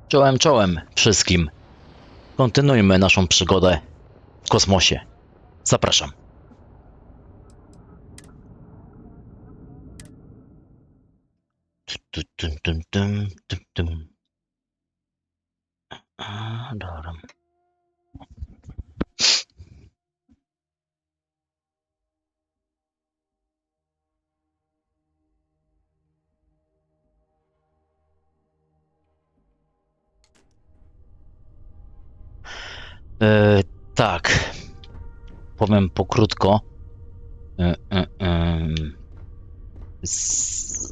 Czołem, czołem wszystkim. Kontynuujmy naszą przygodę w kosmosie. Zapraszam. Dobra. Tak, powiem pokrótko.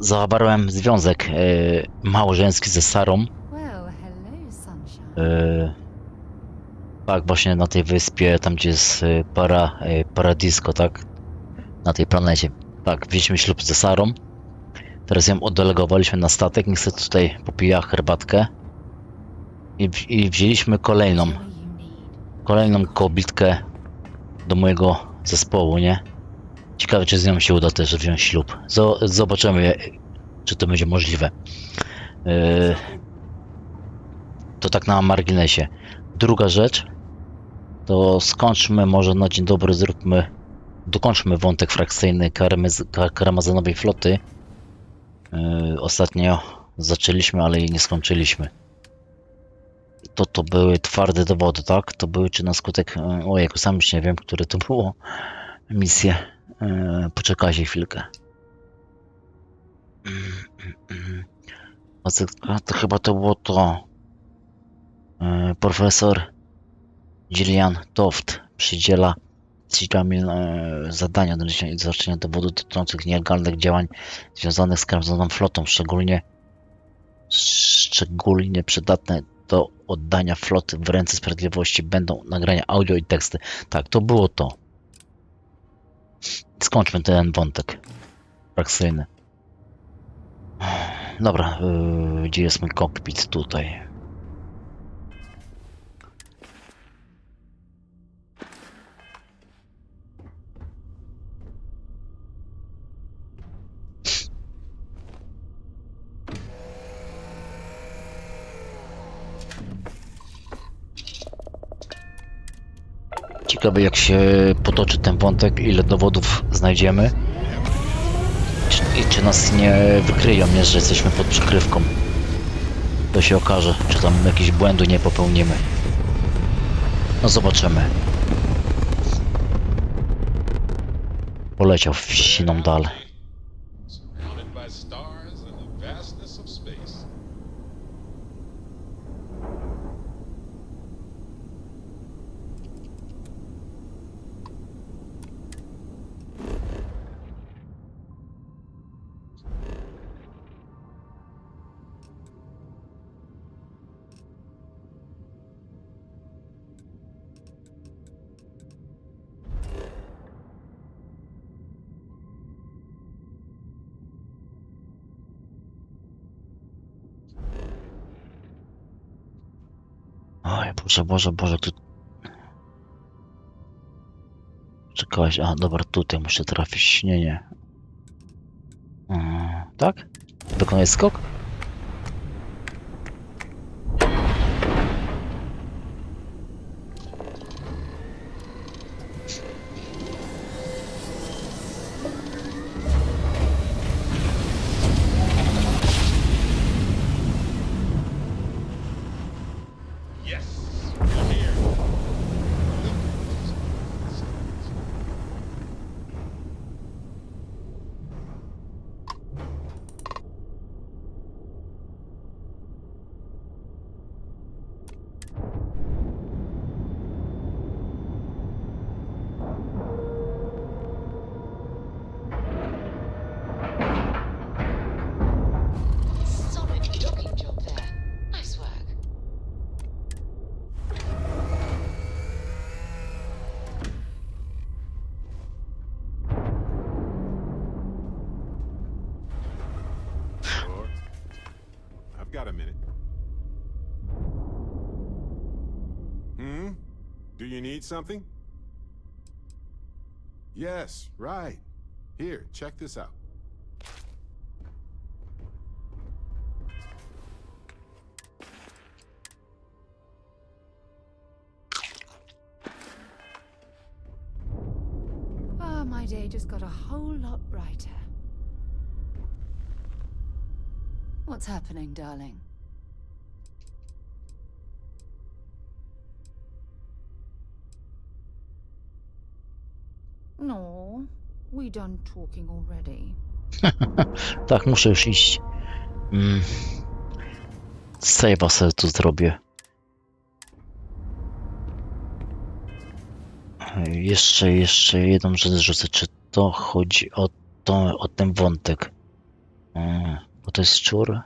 Zawarłem związek małżeński ze Sarą. Tak, właśnie na tej wyspie, tam gdzie jest Paradisko, tak? Na tej planecie. Tak, wzięliśmy ślub ze Sarą. Teraz ją oddelegowaliśmy na statek. Niestety tutaj popija herbatkę. I wzięliśmy kolejną kobietkę do mojego zespołu, nie? Ciekawe, czy z nią się uda też wziąć ślub. Zobaczymy, czy to będzie możliwe. To tak na marginesie. Druga rzecz, to skończmy może na dzień dobry, dokończmy wątek frakcyjny karmazynowej floty. Ostatnio zaczęliśmy, ale jej nie skończyliśmy. To były twarde dowody, tak? To były czy na skutek... Ojejku, sam już nie wiem, które to było misje. Poczekajcie chwilkę. To chyba to było to. Profesor Gillian Toft przydziela Sigami zadania do zaczynania dowodów dotyczących nielegalnych działań związanych z karmazynowaną flotą, szczególnie przydatne do oddania floty w ręce sprawiedliwości będą nagrania audio i teksty. Tak, to było to. Skończmy ten wątek frakcyjny. Dobra, gdzie jest mój kokpit? Tutaj. Ciekawe, jak się potoczy ten wątek, ile dowodów znajdziemy i czy nas nie wykryją, nie, że jesteśmy pod przykrywką. To się okaże, czy tam jakieś błędu nie popełnimy. No zobaczymy. Poleciał w siną dal. Oj, Boże, tu... Czekałeś, a dobra, tutaj muszę trafić, nie. Tak? Wykonać skok? Got a minute. Do you need something? Yes, right. Here, check this out. My day just got a whole lot brighter. What's happening, darling? No, we done talking already. Tak, muszę już iść. Save'a sobie tu zrobię. Jeszcze jedną rzecz rzucę. Czy to chodzi o ten wątek? Bo to jest szczur?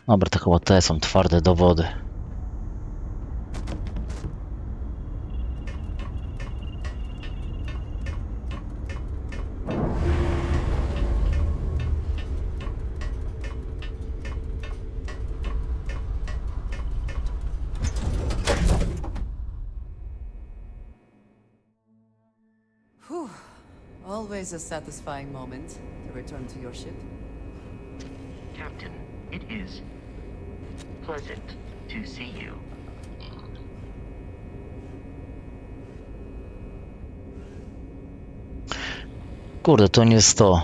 Dobra, to chyba te są twarde dowody. Whew. Always a satisfying moment to return to your ship. Captain, it is pleasant to see you. Kurde, to nie jest to.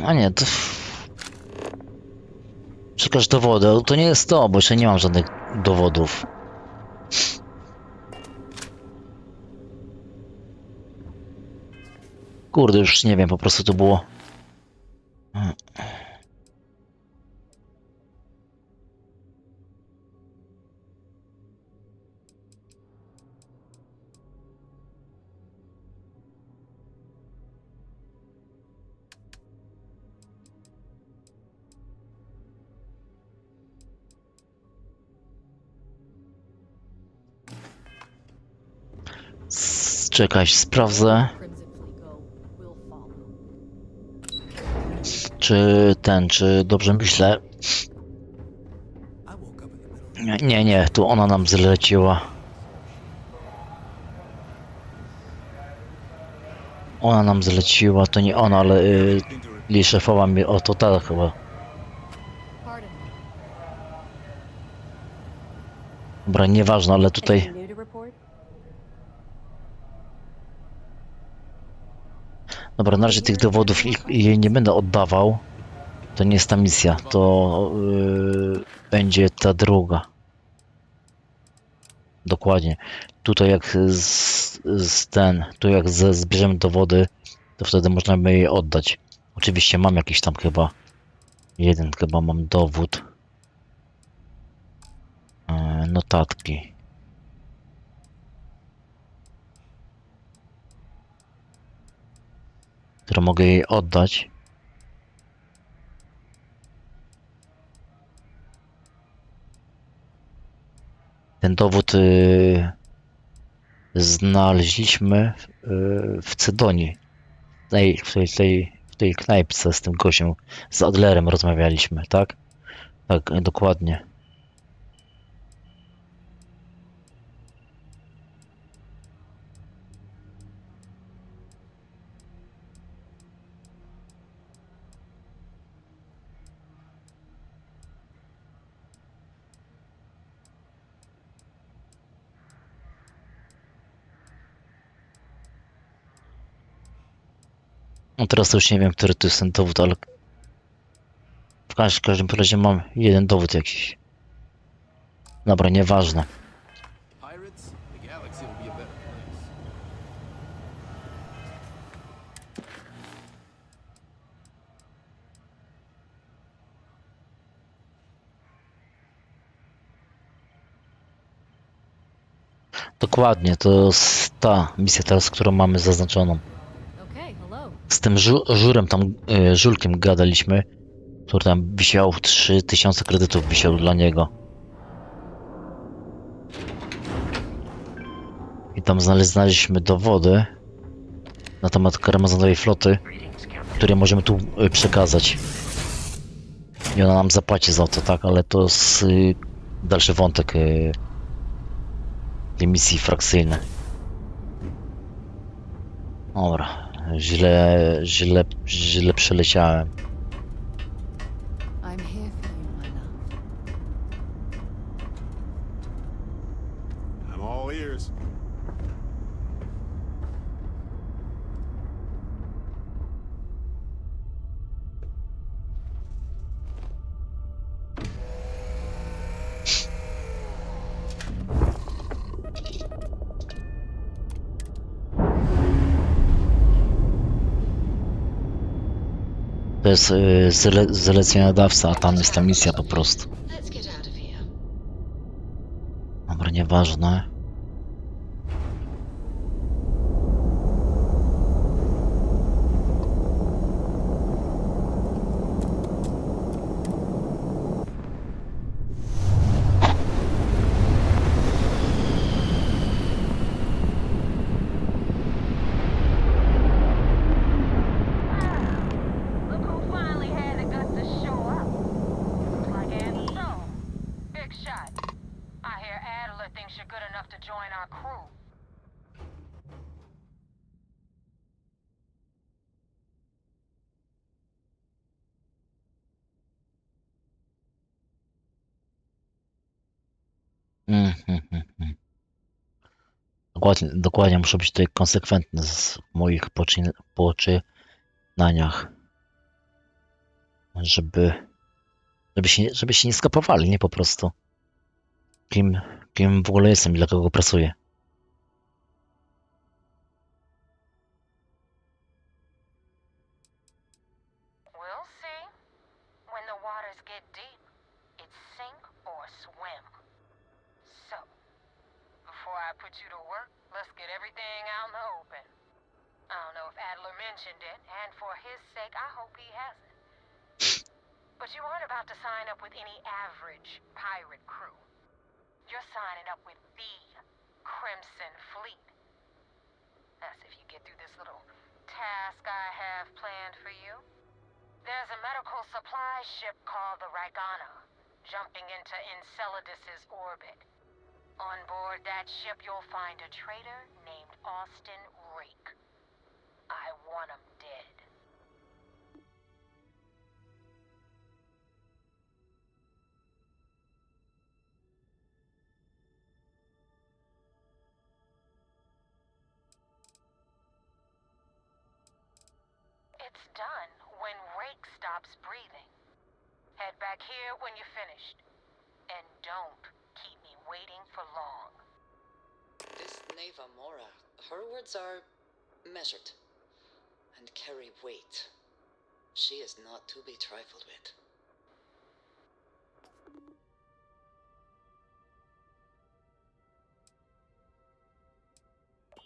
A nie, to... Przekaż dowody, ale to nie jest to, bo jeszcze nie mam żadnych dowodów. Kurde, już nie wiem, po prostu to było... Czekaj, sprawdzę. Czy dobrze myślę? Nie, tu ona nam zleciła. Ona nam zleciła, to nie ona, ale jej szefowa mi, o to tak chyba. Pardon me. Dobra, nieważne, ale tutaj... Anything new to report? Dobra, na razie tych dowodów jej nie będę oddawał. To nie jest ta misja, to będzie ta druga. Dokładnie. Tutaj jak zbierzemy dowody, to wtedy można by je oddać. Oczywiście mam jakiś tam chyba mam dowód. Notatki. Które mogę jej oddać. Ten dowód znaleźliśmy w Cydonii. W tej knajpce z tym gościem, z Adlerem rozmawialiśmy, tak? Tak, dokładnie. No teraz to już nie wiem, który to jest ten dowód, ale w każdym razie mam jeden dowód jakiś. Dobra, nieważne. Pirates, the galaxy will be a better place. Dokładnie, to jest ta misja teraz, którą mamy zaznaczoną. Okay, hello. Z tym żurem tam, żulkiem gadaliśmy, który tam wisiał, 3000 kredytów wisiał dla niego. I tam znaleźliśmy dowody na temat karmazynowej floty, Greetings, Captain. które możemy tu przekazać. I ona nam zapłaci za to, tak? Ale to jest dalszy wątek tej misji frakcyjnej. Dobra, źle przeleciałem. I'm here for you, my love. I'm all ears. To jest zleceniodawca, a tam jest ta misja po prostu. Let's get out of here. Dobra, nieważne. Look who finally had the guts to show up. Looks like Sarą. Big shot. I hear Adler thinks you're good enough to join our crew. Dokładnie muszę być tutaj konsekwentny w moich poczynaniach, żeby się nie skapowali, nie po prostu. Kim w ogóle jestem i dla kogo pracuję. We'll see. When the waters get deep, it's sink or swim. So, before I put you to work, let's get everything out in the open. I don't know if Adler mentioned it, and for his sake, I hope he hasn't. But you aren't about to sign up with any average pirate crew. You're signing up with the Crimson Fleet. That's if you get through this little task I have planned for you. There's a medical supply ship called the Ragana, jumping into Enceladus's orbit. On board that ship, you'll find a traitor named Austin Rake. I want him dead. It's done when Rake stops breathing. Head back here when you're finished. And don't keep me waiting for long. This Neva Mora, her words are measured and carry weight. She is not to be trifled with.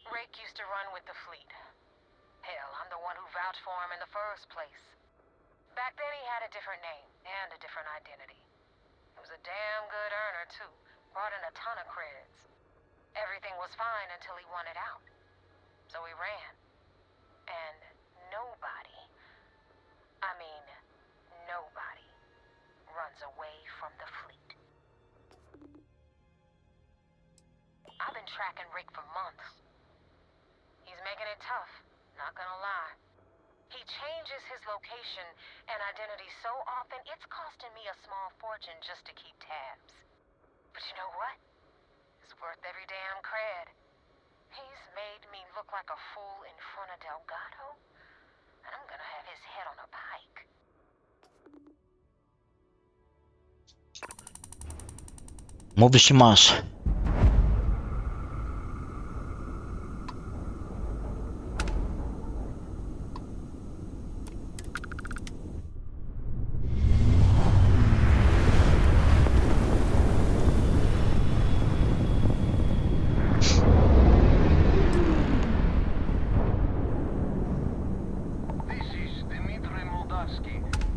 Rake used to run with the fleet. Hell, I'm the one who vouched for him in the first place. Back then he had a different name and a different identity. He was a damn good earner, too. Brought in a ton of credits. Everything was fine until he wanted out. So he ran. And nobody, I mean, nobody, runs away from the fleet. I've been tracking Rick for months. He's making it tough, not gonna lie. He changes his location and identity so often, it's costing me a small fortune just to keep tabs. But you know what? It's worth every damn cred. He's made me look like a fool in front of Delgado, and I'm gonna have his head on a pike. Mówisz i masz.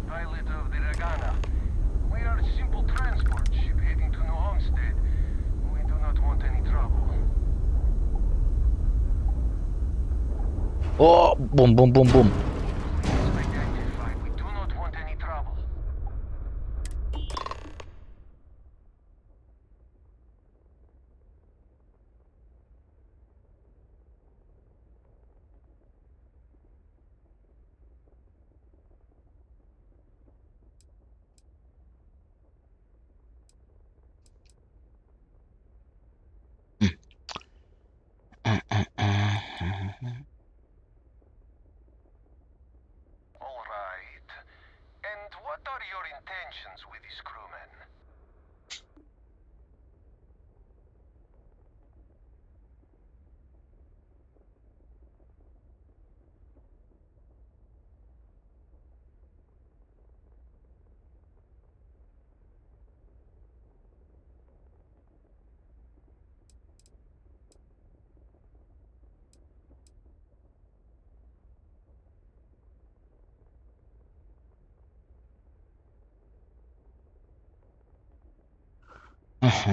Pilot of the Ragana. We are a simple transport ship heading to New Homestead. We do not want any trouble. O, bum, bum, bum, bum. Identified. We do not want any trouble.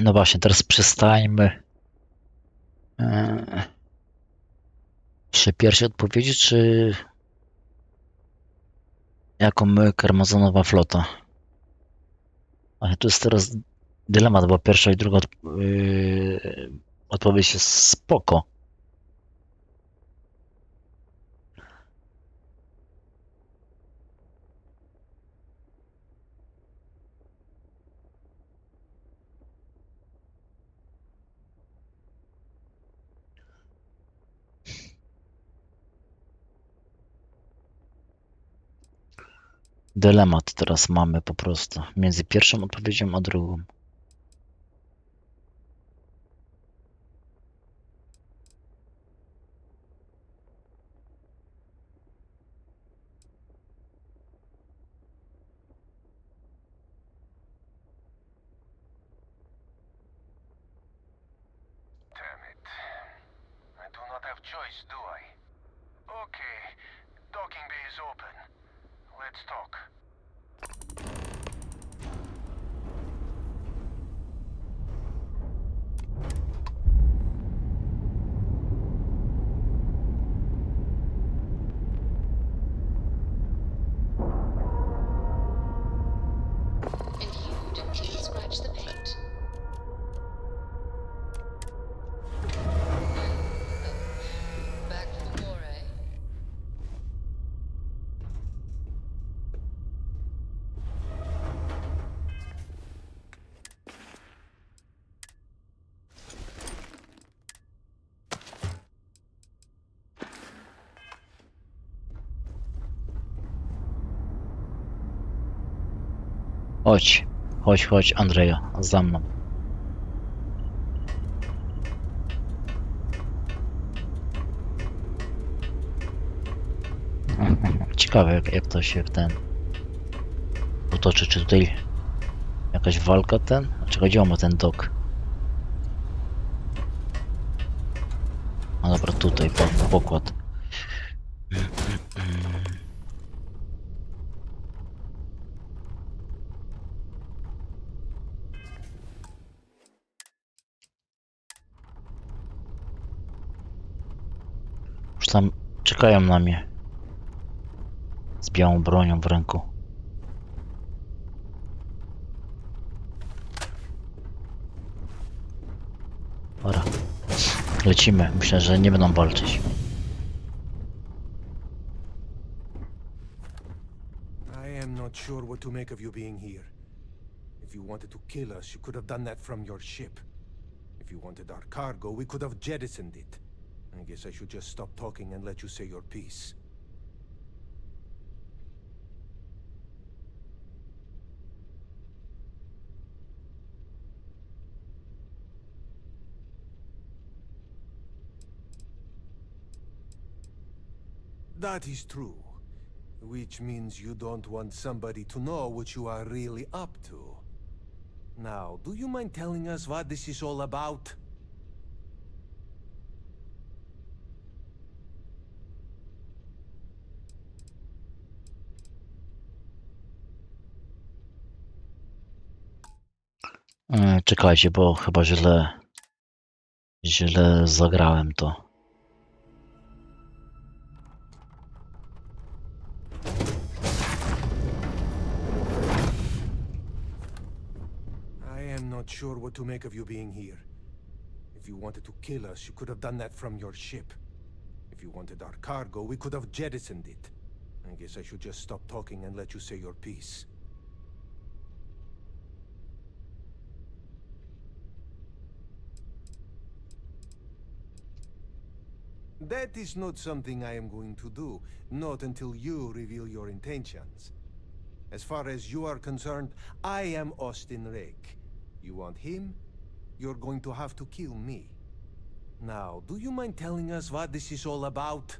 No właśnie, teraz przestańmy przy pierwszej odpowiedzi, czy jako my karmazonowa flota? Ale to jest teraz dylemat, bo pierwsza i druga odpowiedź jest spoko. Dylemat teraz mamy po prostu między pierwszą odpowiedzią a drugą. Damn it. I do not have choice, do I? Okay. Docking bay is open. Let's talk. And you don't even scratch the paint. Back for more, eh? Chodź, chodź, Andrzeja, za mną. Ciekawe, jak to się potoczy. Czy tutaj jakaś walka Czekaj, gdzie on ma ten dok? A dobra, tutaj, pokład. Już tam czekają na mnie. Z białą bronią w ręku. Dobra. Lecimy. Myślę, że nie będą walczyć. I am not sure what to make of you being here. If you wanted to kill us, you could have done that from your ship. If you wanted our cargo, we could have jettisoned it. I guess I should just stop talking and let you say your piece. That is true. Which means you don't want somebody to know what you are really up to. Now, do you mind telling us what this is all about? Czekajcie, bo chyba źle zagrałem to. I am not sure what to make of you being here. If you wanted to kill us, you could have done that from your ship. If you wanted our cargo, we could have jettisoned it. I guess I should just stop talking and let you say your piece. That is not something I am going to do, not until you reveal your intentions. As far as you are concerned, I am Austin Rake. You want him? You're going to have to kill me. Now, do you mind telling us what this is all about?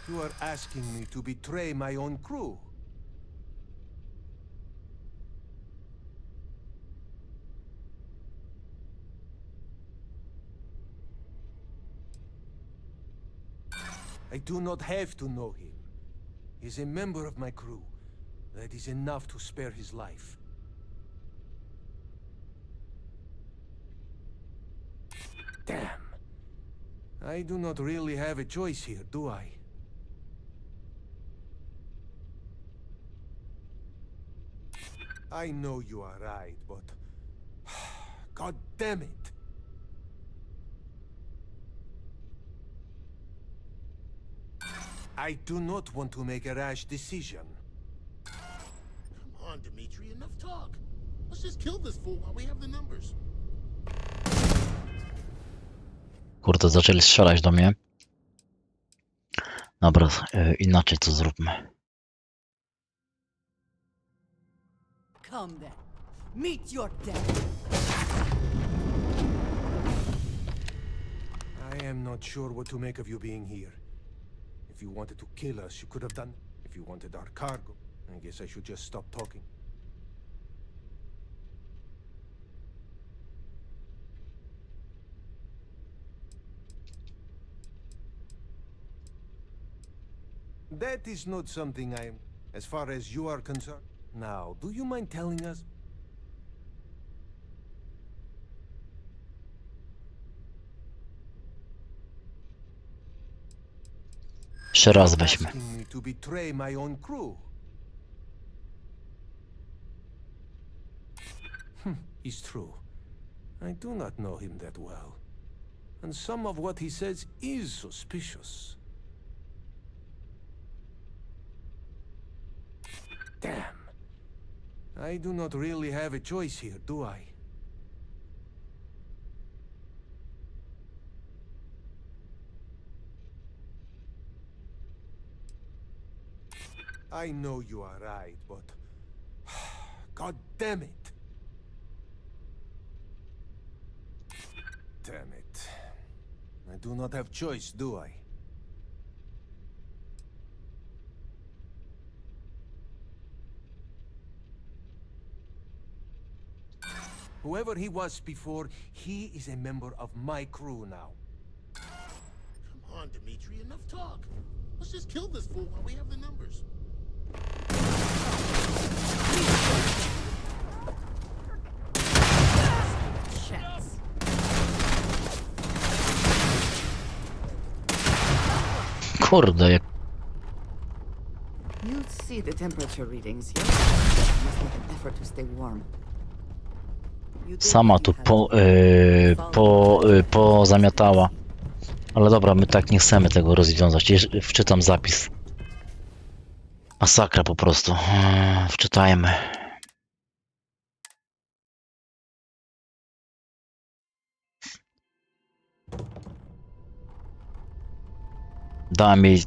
You are asking me to betray my own crew. I do not have to know him. He's a member of my crew. That is enough to spare his life. Damn. I do not really have a choice here, do I? I know you are right, but... God damn it! I do not want to make a rash decision. Come on, Dimitri, enough talk. Let's just kill this fool while we have the numbers. Kurde, zaczęli strzelać do mnie. Dobra, inaczej to zróbmy. Come then. Meet your death. I am not sure what to make of you being here. If you wanted to kill us, you could have done. If you wanted our cargo, I guess I should just stop talking. That is not something I am, as far as you are concerned. Now, do you mind telling us? Jeszcze raz weźmy. Asking me to betray my own crew. It's true. I do not know him that well. And some of what he says is suspicious. Damn. I do not really have a choice here, do I? I know you are right, but... God damn it! Damn it. I do not have choice, do I? Whoever he was before, he is a member of my crew now. Come on, Dimitri, enough talk. Let's just kill this fool while we have the numbers. Chance. Kurde, jak You see the temperature readings, yes? Must make an effort to stay warm. You sama tu pozamiatała. Ale dobra, my tak nie chcemy tego rozwiązać. Wczytam zapis. Masakra po prostu. Wczytajmy.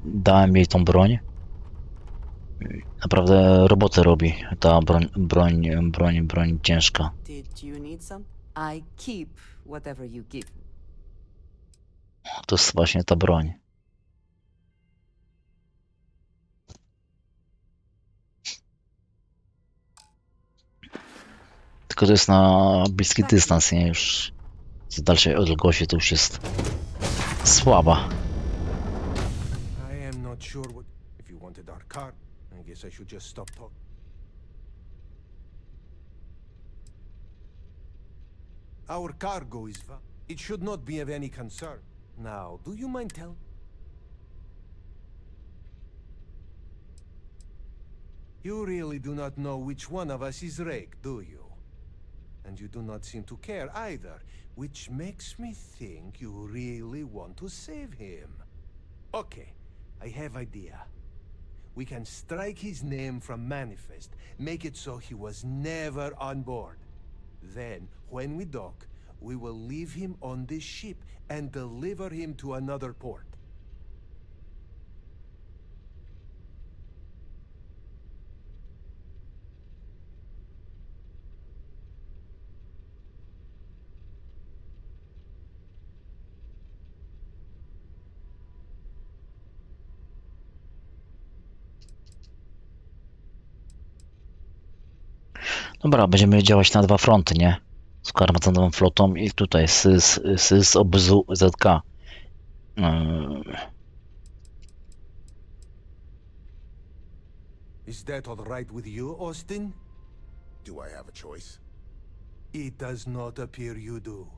Dałem jej tą broń. Naprawdę robotę robi. Ta broń ciężka. Did you need some? I keep whatever you give. To jest właśnie ta broń. Tylko to jest na bliski dystans, nie? Już z dalszej odległości to już jest słaba. I am not sure what... If you wanted our car, I guess I should just stop talking. Our cargo is... It should not be of any concern. Now, do you mind telling... You really do not know which one of us is Rake, do you? And you do not seem to care either, which makes me think you really want to save him. Okay, I have idea. We can strike his name from Manifest, make it so he was never on board. Then, when we dock, we will leave him on this ship and deliver him to another port. Dobra, będziemy działać na dwa fronty, nie? Z armacyjną flotą i tutaj z obozu ZK. Is that all right with you, Austin? Do I have a choice? It does not appear you do.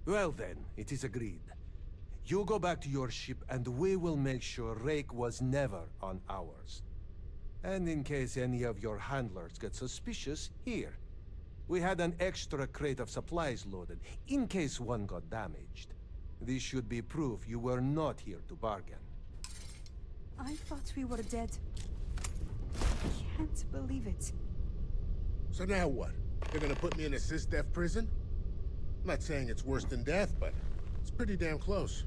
Well then, it is agreed. You go back to your ship and we will make sure Rake was never on ours. And in case any of your handlers get suspicious, here. We had an extra crate of supplies loaded, in case one got damaged. This should be proof you were not here to bargain. I thought we were dead. I can't believe it. So now what? They're gonna put me in a sys-def prison? I'm not saying it's worse than death, but it's pretty damn close.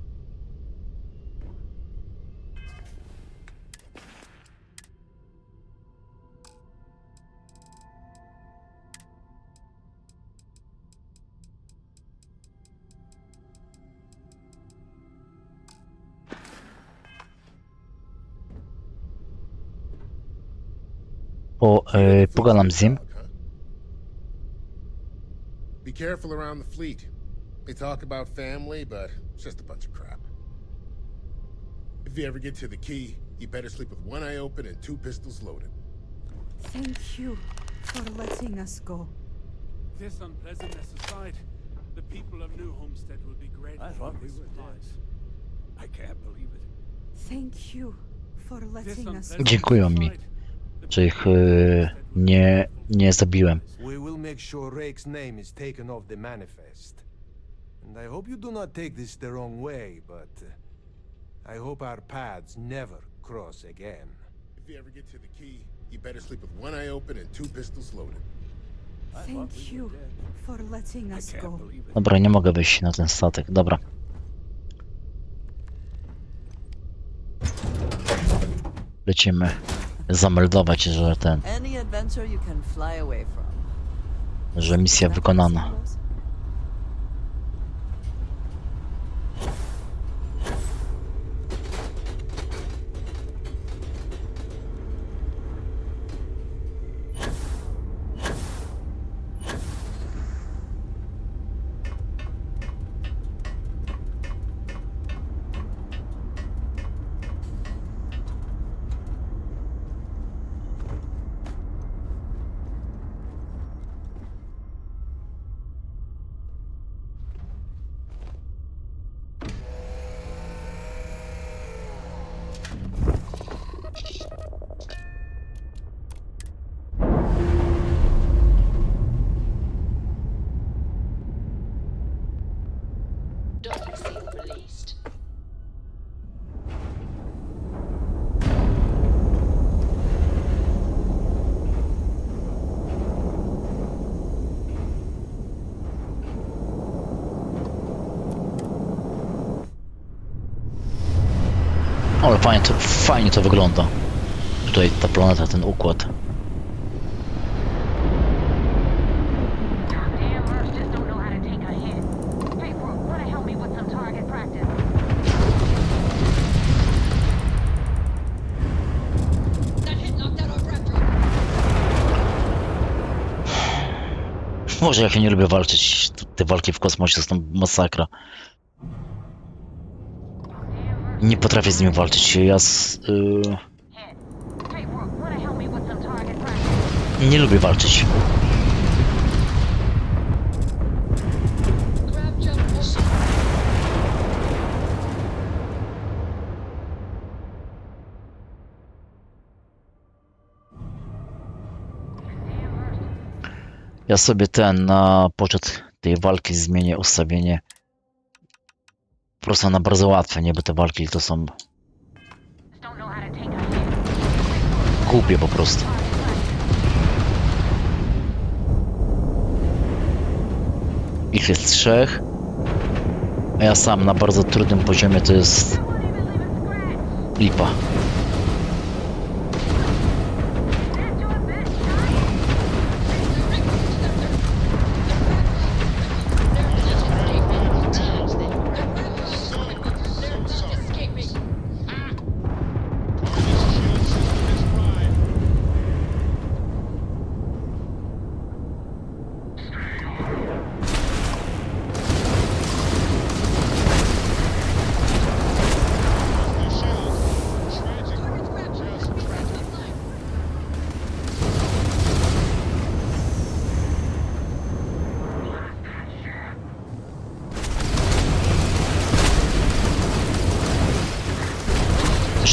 Pogadam z nim. Be careful around the fleet. They talk about family, but it's just a bunch of crap. If you ever get to the key, you better sleep with one eye open and 2 pistols loaded. Thank you for letting us go. This unpleasantness aside, the people of New Homestead will be grateful. I thought we were dead. I can't believe it. Thank you for letting us go. Dziękują mi, że ich nie zabiłem. We will make sure Rake's name is taken off the manifest. And I hope you do not take this the wrong way, but I hope our paths never cross again. If you ever get to the key, you better sleep with one eye open and 2 pistols loaded. Thank you for letting us go. Dobra, nie mogę wejść na ten statek. Dobra. Lecimy zameldować, że Any adventure you can fly away from. że misja wykonana. Docking seal released. Ale fajnie to wygląda. Tutaj ta planeta, ten układ. Damn Mercs just don't know how to take a hit. Hey, Brooke, wanna help me with some target practice? That hit knocked out our raptor. Może jak ja nie lubię walczyć. Te walki w kosmosie to są masakra. Nie potrafię z nimi walczyć. Ja Hey, Brooke, wanna help me with some target practice? nie lubię walczyć. Grab jump push. Ja sobie na poczet tej walki zmienię ustawienie. Po prostu na bardzo łatwe, nie? Bo te walki to są Don't know how to take a hit. głupie po prostu. Ich jest 3, a ja sam na bardzo trudnym poziomie to jest lipa.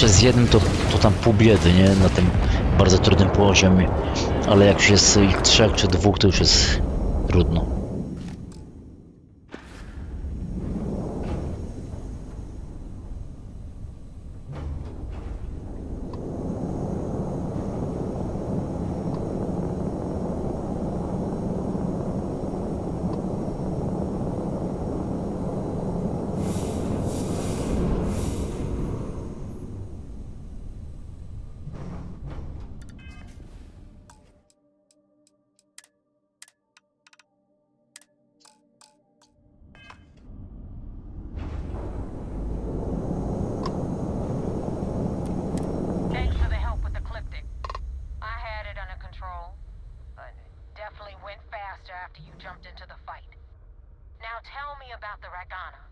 się z jednym, to tam pół biedy, nie? Na tym bardzo trudnym poziomie. Ale jak już jest ich 3 czy 2, to już jest trudno. Thanks for the help with the Ecliptic. I had it under control, but it definitely went faster after you jumped into the fight. Now tell me about the Ragana.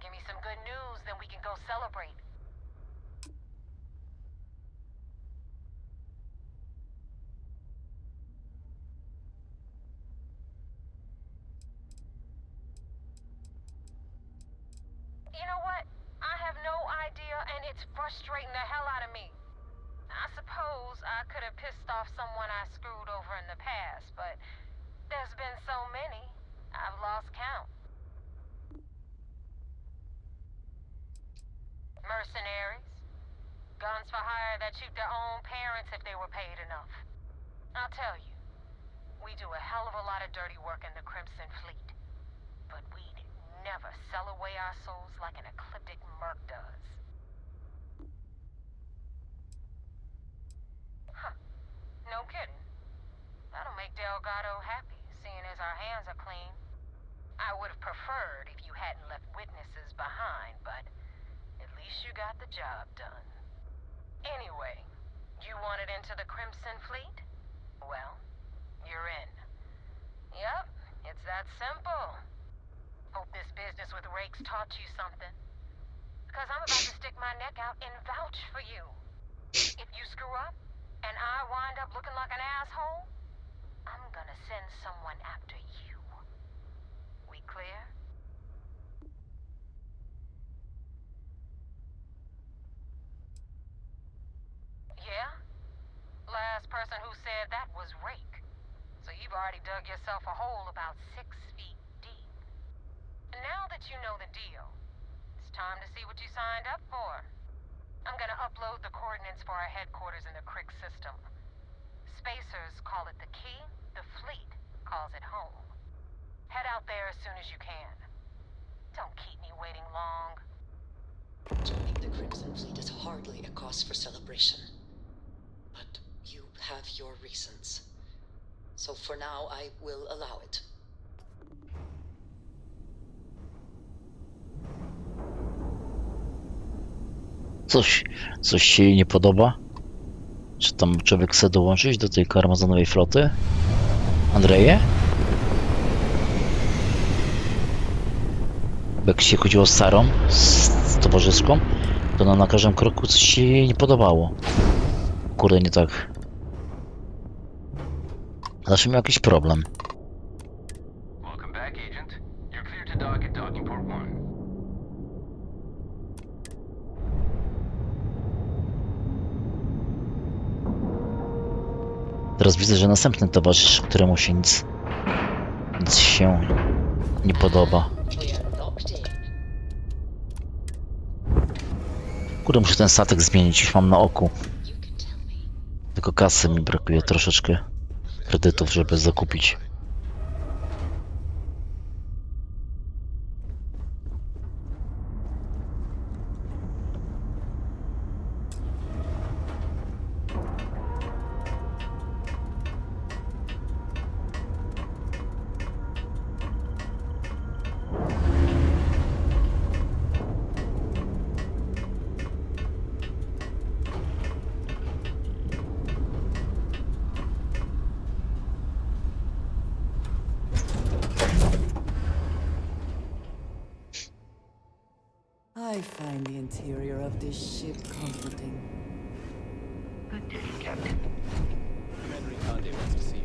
Give me some good news, then we can go celebrate. You know what? I have no idea, and it's frustrating the hell out of me. I suppose I could have pissed off someone I screwed over in the past, but there's been so many, I've lost count. Mercenaries. Guns for hire that shoot their own parents if they were paid enough. I'll tell you, we do a hell of a lot of dirty work in the Crimson Fleet, but we'd never sell away our souls like an ecliptic merc does. Huh. No kidding. That'll make Delgado happy, seeing as our hands are clean. I would have preferred if you hadn't left witnesses behind, but at least you got the job done. Anyway, you wanted into the Crimson Fleet? Well, you're in. Yep, it's that simple. Hope this business with Rake's taught you something. Because I'm about to stick my neck out and vouch for you. If you screw up, and I wind up looking like an asshole, I'm gonna send someone after you. We clear? Yeah? Last person who said that was Rake. So you've already dug yourself a hole about 6 feet deep. Now that you know the deal, it's time to see what you signed up for. I'm gonna upload the coordinates for our headquarters in the Crick system. Spacers call it the key, the fleet calls it home. Head out there as soon as you can. Don't keep me waiting long. Joining the Crimson Fleet is hardly a cause for celebration. But you have your reasons. So for now, I will allow it. Coś się jej nie podoba? Czy tam człowiek chce dołączyć do tej karmazonowej floty? Andrzeje? Jak się chodziło z Sarą, z towarzyszką, to na każdym kroku coś się jej nie podobało. Kurde, nie tak. Zawsze miał jakiś problem. Welcome back, Agent. You're clear to dock at docking port 1. Teraz widzę, że następny towarzysz, któremu się nic się nie podoba. Kurde, muszę ten statek zmienić, już mam na oku. Tylko kasy mi brakuje troszeczkę. Kredytów, żeby zakupić. I find the interior of this ship comforting. Good day, Captain. Commander Conde wants to see you.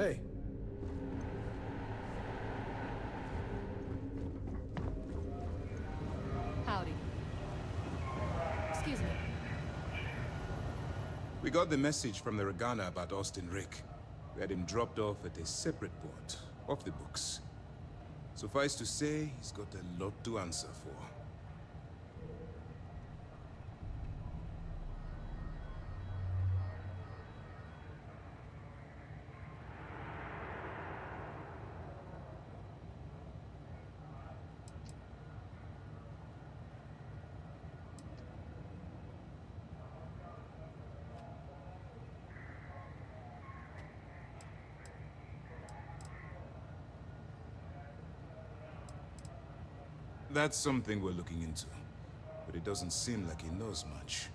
Hey. Howdy. Excuse me. We got the message from the Regana about Austin Rick. We had him dropped off at a separate port, off the books. Suffice to say, he's got a lot to answer for. That's something we're looking into, but it doesn't seem like he knows much.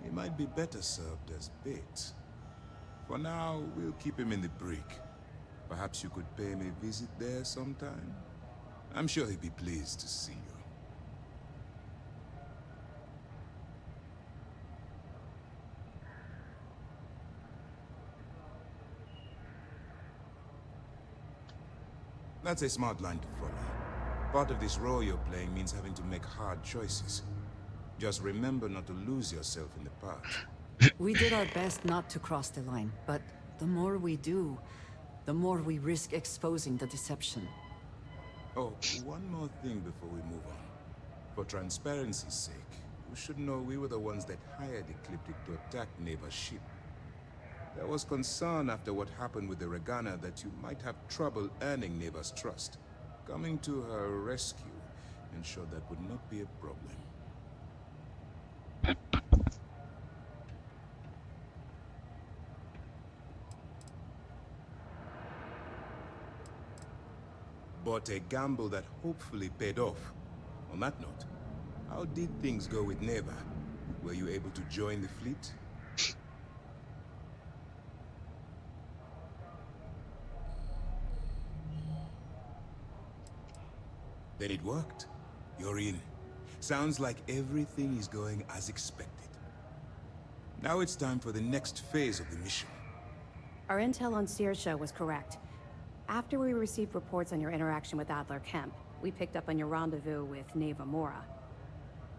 He might be better served as bait. For now, we'll keep him in the brig. Perhaps you could pay him a visit there sometime? I'm sure he'd be pleased to see you. That's a smart line to follow. Part of this role you're playing means having to make hard choices. Just remember not to lose yourself in the path. We did our best not to cross the line, but the more we do, the more we risk exposing the deception. Oh, one more thing before we move on. For transparency's sake, you should know we were the ones that hired Ecliptic to attack Neva's ship. There was concern after what happened with the Regana that you might have trouble earning Neva's trust. Coming to her rescue ensured that would not be a problem. But a gamble that hopefully paid off. On that note, how did things go with Neva? Were you able to join the fleet? Then it worked. You're in. Sounds like everything is going as expected. Now it's time for the next phase of the mission. Our intel on Saoirse was correct. After we received reports on your interaction with Adler Kemp, we picked up on your rendezvous with Neva Mora.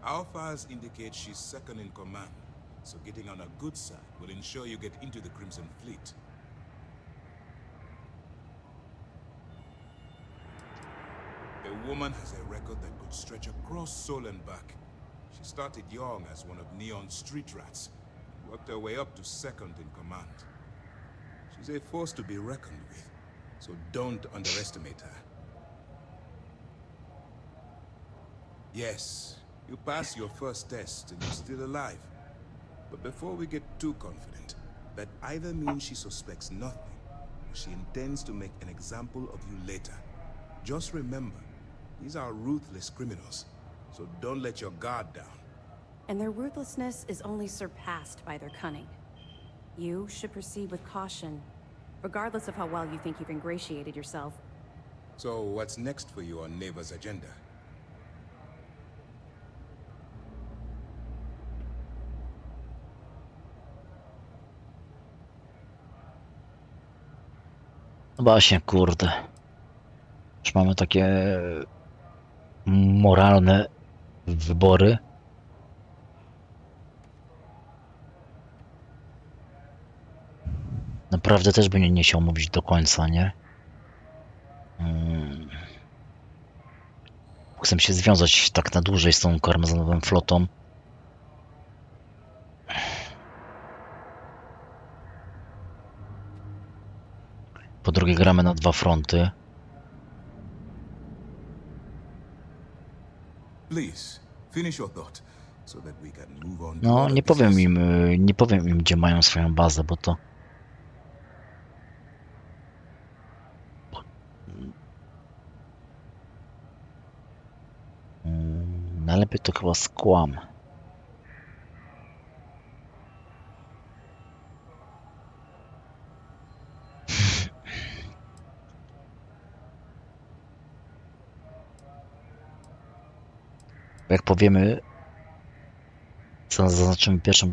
Our files indicate she's second in command, so getting on a good side will ensure you get into the Crimson Fleet. The woman has a record that could stretch across Sol and back. She started young as one of Neon's street rats, worked her way up to second in command. She's a force to be reckoned with, so don't underestimate her. Yes, you passed your first test and you're still alive. But before we get too confident, that either means she suspects nothing, or she intends to make an example of you later. Just remember, these are ruthless criminals, so don't let your guard down. And their ruthlessness is only surpassed by their cunning. You should proceed with caution, regardless of how well you think you've ingratiated yourself. So what's next for you on Neva's agenda? No właśnie, kurde. Już mamy takie moralne wybory. Naprawdę też by nie chciał mówić do końca, nie? Chcę się związać tak na dłużej z tą karmazynową flotą. Po drugie, gramy na dwa fronty. No, nie powiem im, gdzie mają swoją bazę, bo to... Najlepiej to chyba skłam. Jak powiemy, zaznaczymy pierwszą,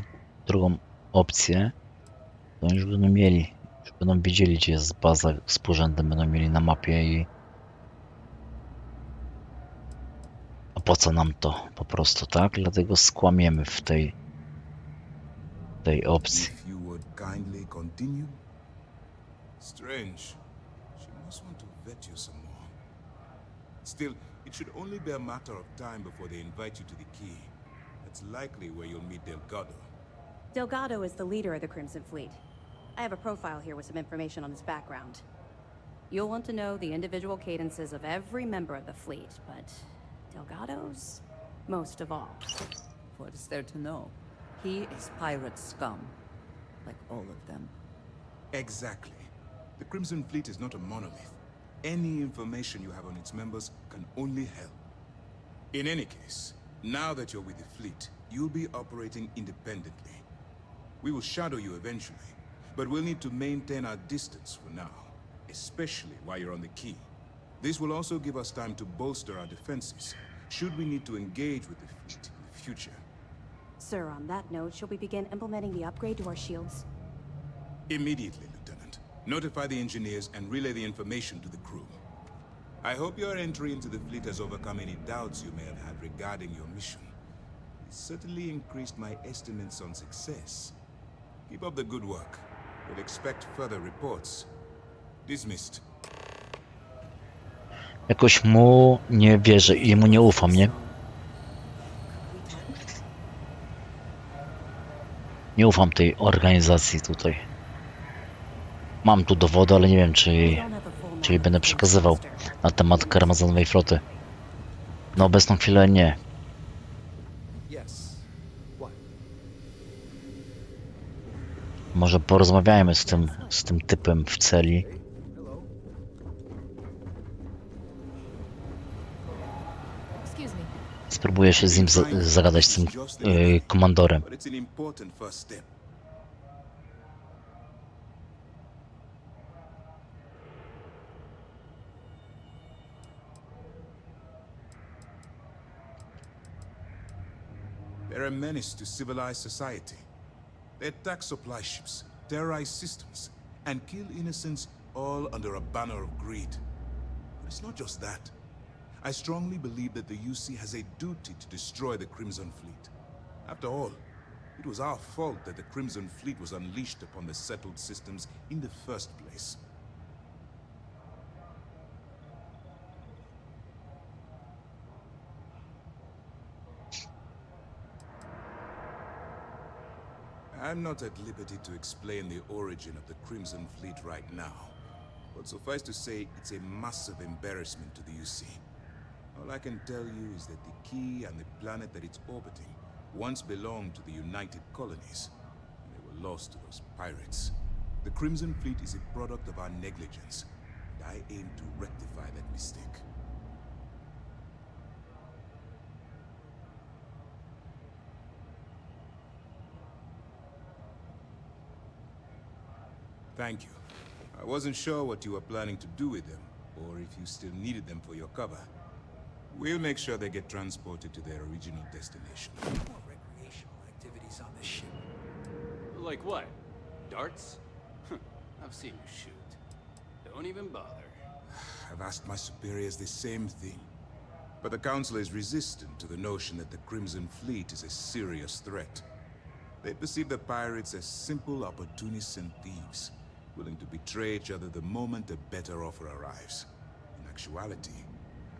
drugą opcję, to już będą mieli Będą wiedzieli, gdzie jest baza z porządem, będą mieli na mapie i... A po co nam to? Po prostu, tak? Dlatego skłamiemy w tej opcji. If you would kindly continue. Strange. She must want to vet you some more. Still, it should only be a matter of time before they invite you to the key. That's likely where you'll meet Delgado. Delgado is the leader of the Crimson Fleet. I have a profile here with some information on his background. You'll want to know the individual cadences of every member of the fleet, but Delgado's most of all. What is there to know? He is pirate scum, like all of them. Exactly. The Crimson Fleet is not a monolith. Any information you have on its members can only help. In any case, now that you're with the fleet, you'll be operating independently. We will shadow you eventually, but we'll need to maintain our distance for now, especially while you're on the key. This will also give us time to bolster our defenses, should we need to engage with the fleet in the future. Sir, on that note, shall we begin implementing the upgrade to our shields? Immediately, Lieutenant. Notify the engineers and relay the information to the crew. I hope your entry into the fleet has overcome any doubts you may have had regarding your mission. It certainly increased my estimates on success. Keep up the good work. We'll expect further reports. Dismissed. Jakoś mu nie wierzę i mu nie ufam, nie? Nie ufam tej organizacji tutaj. Mam tu dowody, ale nie wiem, czy jej będę przekazywał na temat karmazynowej floty. Na obecną chwilę nie. Może porozmawiajmy z tym typem w celi. Excuse me. Spróbuję się z nim zagadać, z tym komandorem. But it's an important first step. They're a menace to civilized society. They attack supply ships, terrorize systems, and kill innocents all under a banner of greed. But it's not just that. I strongly believe that the UC has a duty to destroy the Crimson Fleet. After all, it was our fault that the Crimson Fleet was unleashed upon the settled systems in the first place. I'm not at liberty to explain the origin of the Crimson Fleet right now, but suffice to say, it's a massive embarrassment to the UC. All I can tell you is that the key and the planet that it's orbiting once belonged to the United Colonies, and they were lost to those pirates. The Crimson Fleet is a product of our negligence, and I aim to rectify that mistake. Thank you. I wasn't sure what you were planning to do with them, or if you still needed them for your cover. We'll make sure they get transported to their original destination. More recreational activities on the ship. Like what? Darts? I've seen you shoot. Don't even bother. I've asked my superiors the same thing. But the Council is resistant to the notion that the Crimson Fleet is a serious threat. They perceive the pirates as simple opportunists and thieves, willing to betray each other the moment a better offer arrives. In actuality,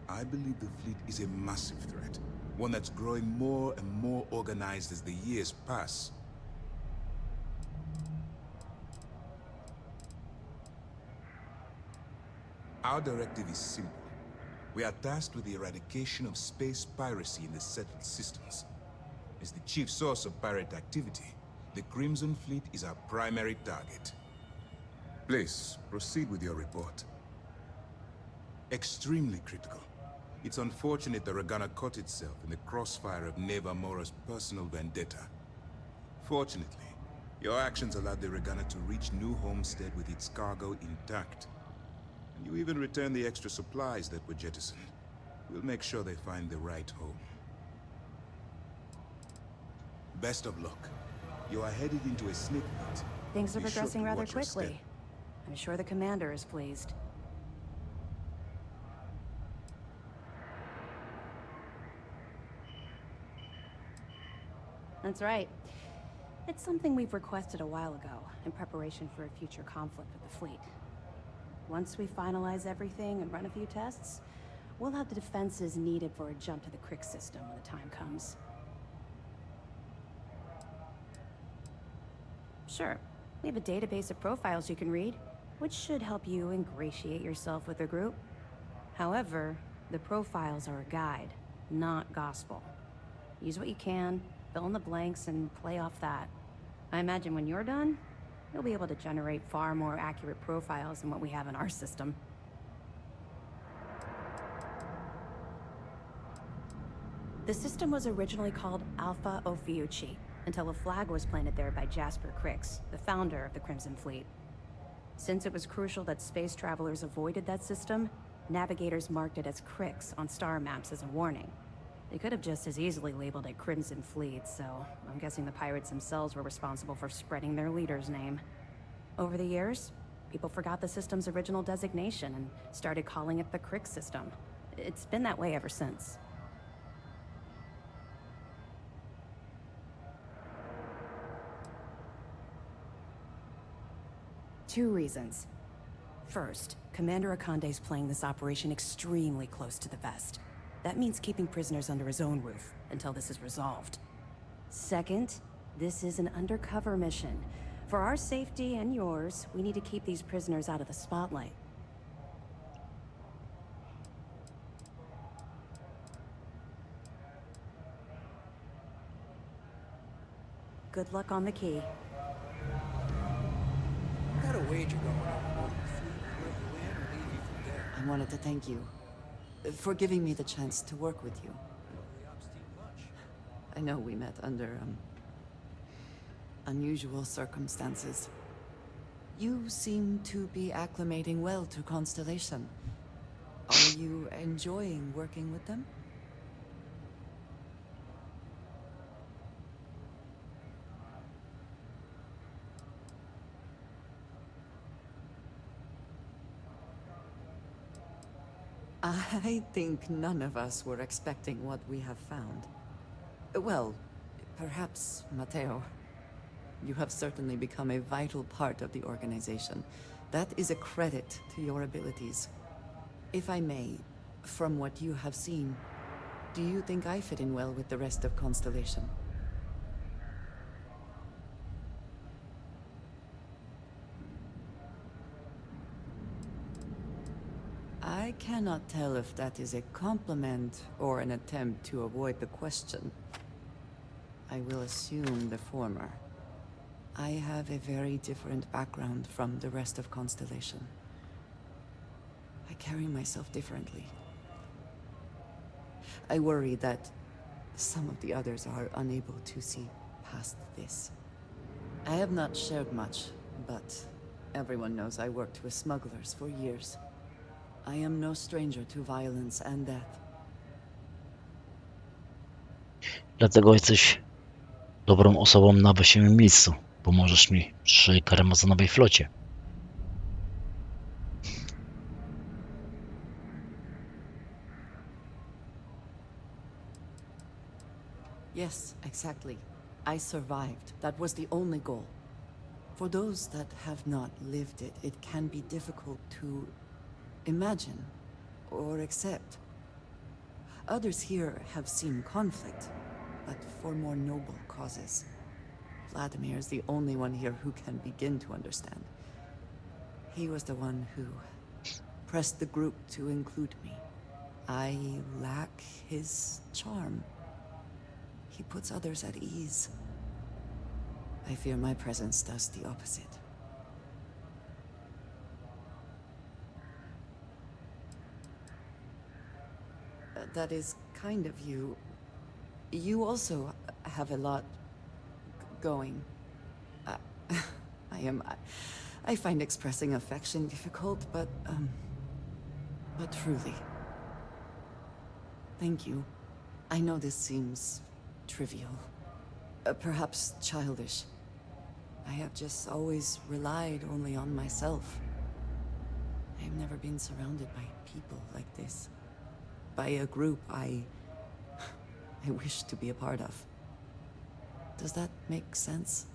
I believe the fleet is a massive threat, one that's growing more and more organized as the years pass. Our directive is simple. We are tasked with the eradication of space piracy in the settled systems. As the chief source of pirate activity, the Crimson Fleet is our primary target. Please, proceed with your report. Extremely critical. It's unfortunate the Regana caught itself in the crossfire of Neva Mora's personal vendetta. Fortunately, your actions allowed the Regana to reach New Homestead with its cargo intact. And you even returned the extra supplies that were jettisoned. We'll make sure they find the right home. Best of luck. You are headed into a snake pit. Things are Be sure progressing to rather watch your quickly. step. I'm sure the commander is pleased. That's right. It's something we've requested a while ago, in preparation for a future conflict with the fleet. Once we finalize everything and run a few tests, we'll have the defenses needed for a jump to the Crick system when the time comes. Sure, we have a database of profiles you can read, which should help you ingratiate yourself with the group. However, the profiles are a guide, not gospel. Use what you can, fill in the blanks, and play off that. I imagine when you're done, you'll be able to generate far more accurate profiles than what we have in our system. The system was originally called Alpha Ophiuchi, until a flag was planted there by Jasper Crix, the founder of the Crimson Fleet. Since it was crucial that space travelers avoided that system, navigators marked it as Crix on star maps as a warning. They could have just as easily labeled it Crimson Fleet, so I'm guessing the pirates themselves were responsible for spreading their leader's name. Over the years, people forgot the system's original designation and started calling it the Crix system. It's been that way ever since. Two reasons. First, Commander Akande's playing this operation extremely close to the vest. That means keeping prisoners under his own roof until this is resolved. Second, this is an undercover mission. For our safety and yours, we need to keep these prisoners out of the spotlight. Good luck on the key. Got a wager going on. Where you win or leave you from there. I wanted to thank you for giving me the chance to work with you. I know we met under, unusual circumstances. You seem to be acclimating well to Constellation. Are you enjoying working with them? I think none of us were expecting what we have found. Well, perhaps Matteo. You have certainly become a vital part of the organization. That is a credit to your abilities. If I may, from what you have seen, do you think I fit in well with the rest of Constellation? I cannot tell if that is a compliment or an attempt to avoid the question. I will assume the former. I have a very different background from the rest of Constellation. I carry myself differently. I worry that some of the others are unable to see past this. I have not shared much, but everyone knows I worked with smugglers for years. I am no stranger to violence and death. Dlatego jesteś dobrą osobą na właściwym miejscu. Pomożesz mi przy karmazynowej flocie. Yes, exactly. I survived. That was the only goal. For those that have not lived it, it can be difficult to imagine or accept. Others here have seen conflict, but for more noble causes. Vladimir is the only one here who can begin to understand. He was the one who pressed the group to include me. I lack his charm. He puts others at ease. I fear my presence does the opposite. That is kind of you. You also have a lot going. I find expressing affection difficult, but truly. Thank you. I know this seems trivial. Perhaps childish. I have just always relied only on myself. I've never been surrounded by people like this. By a group I wish to be a part of. Does that make sense?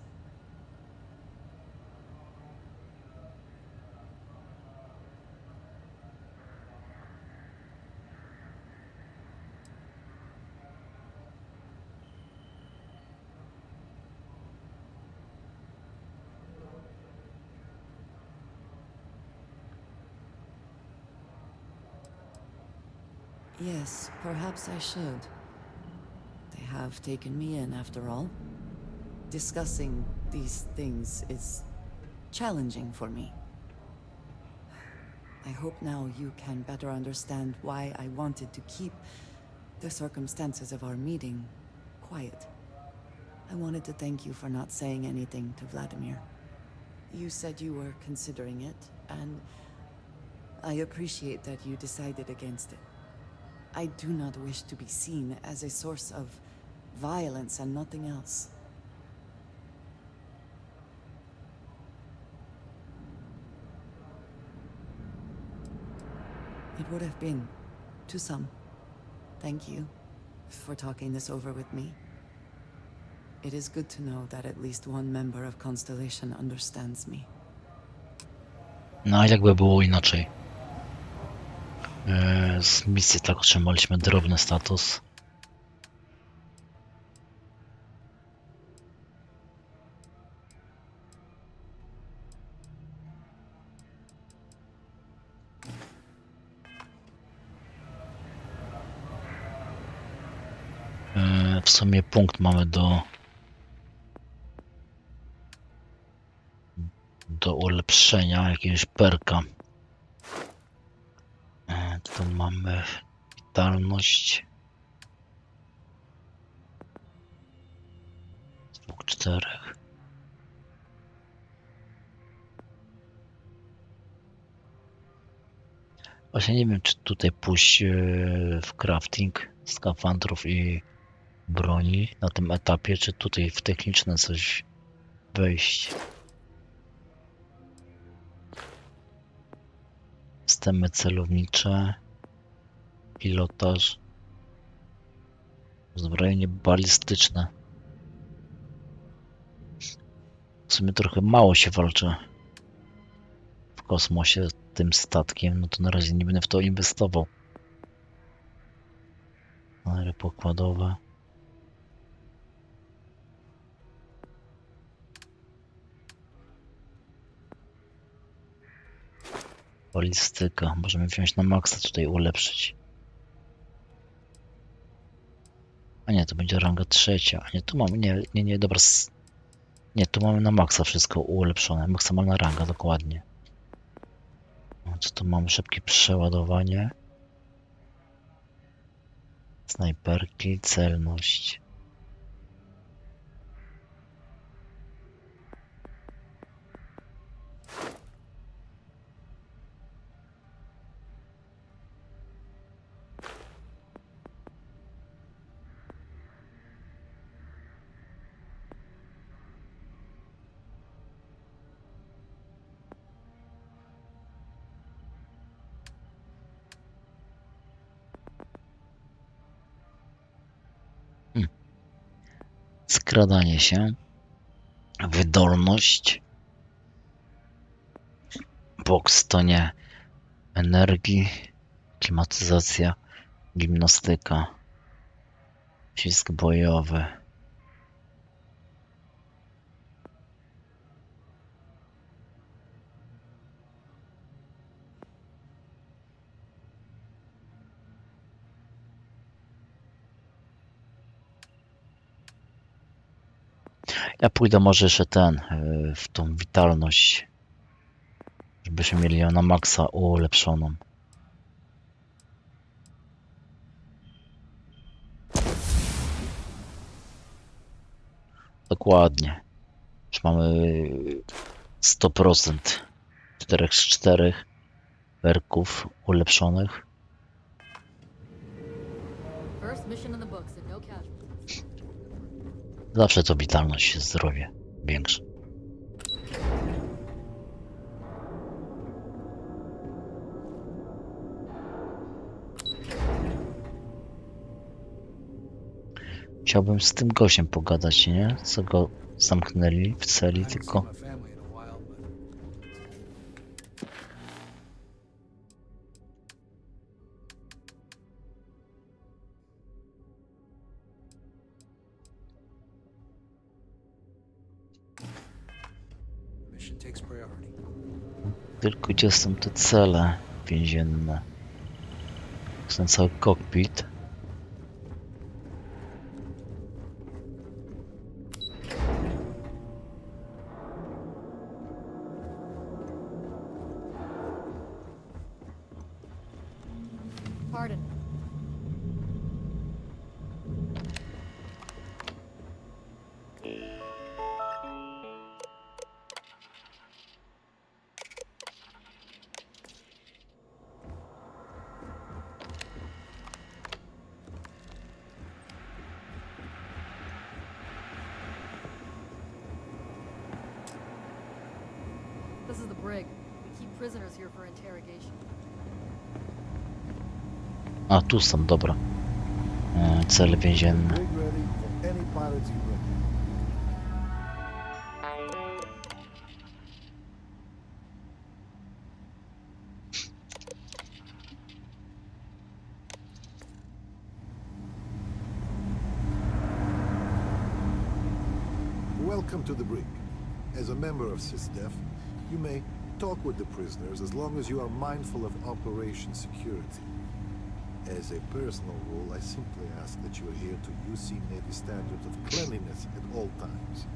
Yes, perhaps I should. They have taken me in after all. Discussing these things is challenging for me. I hope now you can better understand why I wanted to keep the circumstances of our meeting quiet. I wanted to thank you for not saying anything to Vladimir. You said you were considering it, and I appreciate that you decided against it. I do not wish to be seen as a source of violence and nothing else. It would have been, to some. Thank you for talking this over with me. It is good to know that at least one member of Constellation understands me. No a jakby było inaczej? Z misji tak otrzymaliśmy drobny status. W sumie punkt mamy do ulepszenia jakiegoś perka. Tu mamy witalność. 2-4. Właśnie nie wiem, czy tutaj pójść w crafting skafandrów i broni na tym etapie, czy tutaj w techniczne coś wejść. Systemy celownicze, pilotaż, uzbrojenie balistyczne. W sumie trochę mało się walczy w kosmosie tym statkiem, no to na razie nie będę w to inwestował. Nalery pokładowe. Balistyka. Możemy wziąć na maksa, tutaj ulepszyć. A nie, to będzie ranga 3. A nie, tu mamy, nie, dobra. Nie, tu mamy na maksa wszystko ulepszone. Maksymalna ranga, dokładnie. No, co tu mamy? Szybkie przeładowanie. Snajperki, celność. Skradanie się, wydolność, boks to nie, energii, klimatyzacja, gimnastyka, ścisk bojowy. Ja pójdę może jeszcze w tą witalność, żebyśmy mieli ją na maksa ulepszoną. Dokładnie. Już mamy 100%. 4 z 4 perków ulepszonych. First mission in the books and no casualties. Zawsze to witalność, zdrowie większe. Chciałbym z tym gościem pogadać, nie? Co go zamknęli w celi, tylko... My family in a while, but mission takes priority. Tylko gdzie są te cele więzienne? To ten cały kokpit. Pardon. This is the brig. We keep prisoners here for interrogation. A, tu są, dobra. Cele więzienne. Rig ready for any pilots you bring. Welcome to the brig. As a member of SysDef, you may talk with the prisoners as long as you are mindful of operation security. As a personal rule, I simply ask that you adhere to UC Navy standards of cleanliness at all times.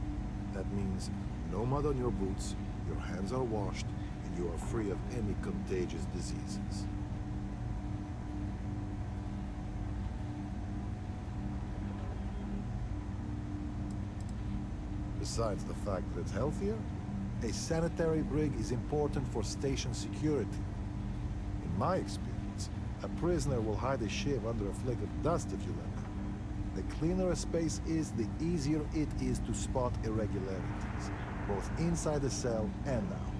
That means no mud on your boots, your hands are washed, and you are free of any contagious diseases. Besides the fact that it's healthier, a sanitary brig is important for station security. In my experience, a prisoner will hide a shiv under a flake of dust if you let him. The cleaner a space is, the easier it is to spot irregularities, both inside the cell and out.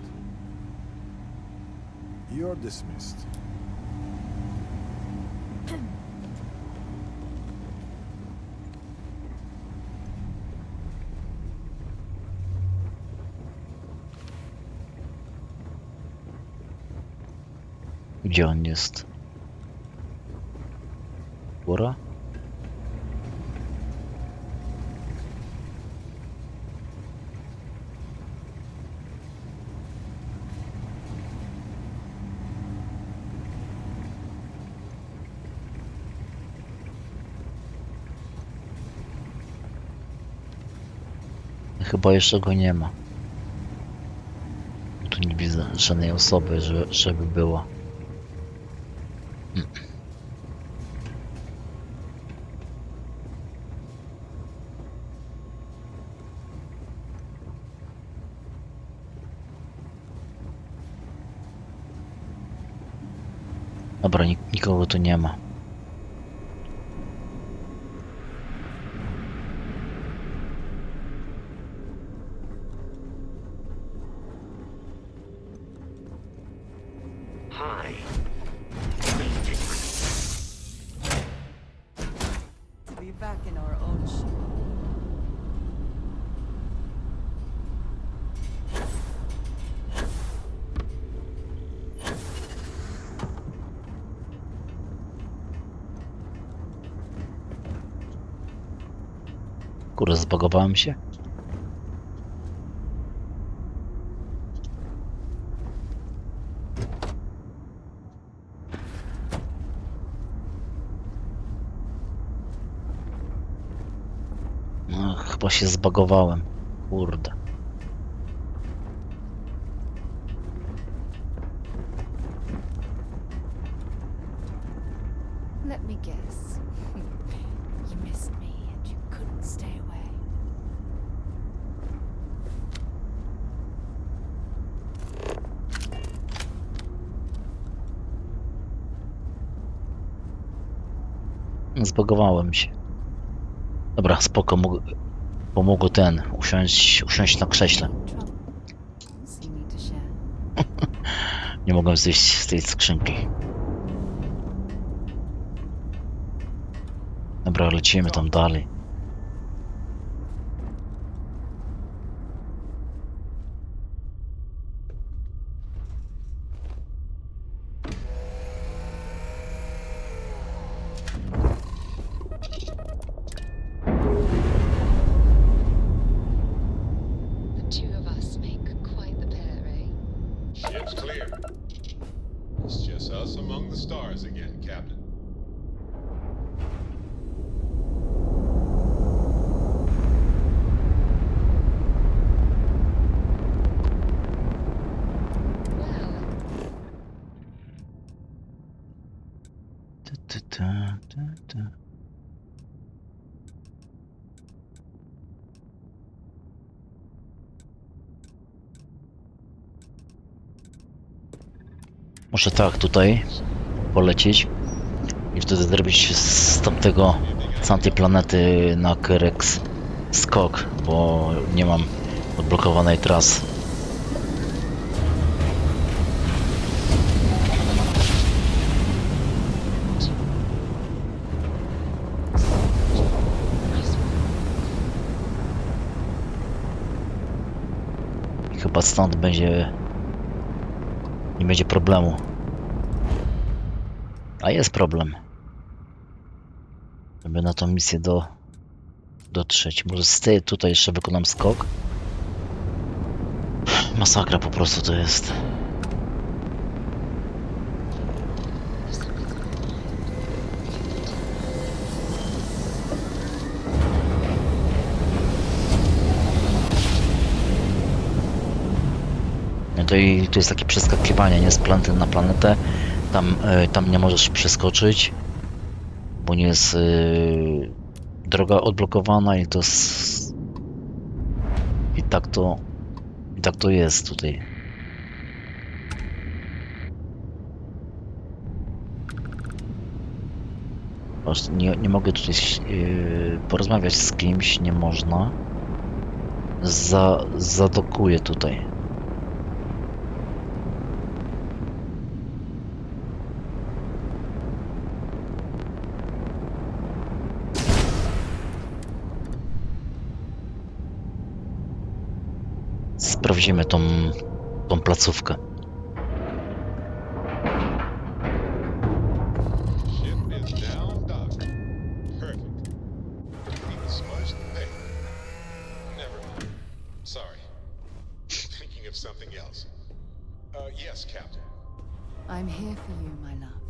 You're dismissed. Gdzie on jest? Góra? Chyba jeszcze go nie ma. Tu nie widzę żadnej osoby, żeby była. Dobra, nikogo tu nie ma. Hi. To be back in our own ship. Kurde, zbagowałem się. No, chyba się zbagowałem. Kurde. Let me guess. You missed me and you couldn't stay away. Zbagowałem się. Dobra, spoko, pomogło usiąść na krześle. See me to share. Nie mogłem zejść z tej skrzynki. Dobra, lecimy tam dalej. Ship's clear. It's just us among the stars again, Captain. Muszę tak tutaj polecieć i wtedy zrobić z tamtej planety na Kerex skok, bo nie mam odblokowanej trasy. I chyba stąd nie będzie problemu. A jest problem. Żeby na tą misję dotrzeć. Może z tej tutaj jeszcze wykonam skok. Masakra po prostu to jest. To jest takie przeskakiwanie, nie, z planety na planetę. Tam nie możesz przeskoczyć, bo nie jest droga odblokowana i tak to jest tutaj. Nie mogę tutaj porozmawiać z kimś, nie można. Zadokuję tutaj. Sprawdzimy tą placówkę. Ship is down, Doc. Perfect. Even smudged the paper. Never mind. Sorry. Thinking of something else. Yes, Captain. I'm here for you, my love.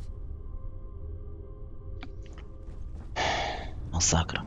Masakra.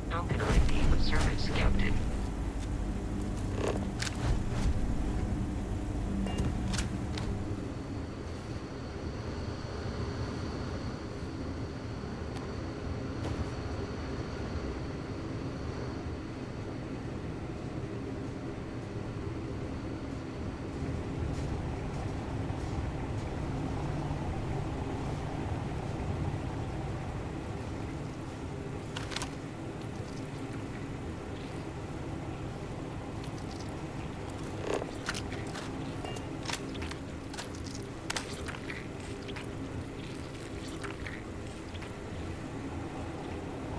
How can I be of service, Captain?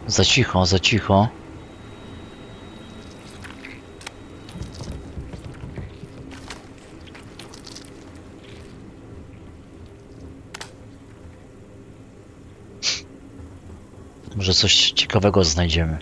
Za cicho, za cicho. Może coś ciekawego znajdziemy.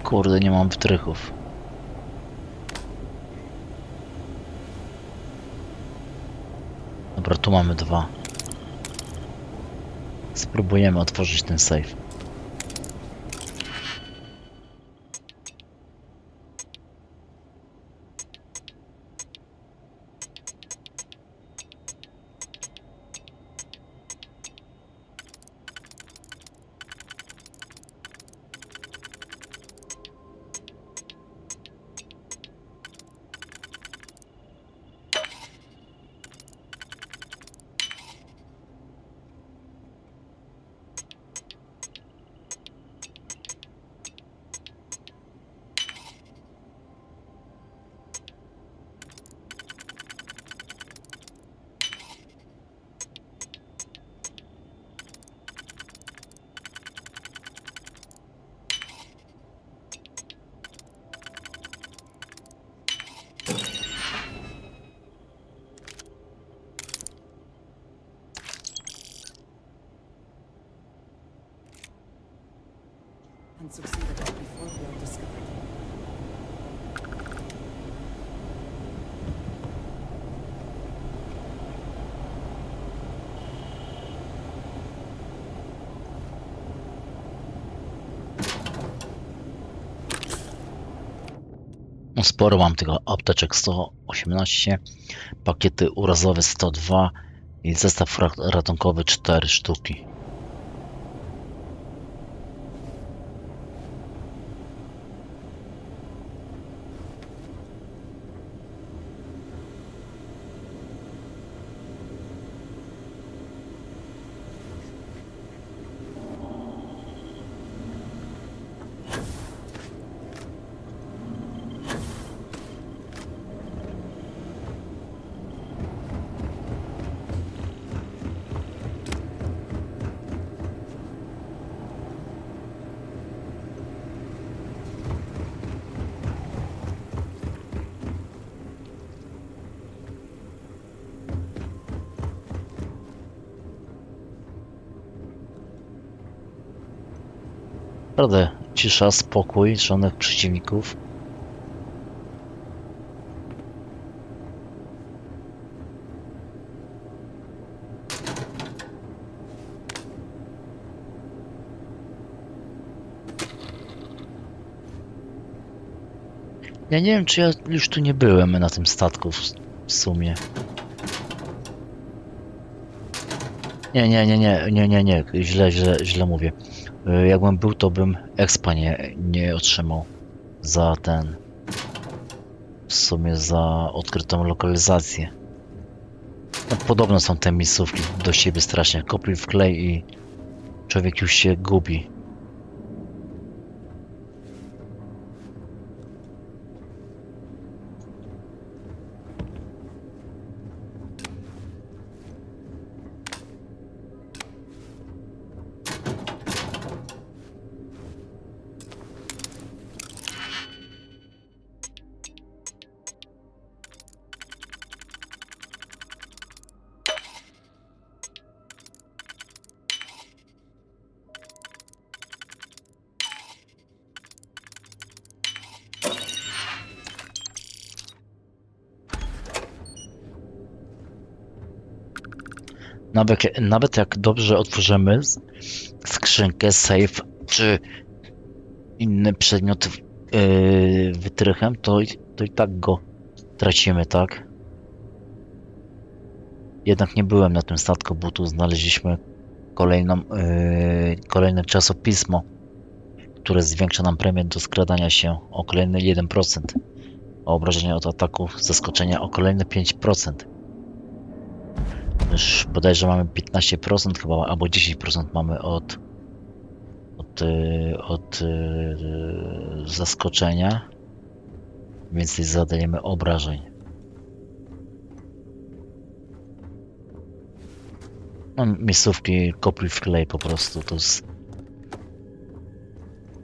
Kurde, nie mam wytrychów. Dobra, tu mamy 2. Spróbujemy otworzyć ten safe. And succeeded before we are discovered. No sporo mam tego apteczek 118, pakiety urazowe 102 i zestaw ratunkowy 4 sztuki. Naprawdę cisza, spokój, żadnych przeciwników. Ja nie wiem, czy ja już tu nie byłem na tym statku w sumie. Nie, źle mówię. Jakbym był, to bym expa nie otrzymał za ten, w sumie za odkrytą lokalizację. No, podobne są te miejscówki do siebie strasznie. Kopiuj w klej i człowiek już się gubi. Nawet jak dobrze otworzymy skrzynkę, safe czy inny przedmiot wytrychem, to i tak go tracimy, tak? Jednak nie byłem na tym statku, bo tu znaleźliśmy kolejne czasopismo, które zwiększa nam premię do skradania się o kolejny 1%, a obrażenia od ataku zaskoczenia o kolejne 5%. Już bodajże mamy 15% chyba, albo 10% mamy od zaskoczenia. Więcej zadajemy obrażeń. No, miejscówki kopiuj w klej po prostu, to jest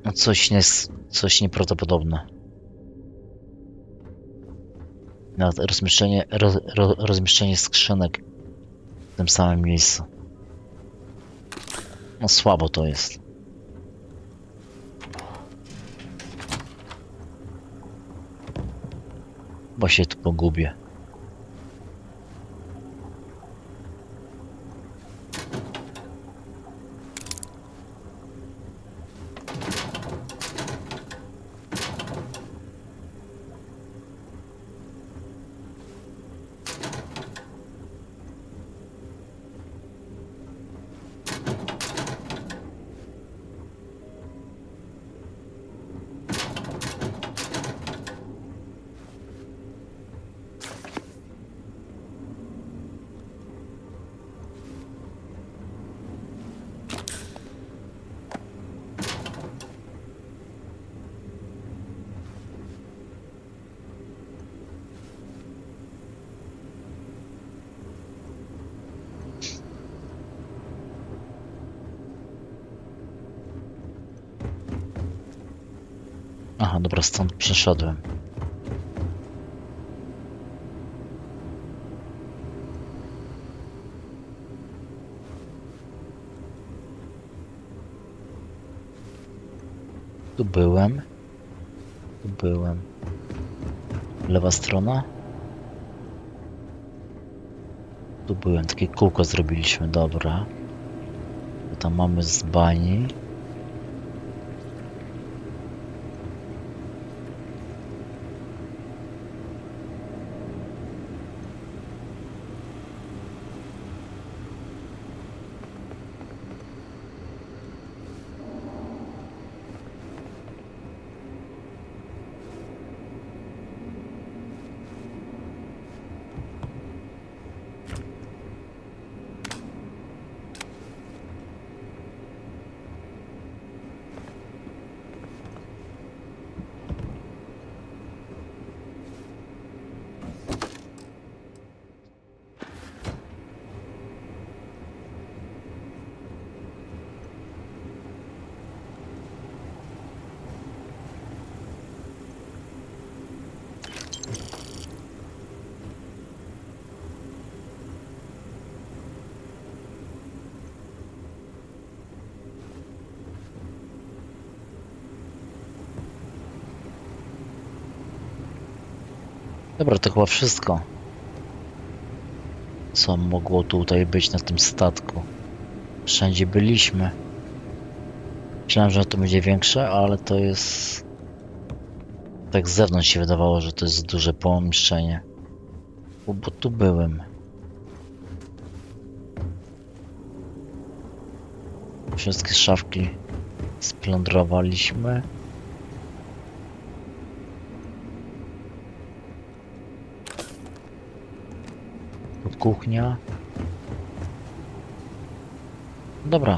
no coś nieprawdopodobne. Nawet rozmieszczenie skrzynek w tym samym miejscu. No słabo to jest. Bo się tu pogubię. Aha, dobra, stąd przeszedłem. Tu byłem. Tu byłem. Lewa strona. Tu byłem. Takie kółko zrobiliśmy, dobra. Tu tam mamy z bani. Dobra, to chyba wszystko, co mogło tutaj być na tym statku. Wszędzie byliśmy. Myślałem, że to będzie większe, ale to jest... Tak z zewnątrz się wydawało, że to jest duże pomieszczenie. Bo tu byłem. Wszystkie szafki splądrowaliśmy. Kuchnia. Dobra.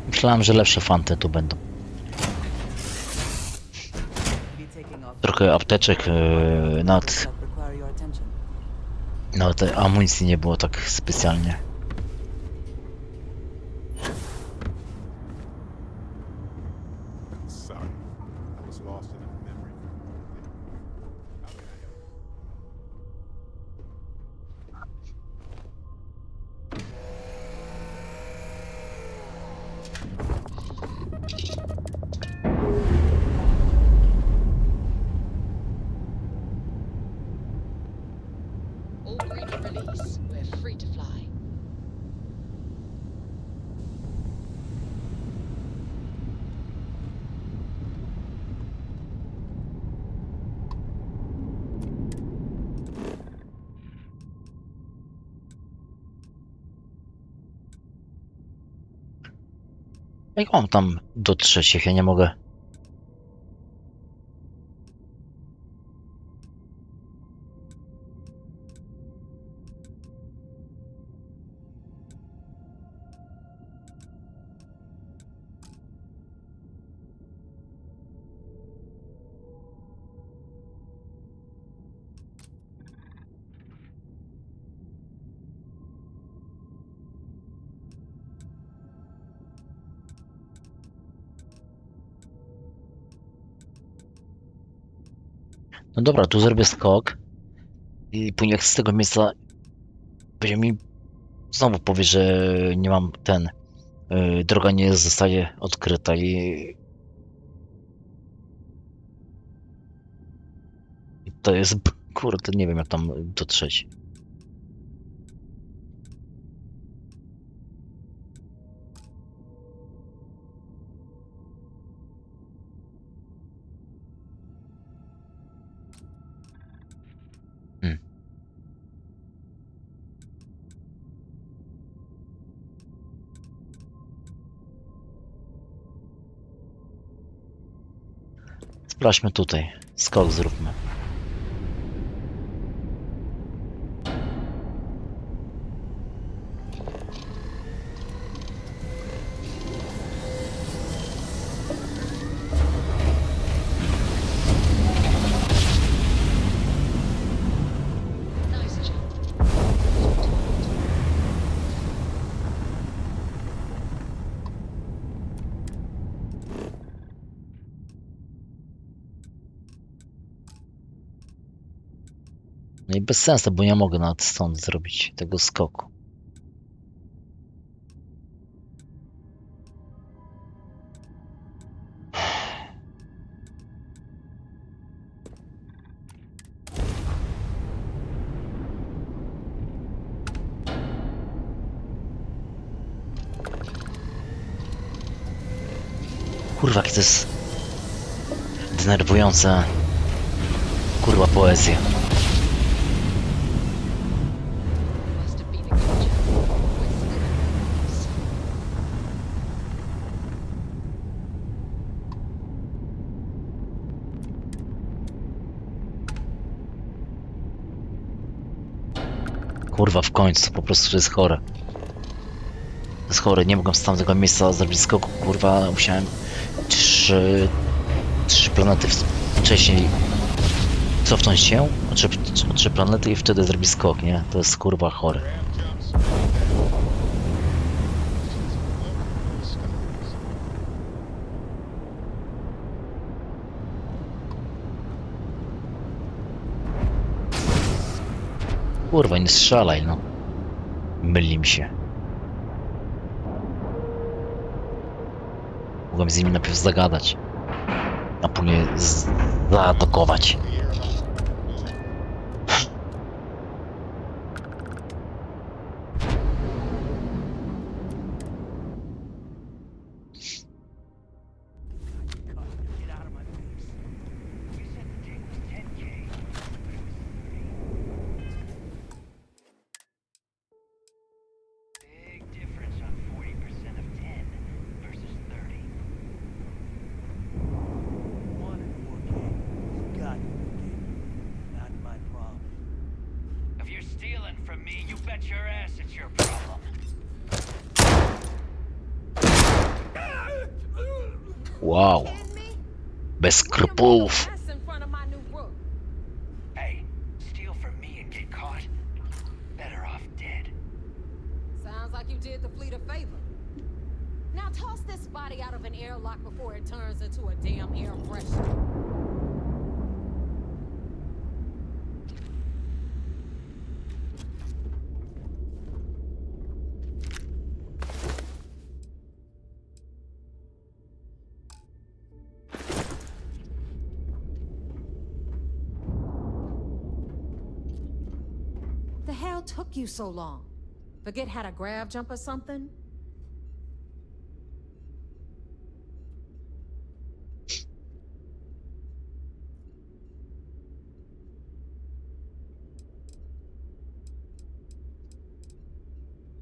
Myślałem, że lepsze fanty tu będą. Trochę apteczek nawet tej amunicji nie było tak specjalnie. Sorry, I was lost in a memory. How can I help? All green on release. We're free to fly. Jak mam tam dotrzeć, jak ja nie mogę? No dobra, tu zrobię skok. I później z tego miejsca będzie mi znowu powie, że nie mam droga nie zostaje odkryta i to jest, kurde, nie wiem jak tam dotrzeć. Sprawdźmy tutaj. Skok zróbmy. No i bez sensu, bo nie mogę nawet stąd zrobić tego skoku. Kurwa, jakie to jest denerwujące. Kurwa, poezja. Kurwa, w końcu, to po prostu jest chore. To jest chore, nie mogłem z tamtego miejsca zrobić skoku, kurwa, musiałem trzy planety wcześniej cofnąć się o trzy planety i wtedy zrobić skok, nie? To jest kurwa chore. Kurwa, nie strzelaj, no. Myli mi się. Mogłem z nimi najpierw zagadać, a później zaatakować. Wow. Bez skrupułów. Hey, steal from me and get caught? Better off dead. Sounds like you did the fleet a favor. Now toss this body out of an airlock before it turns into a damn air freshener. The hell took you so long? Forget how to grav jump or something?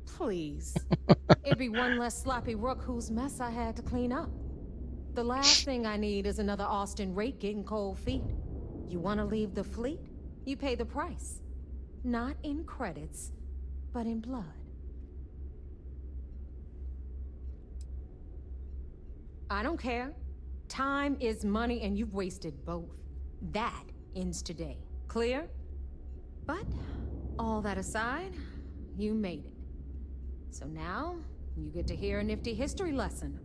Please. It'd be one less sloppy rook whose mess I had to clean up. The last thing I need is another Austin rake getting cold feet. You want to leave the fleet? You pay the price. Not in credits, but in blood. I don't care. Time is money and you've wasted both. That ends today. Clear? But, all that aside, you made it. So now, you get to hear a nifty history lesson.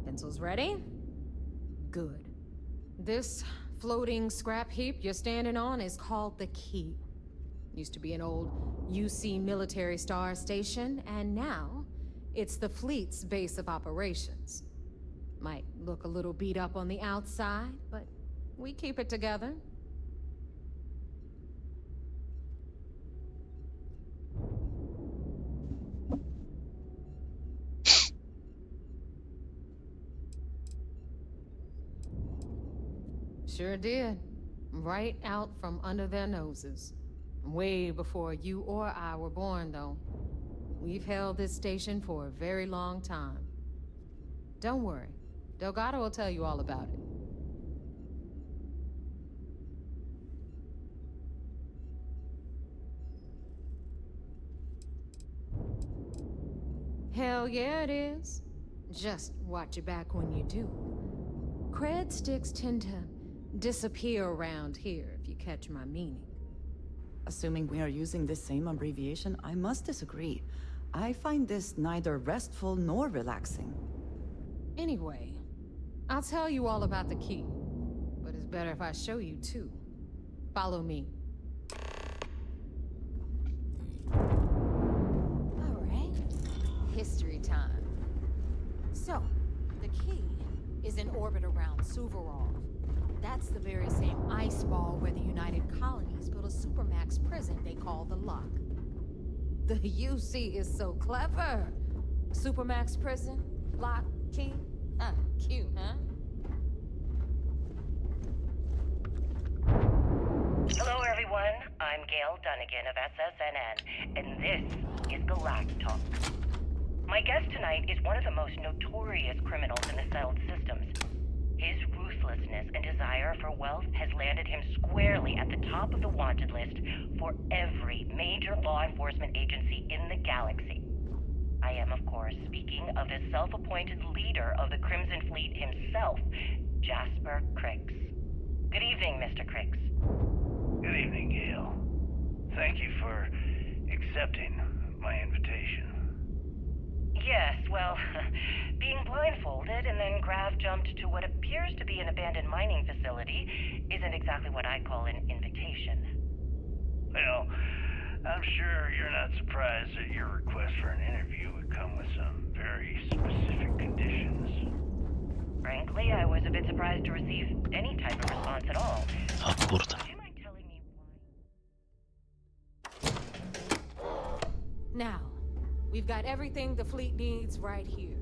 Pencils ready? Good. This floating scrap heap you're standing on is called the Key. Used to be an old UC military star station, and now it's the fleet's base of operations. Might look a little beat up on the outside, but we keep it together. Sure did. Right out from under their noses. Way before you or I were born, though. We've held this station for a very long time. Don't worry. Delgado will tell you all about it. Hell yeah, it is. Just watch your back when you do. Cred sticks tend to disappear around here, if you catch my meaning. Assuming we are using the same abbreviation, I must disagree. I find this neither restful nor relaxing. Anyway, I'll tell you all about the key. But it's better if I show you too. Follow me. Alright. History time. So, the key is in orbit around Suvorov. That's the very same ice ball where the United Colonies built a supermax prison they call the Lock. The UC is so clever. Supermax prison, lock, key. Cute, huh? Hello, everyone. I'm Gail Dunnigan of SSNN, and this is Galactalk. My guest tonight is one of the most notorious criminals in the settled systems. His ruthlessness and desire for wealth has landed him squarely at the top of the wanted list for every major law enforcement agency in the galaxy. I am, of course, speaking of the self-appointed leader of the Crimson Fleet himself, Jasper Crix. Good evening, Mr. Crix. Good evening, Gail. Thank you for accepting my invitation. Yes, well, being blindfolded and then Grav jumped to what appears to be an abandoned mining facility isn't exactly what I call an invitation. Well, I'm sure you're not surprised that your request for an interview would come with some very specific conditions. Frankly, I was a bit surprised to receive any type of response at all. O kurde. Do you mind telling me why? Now, we've got everything the fleet needs right here.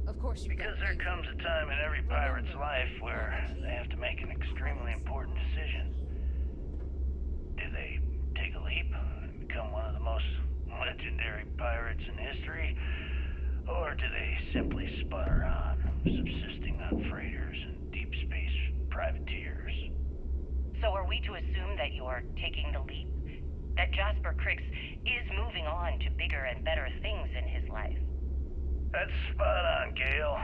Of course you Because there comes a time in every pirate's life where they have to make an extremely important decision. Do they take a leap and become one of the most legendary pirates in history? Or do they simply sputter on, subsisting on freighters and deep space privateers? So are we to assume that you're taking the leap? That Jasper Crix is moving on to bigger and better things in his life? That's spot on, Gail.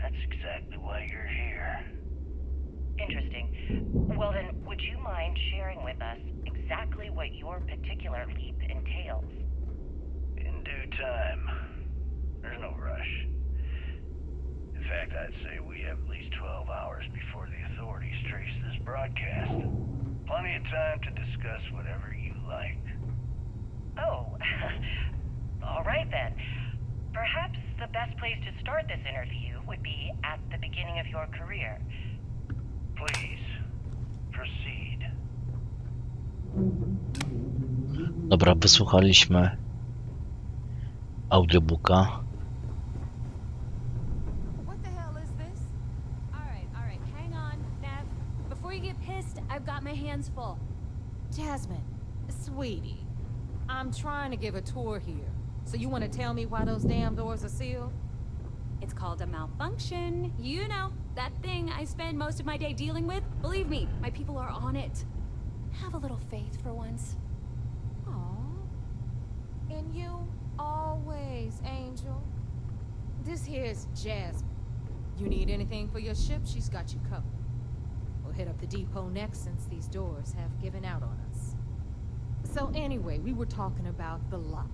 That's exactly why you're here. Interesting. Well then, would you mind sharing with us exactly what your particular leap entails? In due time. There's no rush. In fact, I'd say we have at least 12 hours before the authorities trace this broadcast. Plenty of time to discuss whatever you like. Oh, all right then. Perhaps the best place to start this interview would be at the beginning of your career. Please, proceed. Dobra, wysłuchaliśmy audiobooka. What the hell is this? All right, hang on, Nev. Before you get pissed, I've got my hands full. Jasmine, sweetie, I'm trying to give a tour here. So you want to tell me why those damn doors are sealed? It's called a malfunction. You know, that thing I spend most of my day dealing with. Believe me, my people are on it. Have a little faith for once. Aw. And you always, Angel. This here's Jasmine. You need anything for your ship, she's got you covered. We'll hit up the depot next since these doors have given out on us. So anyway, we were talking about the Lock.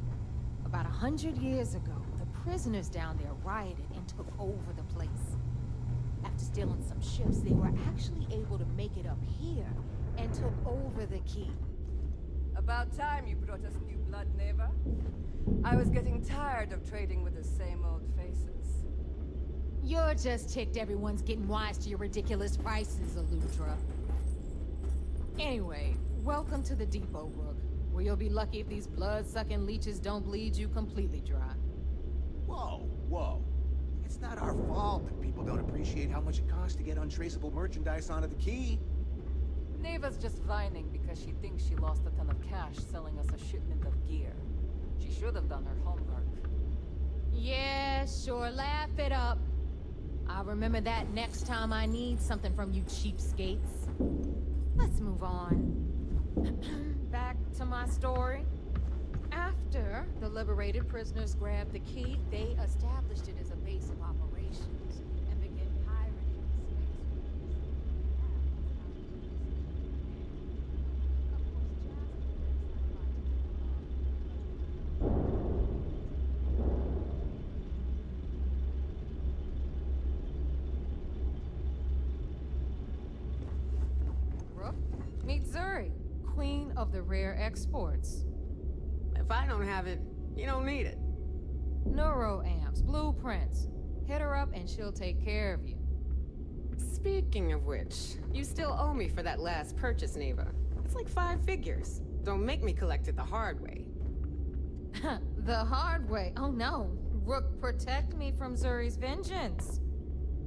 About 100 years ago, the prisoners down there rioted and took over the place. After stealing some ships, they were actually able to make it up here and took over the key. About time you brought us new blood, Neva. I was getting tired of trading with the same old faces. You're just ticked everyone's getting wise to your ridiculous prices, Aludra. Anyway, welcome to the depot, Rook, where you'll be lucky if these blood-sucking leeches don't bleed you completely dry. Whoa, whoa. It's not our fault that people don't appreciate how much it costs to get untraceable merchandise onto the key. Neva's just whining because she thinks she lost a ton of cash selling us a shipment of gear. She should have done her homework. Yeah, sure, laugh it up. I'll remember that next time I need something from you cheapskates. Let's move on. Back to my story. After the liberated prisoners grabbed the key, they established it as a base of operations and began pirating the Rook, meet Zuri, queen of the rare exports. If I don't have it, you don't need it. Neuroamps, blueprints. Hit her up and she'll take care of you. Speaking of which, you still owe me for that last purchase, Neva. It's like 5 figures. Don't make me collect it the hard way. The hard way? Oh no. Rook, protect me from Zuri's vengeance.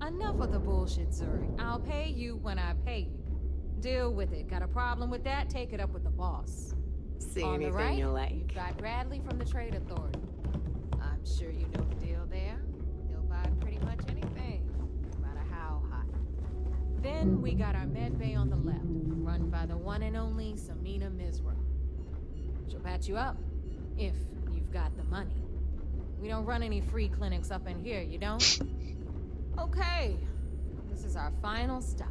Enough of the bullshit, Zuri. I'll pay you when I pay you. Deal with it. Got a problem with that? Take it up with the boss. See On the anything right, you like? you've got Bradley from the Trade Authority. I'm sure you know the deal there. He'll buy pretty much anything, no matter how hot. Then we got our med bay on the left, run by the one and only Samina Mizra. She'll patch you up, if you've got the money. We don't run any free clinics up in here, you don't? Okay, this is our final stop.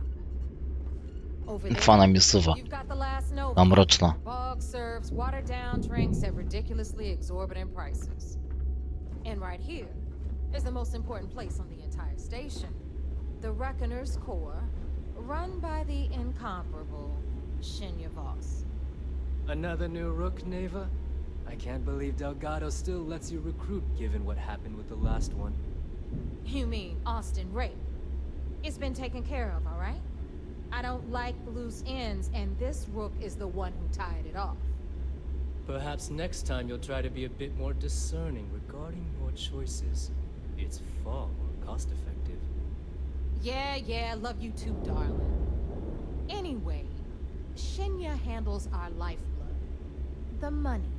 Over there, Fana miejscowa. you've got the last Nova. Ta mroczna. Bog serves watered-down drinks at ridiculously exorbitant prices. And right here is the most important place on the entire station. The Reckoner's Core, run by the incomparable Shinya Voss. Another new Rook, Neva? I can't believe Delgado still lets you recruit given what happened with the last one. You mean Austin Rape? It's been taken care of, all right? I don't like loose ends, and this Rook is the one who tied it off. Perhaps next time you'll try to be a bit more discerning regarding your choices. It's far more cost-effective. Yeah, love you too, darling. Anyway, Shinya handles our lifeblood. The money.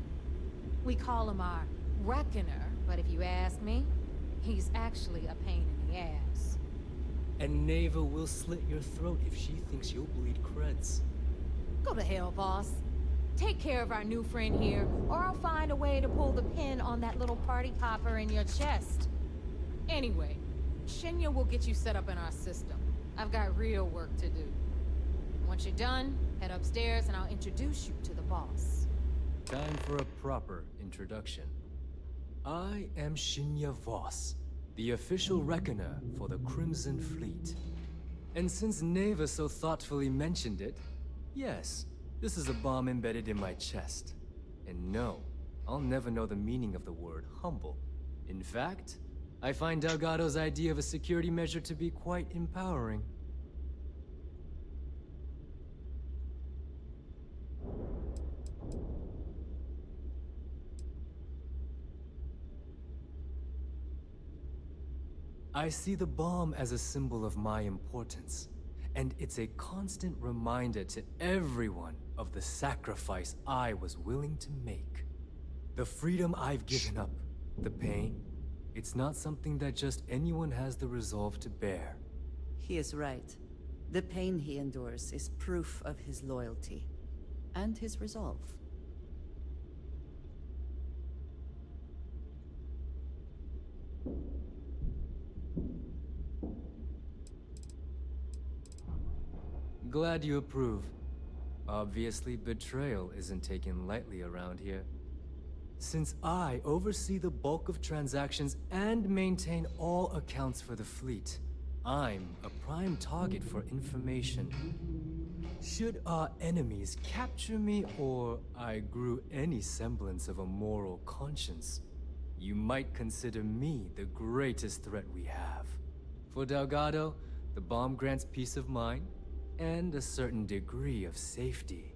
We call him our Reckoner, but if you ask me, he's actually a pain in the ass. And Neva will slit your throat if she thinks you'll bleed creds. Go to hell, boss. Take care of our new friend here, or I'll find a way to pull the pin on that little party popper in your chest. Anyway, Shinya will get you set up in our system. I've got real work to do. Once you're done, head upstairs and I'll introduce you to the boss. Time for a proper introduction. I am Shinya Voss, the official reckoner for the Crimson Fleet. And since Neva so thoughtfully mentioned it, yes, this is a bomb embedded in my chest. And no, I'll never know the meaning of the word humble. In fact, I find Delgado's idea of a security measure to be quite empowering. I see the bomb as a symbol of my importance, and it's a constant reminder to everyone of the sacrifice I was willing to make. The freedom I've given up, the pain, it's not something that just anyone has the resolve to bear. He is right. The pain he endures is proof of his loyalty and his resolve. Glad you approve. Obviously, betrayal isn't taken lightly around here. Since I oversee the bulk of transactions and maintain all accounts for the fleet, I'm a prime target for information. Should our enemies capture me or I grew any semblance of a moral conscience, you might consider me the greatest threat we have. For Delgado, the bomb grants peace of mind and a certain degree of safety.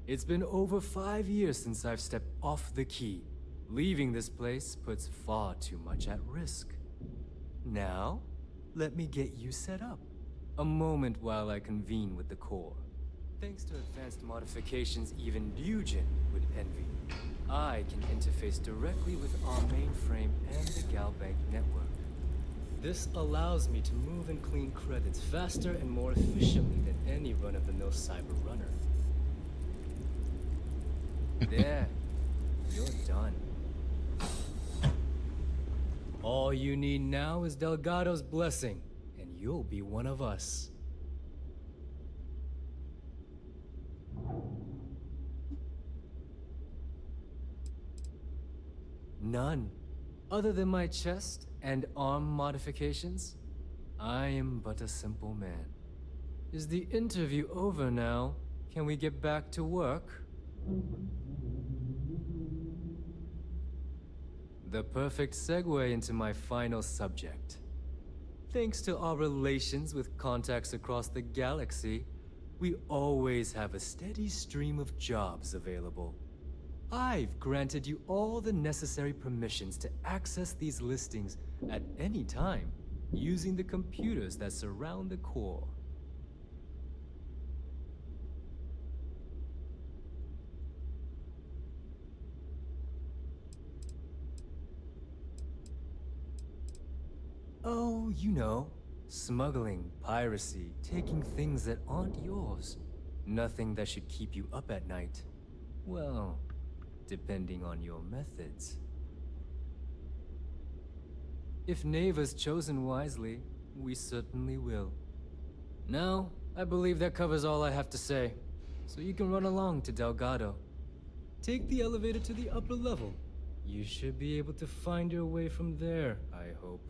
It's been over 5 years since I've stepped off the key. Leaving this place puts far too much at risk. Now, let me get you set up. A moment while I convene with the core. Thanks to advanced modifications even Dujin would envy, I can interface directly with our mainframe and the Galbank network. This allows me to move and clean credits faster and more efficiently than any run-of-the-mill cyber runner. There, you're done. All you need now is Delgado's blessing, and you'll be one of us. None. Other than my chest and arm modifications, I am but a simple man. Is the interview over now? Can we get back to work? The perfect segue into my final subject. Thanks to our relations with contacts across the galaxy, we always have a steady stream of jobs available. I've granted you all the necessary permissions to access these listings at any time, using the computers that surround the core. Oh, you know, smuggling, piracy, taking things that aren't yours. Nothing that should keep you up at night. Well, depending on your methods. If Neva's chosen wisely, we certainly will. Now, I believe that covers all I have to say, so you can run along to Delgado. Take the elevator to the upper level. You should be able to find your way from there, I hope.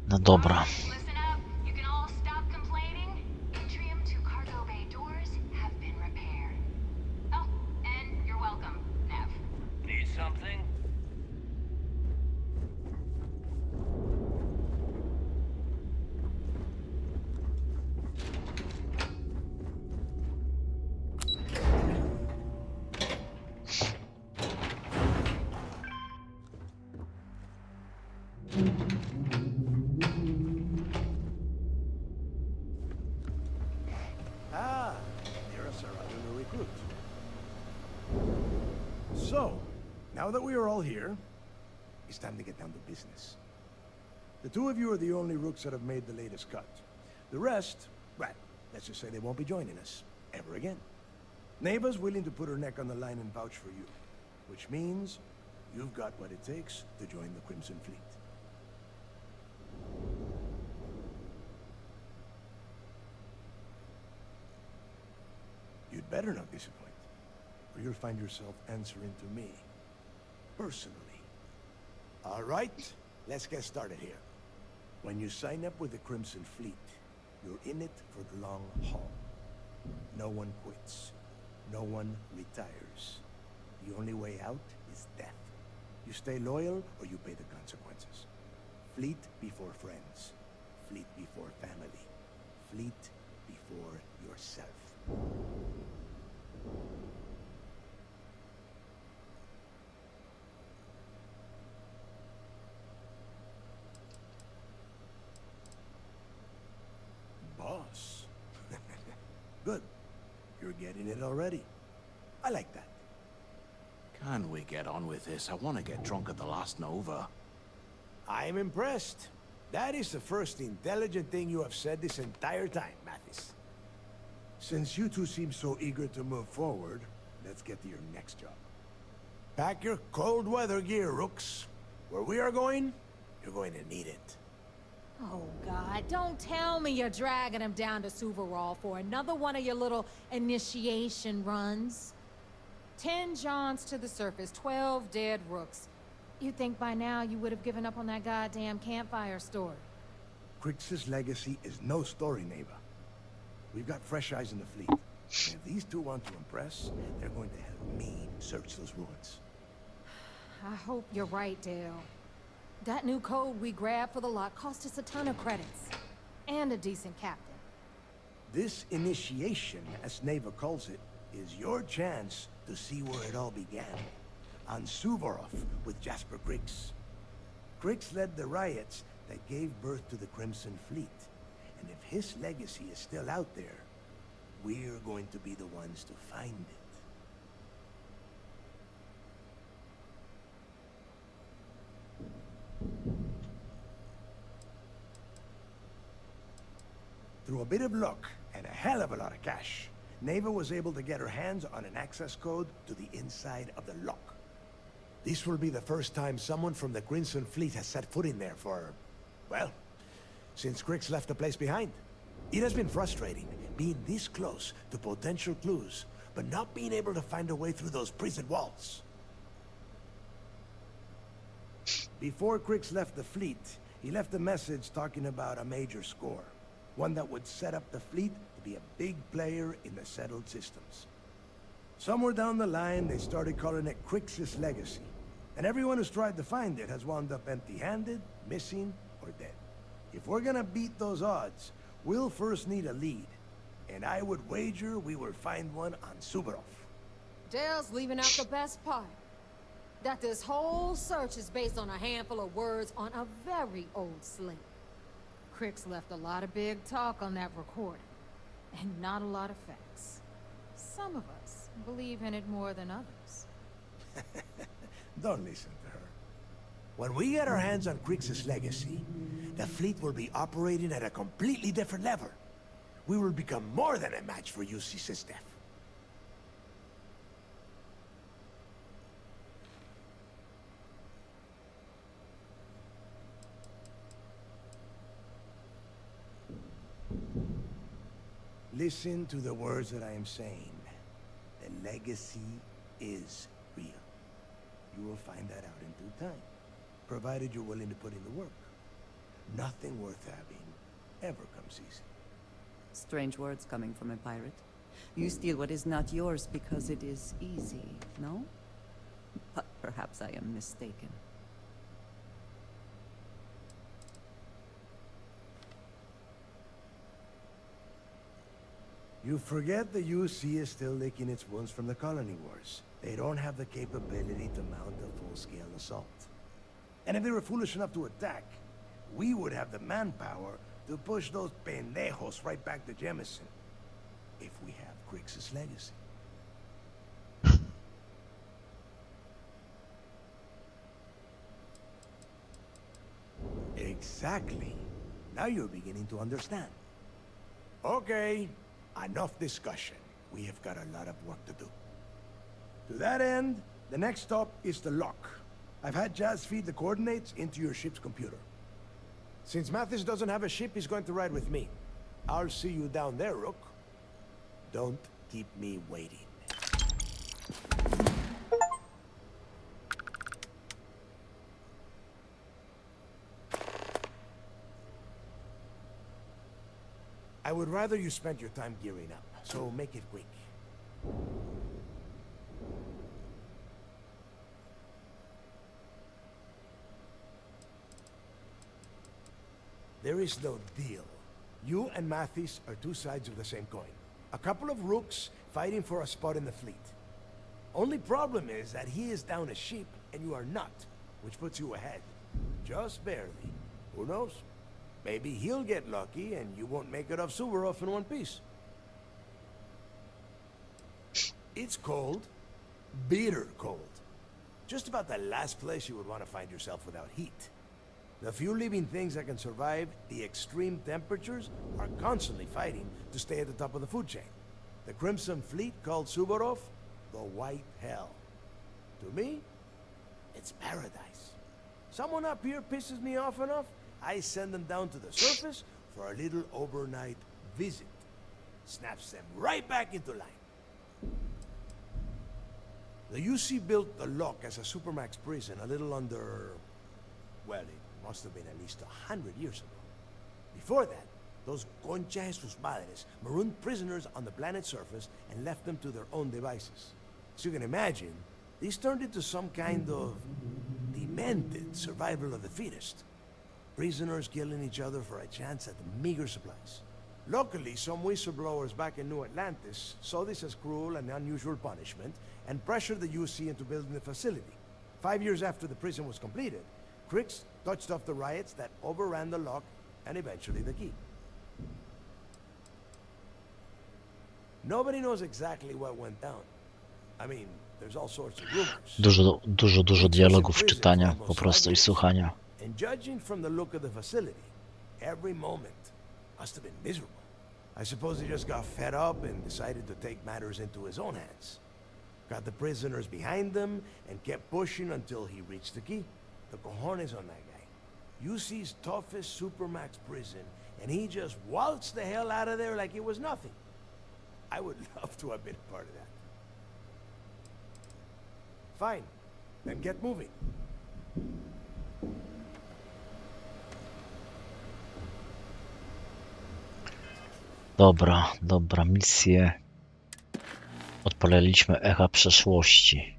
No dobra. Listen up. You can all stop complaining. Atrium to cargo bay doors have been repaired. Oh, and you're welcome, Nev. Need something? Ah, you're a Sarão new recruit. So, now that we are all here, it's time to get down to business. The two of you are the only rooks that have made the latest cut. The rest, well, let's just say they won't be joining us ever again. Neva's willing to put her neck on the line and vouch for you, which means you've got what it takes to join the Crimson Fleet. You'd better not disappoint, or you'll find yourself answering to me, personally. All right, let's get started here. When you sign up with the Crimson Fleet, you're in it for the long haul. No one quits. No one retires. The only way out is death. You stay loyal, or you pay the consequences. Fleet before friends. Fleet before family. Fleet before yourself. Boss. Good. You're getting it already. I like that. Can we get on with this? I want to get drunk at the last Nova. I'm impressed. That is the first intelligent thing you have said this entire time, Mathis. Since you two seem so eager to move forward, let's get to your next job. Pack your cold weather gear, Rooks. Where we are going, you're going to need it. Oh, God, don't tell me you're dragging him down to Suvarol for another one of your little initiation runs. 10 Johns to the surface, 12 dead rooks. You'd think by now you would have given up on that goddamn campfire story. Crix's legacy is no story, neighbor. We've got fresh eyes in the fleet. And if these two want to impress, they're going to help me search those ruins. I hope you're right, Dale. That new code we grabbed for the lot cost us a ton of credits. And a decent captain. This initiation, as Neva calls it, is your chance to see where it all began. On Suvorov with Jasper Crix. Crix led the riots that gave birth to the Crimson Fleet. And if his legacy is still out there, we're going to be the ones to find it. Through a bit of luck and a hell of a lot of cash, Neva was able to get her hands on an access code to the inside of the lock. This will be the first time someone from the Crimson Fleet has set foot in there for, well, since Crix left the place behind. It has been frustrating, being this close to potential clues, but not being able to find a way through those prison walls. Before Crix left the fleet, he left a message talking about a major score. One that would set up the fleet to be a big player in the settled systems. Somewhere down the line, they started calling it Crix's legacy. And everyone who's tried to find it has wound up empty-handed, missing, or dead. If we're gonna beat those odds, we'll first need a lead. And I would wager we will find one on Suvorov. Dale's leaving out the best part. That this whole search is based on a handful of words on a very old slate. Crix left a lot of big talk on that recording, and not a lot of facts. Some of us believe in it more than others. Don't listen to her. When we get our hands on Crix's legacy, the fleet will be operating at a completely different level. We will become more than a match for UC SysDef. Listen to the words that I am saying. The legacy is real. You will find that out in due time, provided you're willing to put in the work. Nothing worth having ever comes easy. Strange words coming from a pirate. You steal what is not yours because it is easy, no? But perhaps I am mistaken. You forget the UC is still licking its wounds from the colony wars. They don't have the capability to mount a full-scale assault. And if they were foolish enough to attack, we would have the manpower to push those pendejos right back to Jemison. If we have Crix's legacy. Exactly. Now you're beginning to understand. Okay. Enough discussion. We have got a lot of work to do. To that end, the next stop is the lock. I've had Jazz feed the coordinates into your ship's computer. Since Mathis doesn't have a ship, he's going to ride with me. I'll see you down there, Rook. Don't keep me waiting. I would rather you spent your time gearing up, so make it quick. There is no deal. You and Mathis are two sides of the same coin. A couple of rooks fighting for a spot in the fleet. Only problem is that he is down a ship and you are not, which puts you ahead. Just barely. Who knows? Maybe he'll get lucky and you won't make it off Suvorov in one piece. It's cold. Bitter cold. Just about the last place you would want to find yourself without heat. The few living things that can survive the extreme temperatures are constantly fighting to stay at the top of the food chain. The Crimson Fleet called Suvorov the White Hell. To me, it's paradise. Someone up here pisses me off enough, I send them down to the surface for a little overnight visit. Snaps them right back into line. The UC built the lock as a supermax prison a little under... well, it must have been at least 100 years ago. Before that, those concha de sus madres marooned prisoners on the planet's surface and left them to their own devices. As you can imagine, these turned into some kind of demented survival of the fittest. Prisoners killing each other for a chance at the meager supplies. Luckily, some whistleblowers back in New Atlantis saw this as cruel and unusual punishment and pressured the UC into building the facility. 5 years after the prison was completed, Crix touched off the riots that overran the lock and eventually the key. Nobody knows exactly what went down. I mean, there's all sorts of rumors. Dużo dialogów, czytania po prostu i słuchania. And judging from the look of the facility, every moment must have been miserable. I suppose he just got fed up and decided to take matters into his own hands. Got the prisoners behind them and kept pushing until he reached the key. The cojones on that guy. UC's toughest supermax prison, and he just waltzed the hell out of there like it was nothing. I would love to have been a part of that. Fine, then get moving. Dobra, misję. Odpaliliśmy echa przeszłości.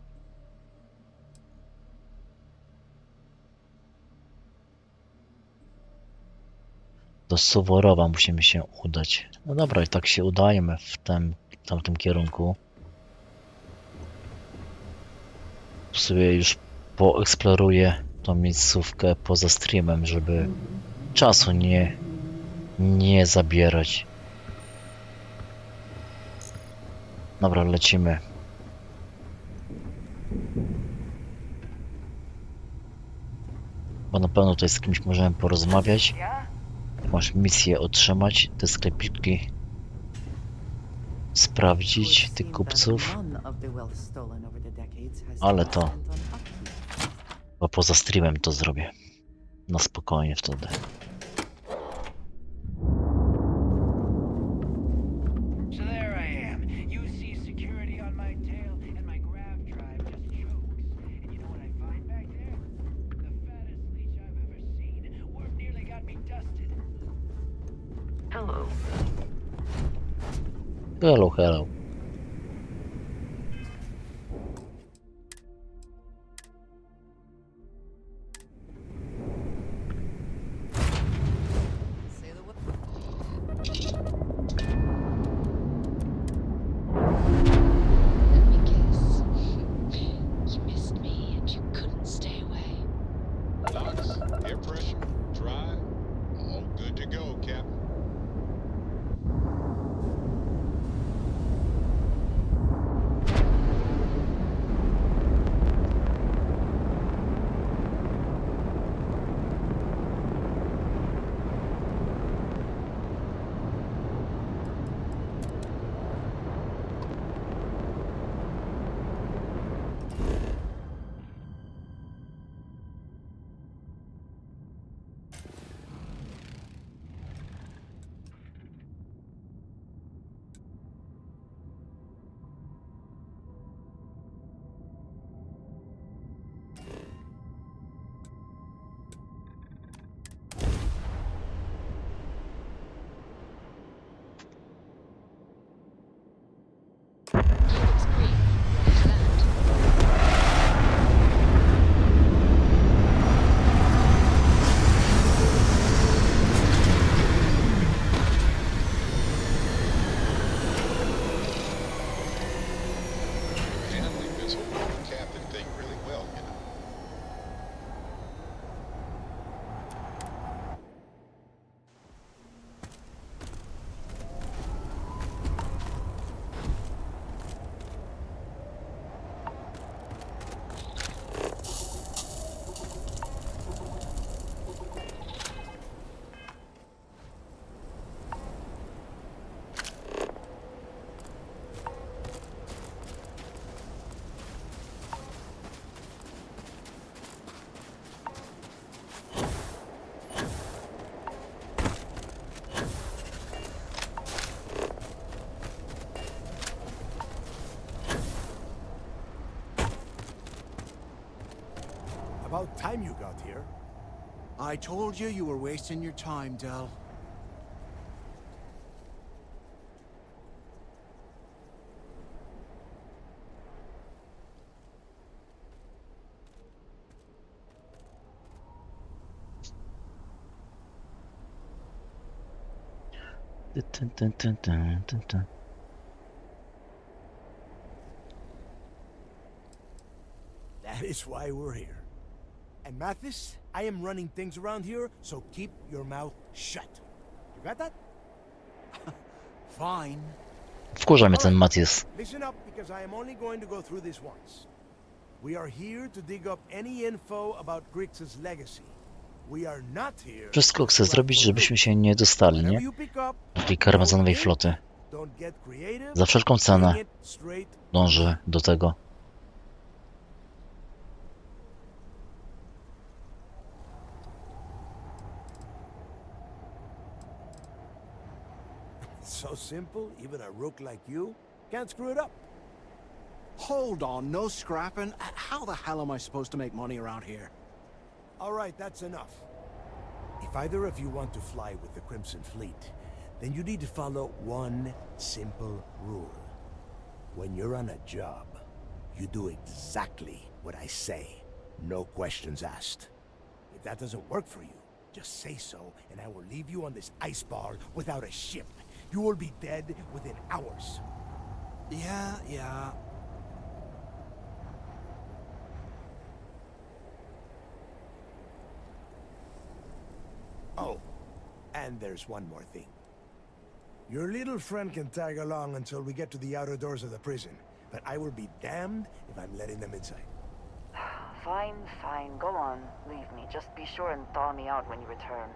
Do Suworowa musimy się udać. No dobra, i tak się udajemy w tamtym kierunku. Sobie już poeksploruję tą miejscówkę poza streamem, żeby czasu nie zabierać. Dobra, lecimy. Bo na pewno tutaj z kimś możemy porozmawiać. Masz misję otrzymać, te sklepiki sprawdzić, tych kupców. Ale to chyba poza streamem to zrobię. Na spokojnie wtedy. Hello. About time you got here. I told you you were wasting your time, Del. Dun, dun, dun, dun, dun, dun. That is why we're here. And Mathis, I am running things around here, so keep your mouth shut. You got that? Fine. Wkurza mnie ten Mattis. Listen up, because I am only going to go through this once. We are here to dig up any info about Grix's legacy. We are not here. Wszystko chcę zrobić, żebyśmy się nie dostali, nie? Do tej karmazonowej floty. Za wszelką cenę dążę do tego. So simple, even a rook like you can't screw it up. Hold on, no scrapping. How the hell am I supposed to make money around here? All right, that's enough. If either of you want to fly with the Crimson Fleet, then you need to follow one simple rule. When you're on a job, you do exactly what I say. No questions asked. If that doesn't work for you, just say so, and I will leave you on this ice bar without a ship. You will be dead within hours. Yeah. Oh, and there's one more thing. Your little friend can tag along until we get to the outer doors of the prison, but I will be damned if I'm letting them inside. Fine, go on. Leave me. Just be sure and thaw me out when you return.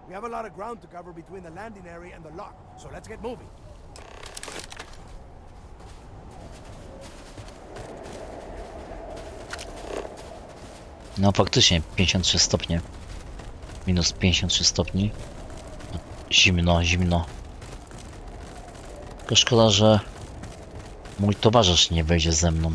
We have a lot of ground to cover between the landing area and the lock, so let's get moving. No faktycznie 53 stopnie. Minus 53 stopni. Zimno. Tylko szkoda, że mój towarzysz nie wejdzie ze mną.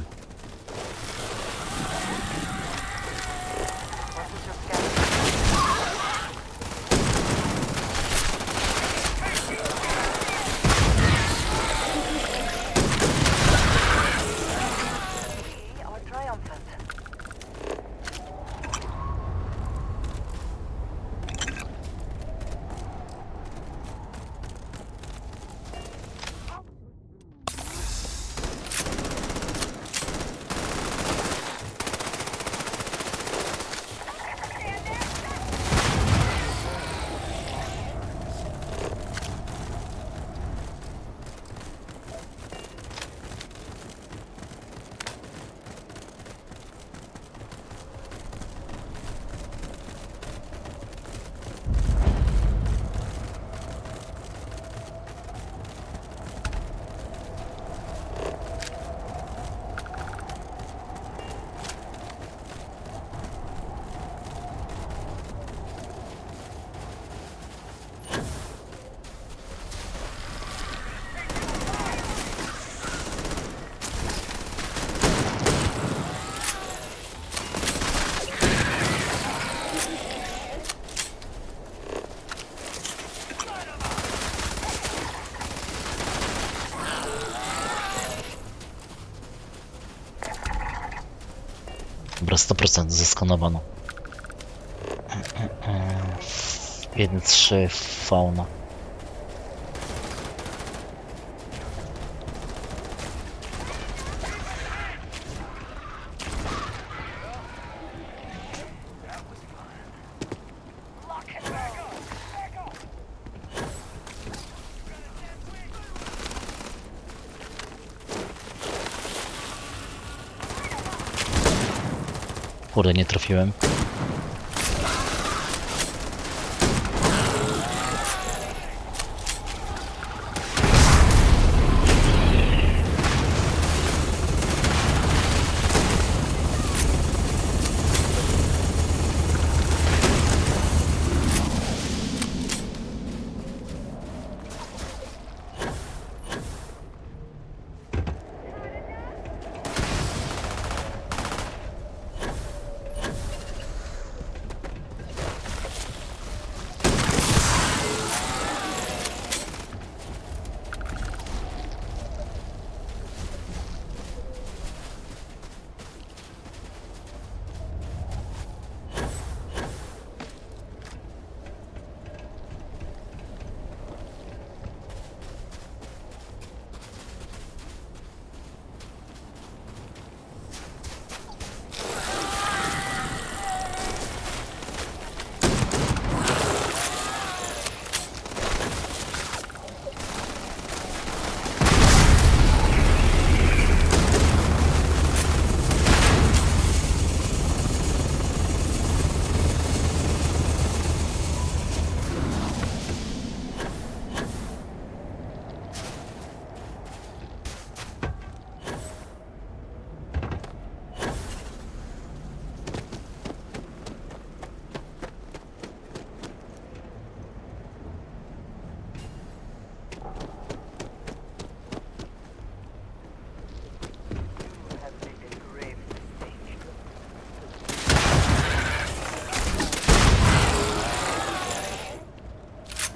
Dobra, 100% zeskanowano. 1.3 fauna. Kurde, nie trafiłem.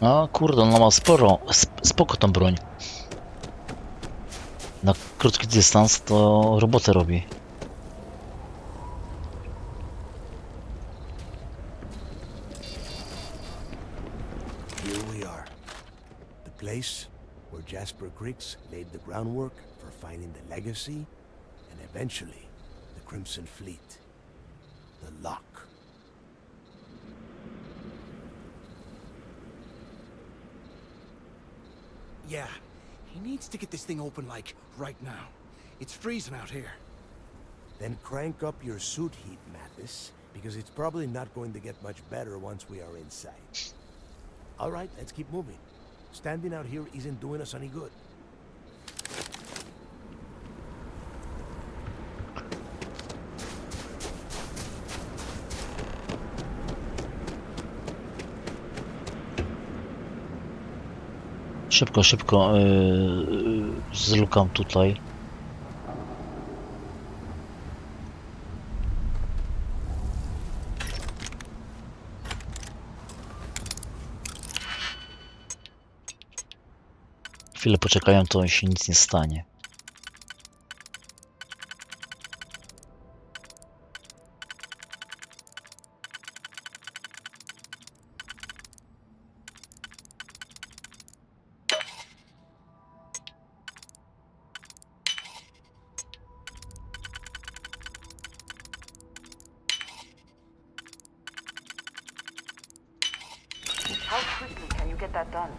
A kurde, ona ma spoko tą broń. Na krótki dystans to robotę robi. Here we are. The place where Jasper Griggs laid the groundwork for finding the legacy and eventually the Crimson Fleet. The lock. Yeah, he needs to get this thing open, like, right now. It's freezing out here. Then crank up your suit heat, Mathis, because it's probably not going to get much better once we are inside. All right, let's keep moving. Standing out here isn't doing us any good. Szybko, szybko zlukam tutaj. Chwilę poczekają, to się nic nie stanie. How quickly can you get that done?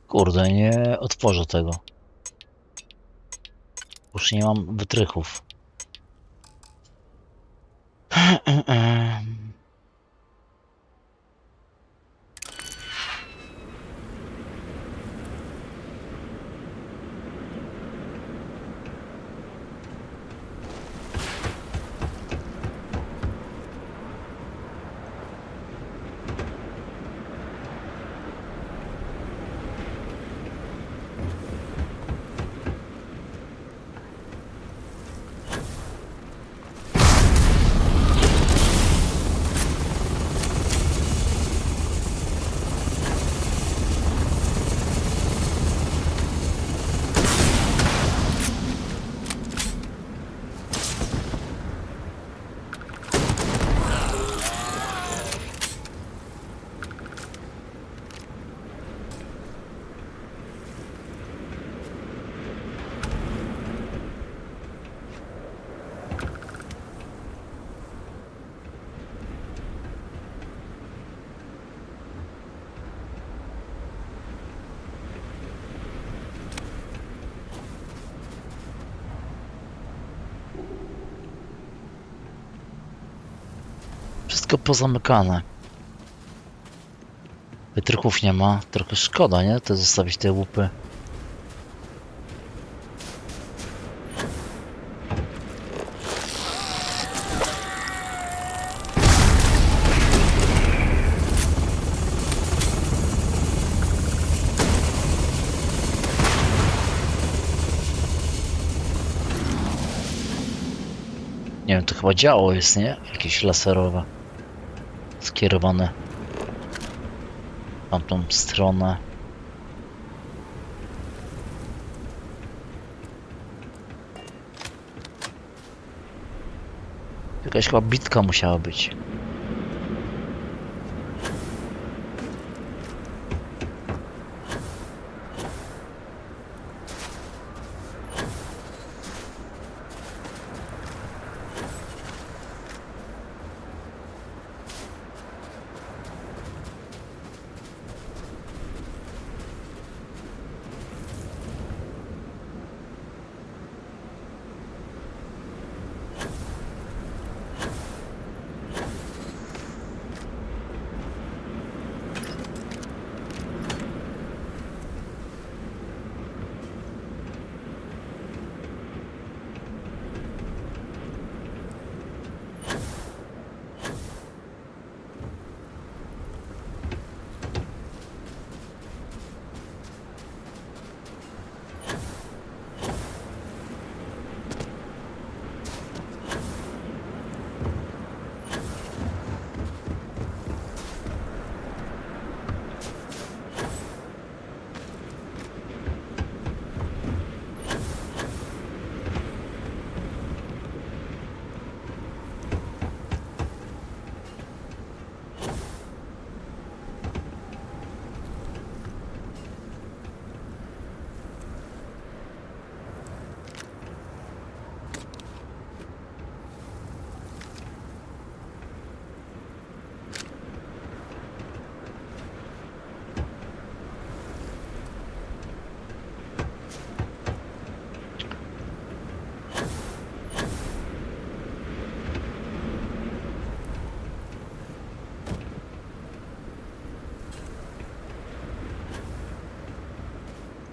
Kurde, nie otworzę tego. Już nie mam wytrychów. Wszystko pozamykane. Wytrychów nie ma. Trochę szkoda, nie? To zostawić te łupy. Nie wiem, to chyba działo jest, nie? Jakieś laserowe. Skierowane w tamtą stronę. Jakaś chyba bitka musiała być.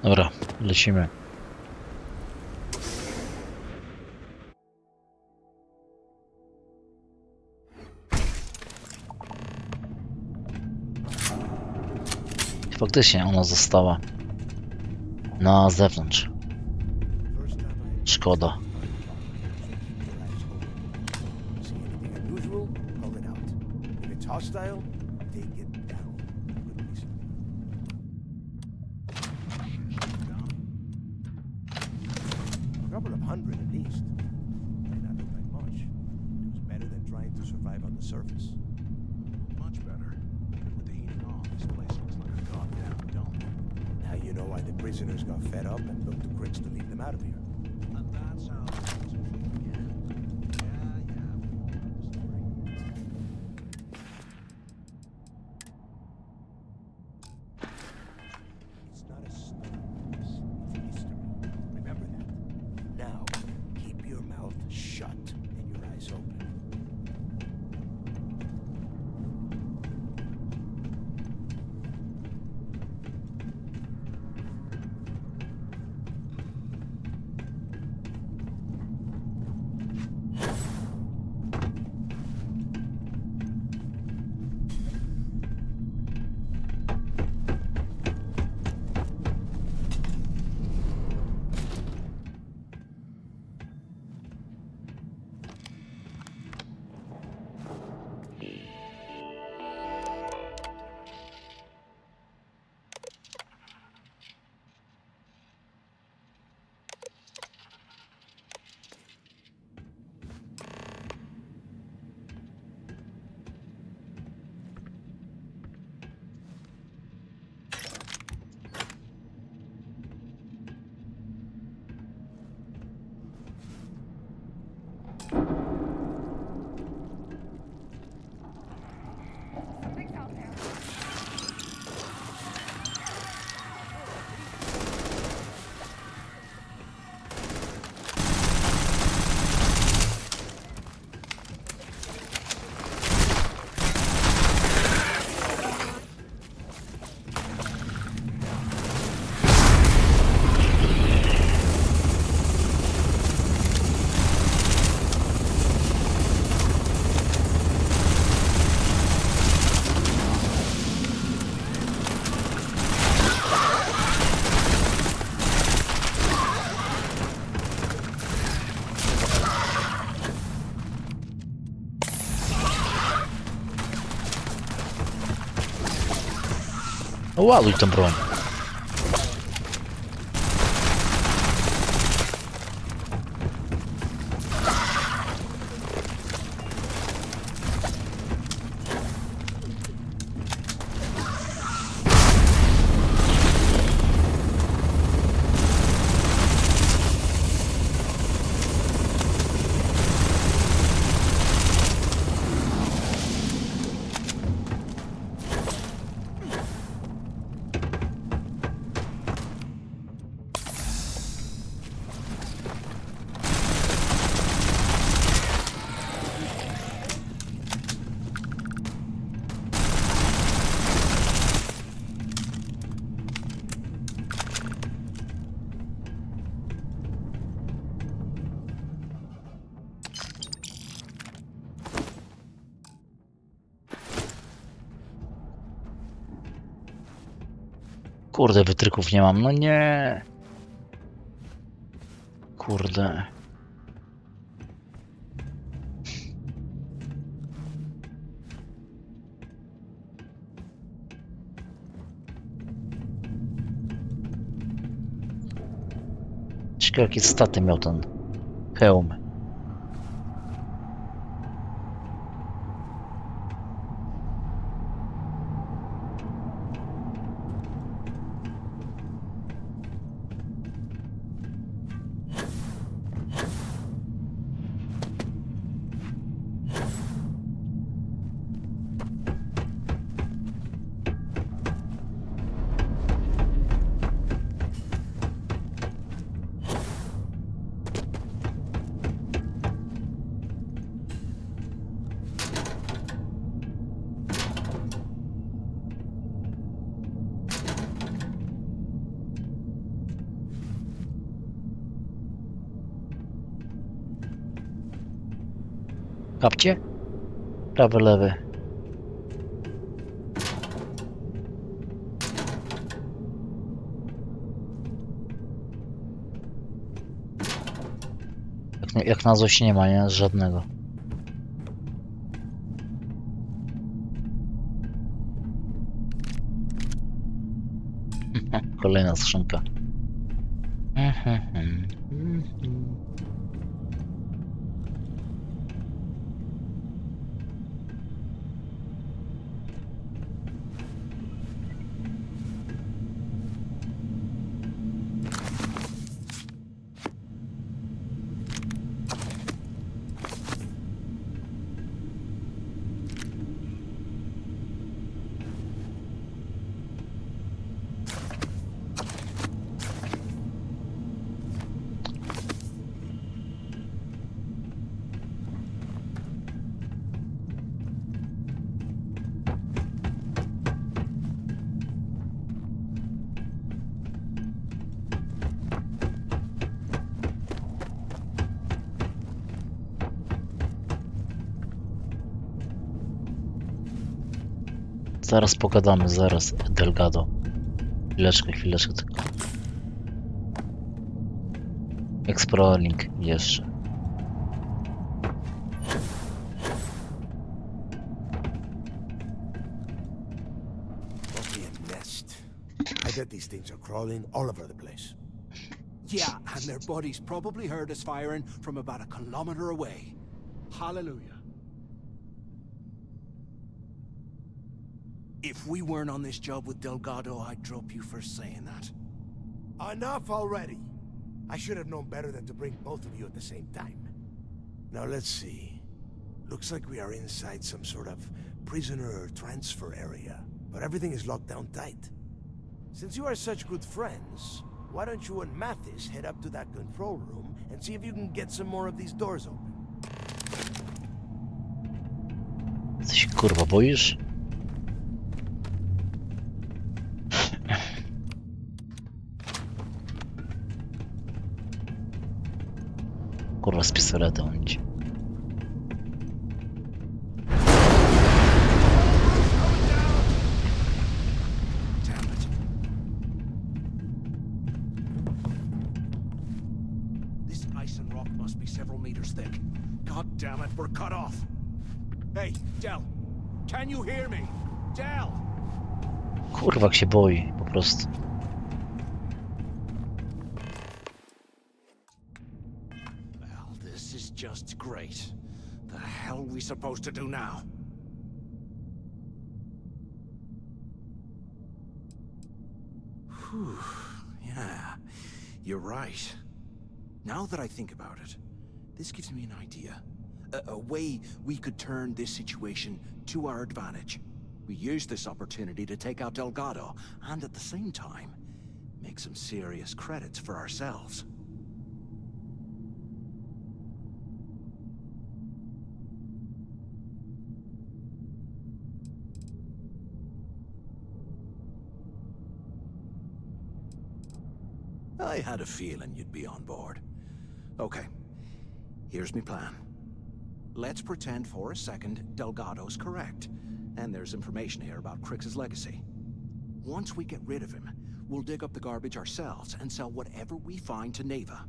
Dobra, lecimy. Faktycznie ona została na zewnątrz. Szkoda. Couple of hundred at least. May not look like much. It was better than trying to survive on the surface. Much better. With the heating off, this place looks like a goddamn dump. Now you know why the prisoners got fed up and looked to Cricks to leave them out of here. And that's how the crimson fleet began. It's not a story. It's history. Remember that. Now, keep your mouth shut and your eyes open. No ładuj tę broń. Kurde, wytryków nie mam, no nie. Kurde. Ciekawe jakie staty miał ten hełm. Kapcie? Prawy, lewy. Jak na złość nie ma, nie? Żadnego. Kolejna skrzynka. Zaraz pogadamy, zaraz, Delgado. Chwileczkę tylko. Exploring jeszcze. Must be a nest. I bet these things are crawling all over the place. Yeah, and their buddies probably heard us firing from about a kilometer away. Hallelujah. If we weren't on this job with Delgado, I'd drop you for saying that. Enough already! I should have known better than to bring both of you at the same time. Now let's see. Looks like we are inside some sort of prisoner transfer area, but everything is locked down tight. Since you are such good friends, why don't you and Mathis head up to that control room and see if you can get some more of these doors open? Ty się kurwa boisz? Kurwa z pistoletem idzie. This ice and rock must be several meters thick. God damn it, we're cut off. Hey, Del, can you hear me? Del! Kurwa, jak się boi, po prostu. Well, this is just great. The hell are we supposed to do now? Whew. Yeah, you're right. Now that I think about it, this gives me an idea. A way we could turn this situation to our advantage. We use this opportunity to take out Delgado, and at the same time, make some serious credits for ourselves. I had a feeling you'd be on board. Okay, here's my plan. Let's pretend for a second Delgado's correct, and there's information here about Crix's legacy. Once we get rid of him, we'll dig up the garbage ourselves and sell whatever we find to Neva.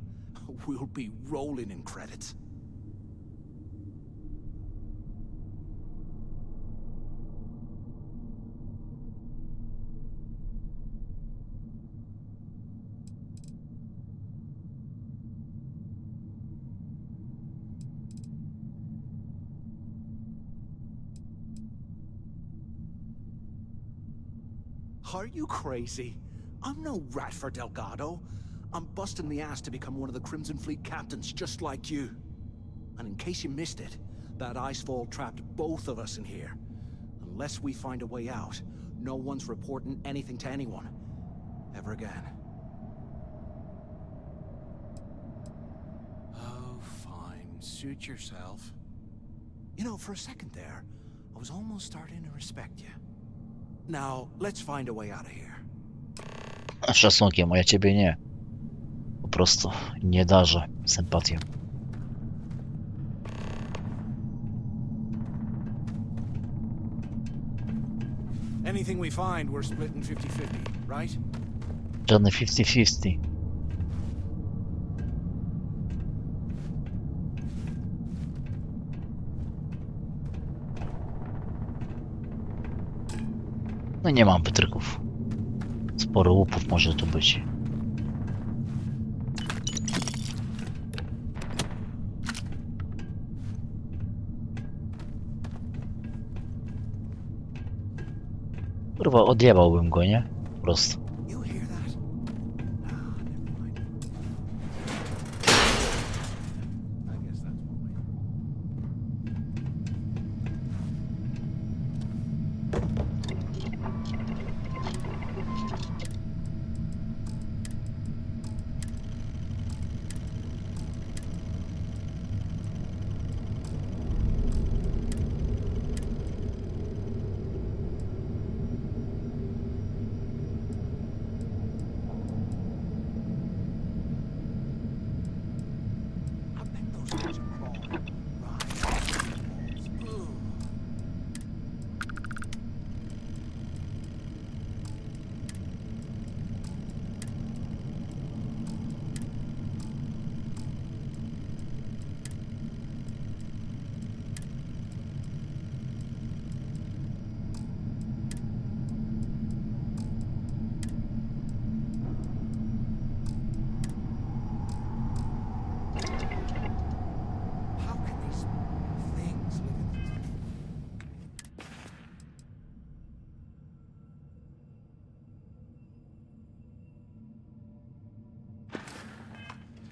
We'll be rolling in credits. Are you crazy? I'm no rat for Delgado. I'm busting the ass to become one of the Crimson Fleet captains, just like you. And in case you missed it, that icefall trapped both of us in here. Unless we find a way out, no one's reporting anything to anyone. Ever again. Oh, fine. Suit yourself. You know, for a second there, I was almost starting to respect you. Now, let's find a way out of here. Szacunkiem, a ja ciebie nie. Po prostu nie darzę sympatią. Anything we find, we're splitting 50-50, right? Żadne 50-50. No nie mam wytryków. Sporo łupów może tu być. Kurwa, odjebałbym go, nie? Po prostu.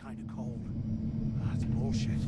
Kinda cold. That's bullshit.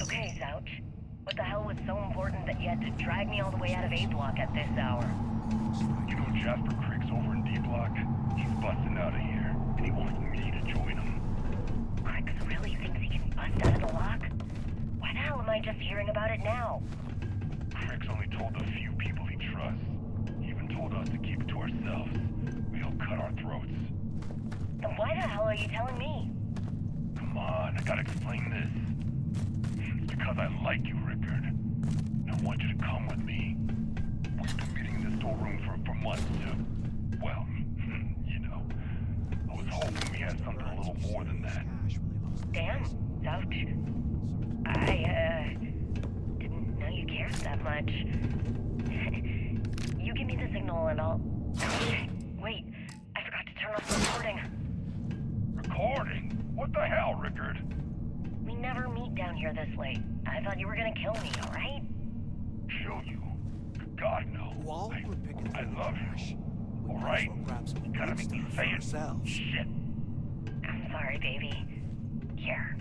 Okay, Zouch. What the hell was so important that you had to drag me all the way out of A Block at this hour? You know Jasper Crick's over in D Block? He's busting out of here, and he wants me to join him. Crix really thinks he can bust out of the lock? Why the hell am I just hearing about it now? Crick's only told the few people he trusts. He even told us to keep it to ourselves, or he'll cut our throats. Then why the hell are you telling me? Come on, I gotta explain this. It's because I like you, Rickard. And I want you to come with me. We've been meeting in the storeroom for months to, well, you know. I was hoping we had something a little more than that. Damn, Zouch. I, didn't know you cared that much. You give me the signal and I'll... Wait, I forgot to turn off the recording. Recording? What the hell, Rickard? We never meet down here this late. I thought you were gonna kill me, alright? Kill you? God, no. I love you. Alright? You gotta make me say it. Shit. I'm sorry, baby. Here,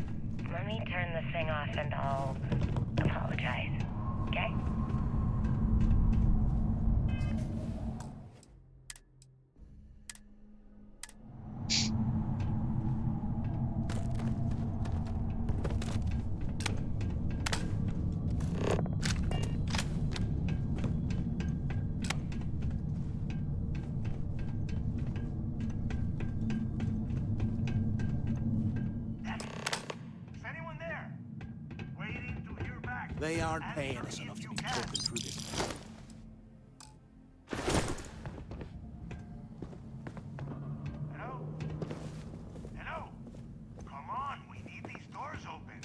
let me turn this thing off and I'll apologize, okay? They aren't paying us enough to be poking through this. Hello? Hello? Come on, we need these doors open.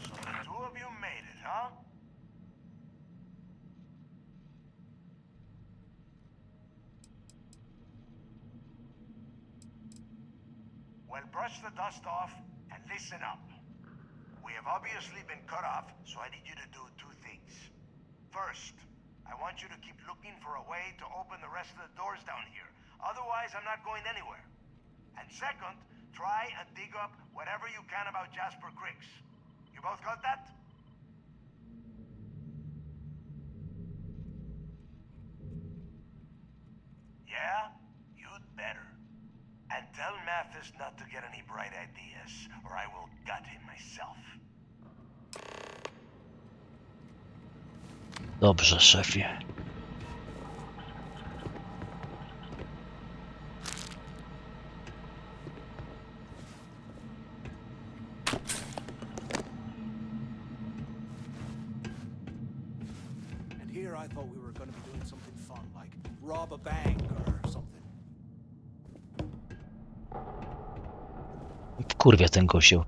So the two of you made it, huh? Well, brush the dust off and listen up. We have obviously been cut off, so I need you to do two things. First, I want you to keep looking for a way to open the rest of the doors down here. Otherwise, I'm not going anywhere. And second, try and dig up whatever you can about Jasper Cricks. You both got that? Yeah? You'd better. And tell Mathis not to get any bright ideas, or I will gut him myself. Dobrze, szefie. And here I thought we were going to be doing something fun, like rob a bank or something. Wkurwia ten gościu.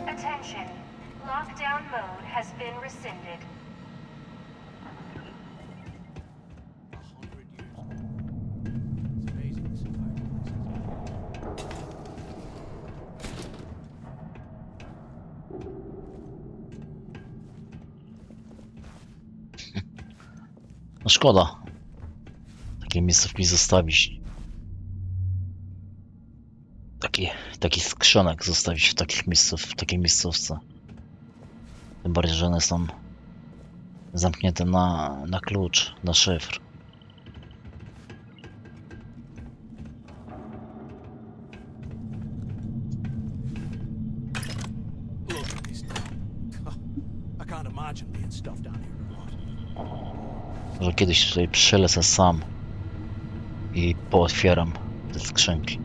Attention. Lockdown mode has been rescinded. No szkoda. Takie miejscówki zostawić. Taki skrzonek zostawić w takiej miejscówce. Tym bardziej, że one są zamknięte na klucz, na szyfr. Look at this now. I can't imagine being stuffed down here. Może kiedyś tutaj przylecę sam i pootwieram te skrzynki.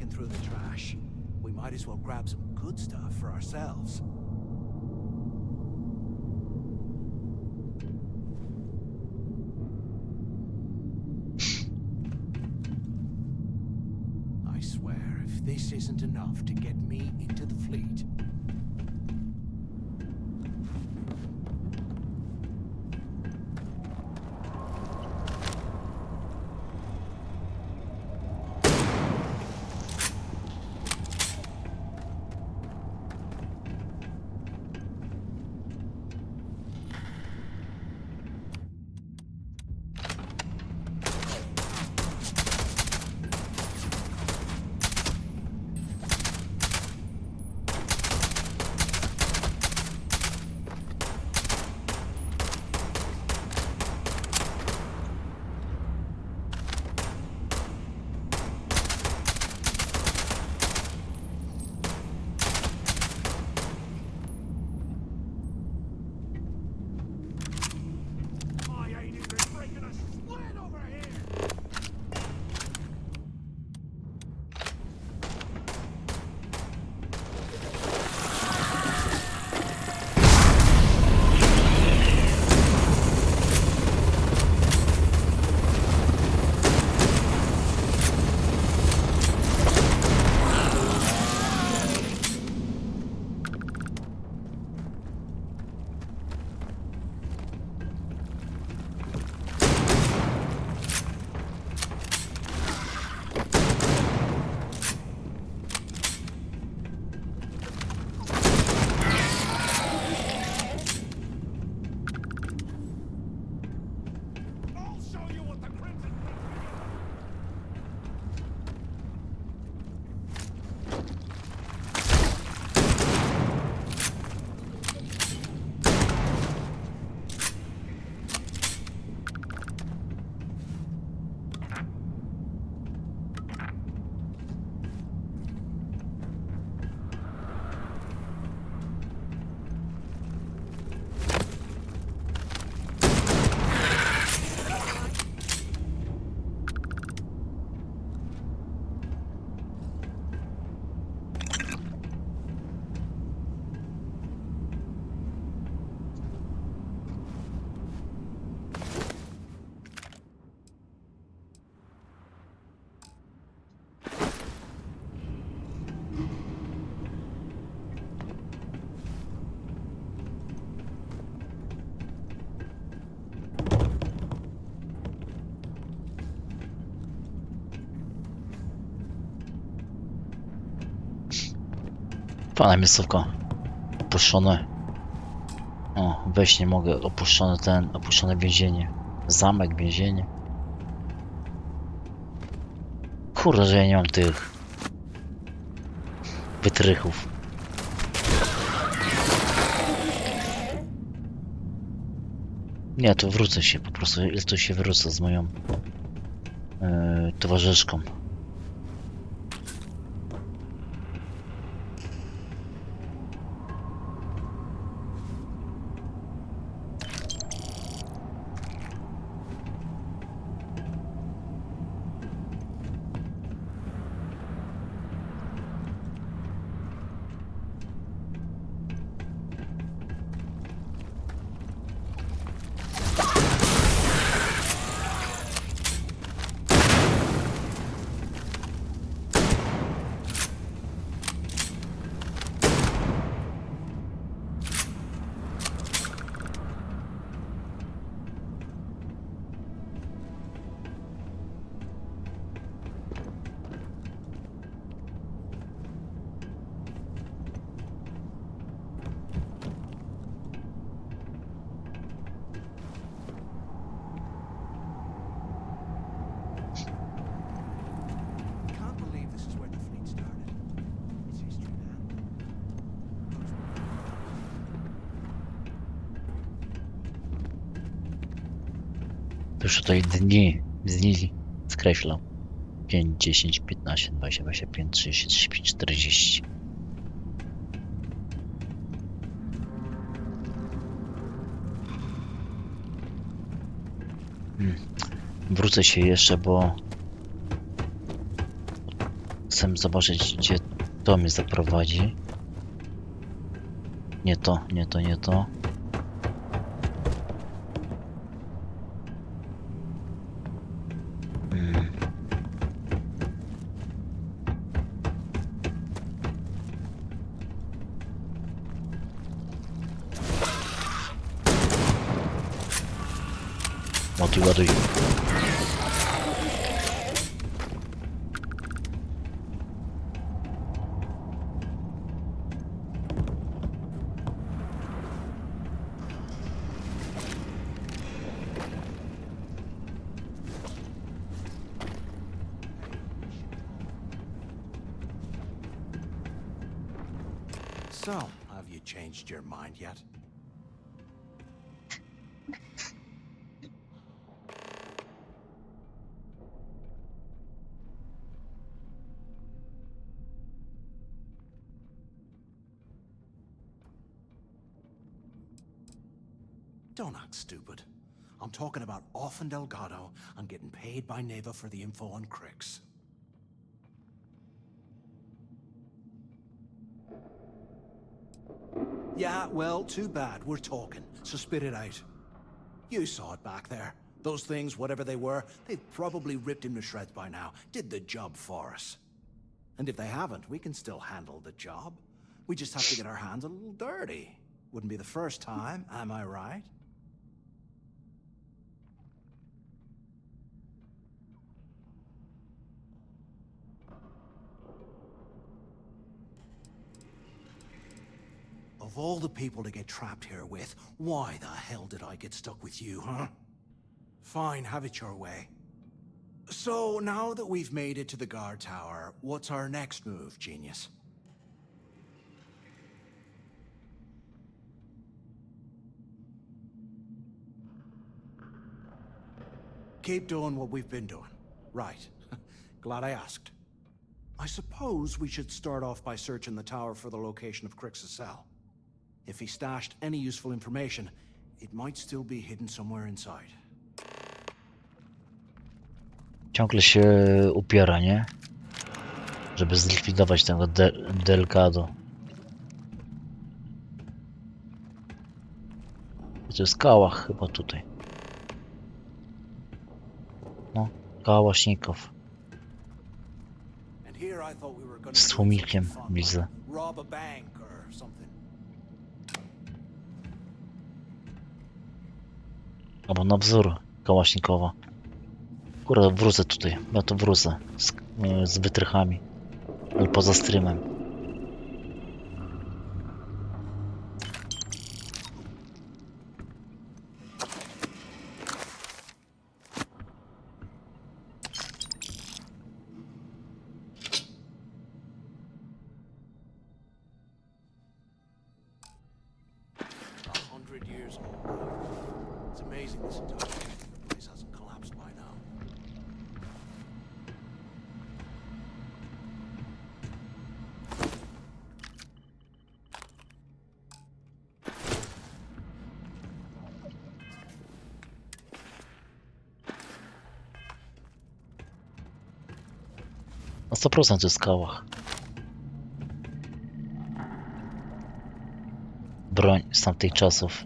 digging through the trash. We might as well grab some good stuff for ourselves. I swear, if this isn't enough to get me into the fleet. Fajna miejscówka. Opuszczone. O, wejść nie mogę. Opuszczone więzienie. Zamek, więzienie. Kurde, że ja nie mam tych wytrychów. Nie, to wrócę się po prostu. To się wrócę z moją towarzyszką. Już tutaj dni skreślał. 5, 10, 15, 20, 25, 30, 35, 40. Wrócę się jeszcze, bo Chcę zobaczyć, gdzie to mnie zaprowadzi. Nie to, nie to, nie to. Ładuj, ładuj. So, have you changed your mind yet? Don't act stupid. I'm talking about off in Delgado and getting paid by Neva for the info on Crix. Yeah, well, too bad. We're talking, so spit it out. You saw it back there. Those things, whatever they were, they've probably ripped him to shreds by now. Did the job for us. And if they haven't, we can still handle the job. We just have to get our hands a little dirty. Wouldn't be the first time, am I right? Of all the people to get trapped here with, why the hell did I get stuck with you, huh? Fine, have it your way. So, now that we've made it to the guard tower, what's our next move, genius? Keep doing what we've been doing. Right. Glad I asked. I suppose we should start off by searching the tower for the location of Crix's cell. If he stashed any useful information, it might still be hidden somewhere inside. Ciągle się upiera, nie? Żeby zlikwidować tego Delgado. To jest kałach chyba tutaj. No, kałaśnikow. Z tłumikiem widzę. Albo na wzór kałaśnikowa. Kurde, wrócę tutaj. Ja to wrócę. Z wytrychami. Ale poza streamem. Na 100% to jest kałach. Broń z tamtych czasów,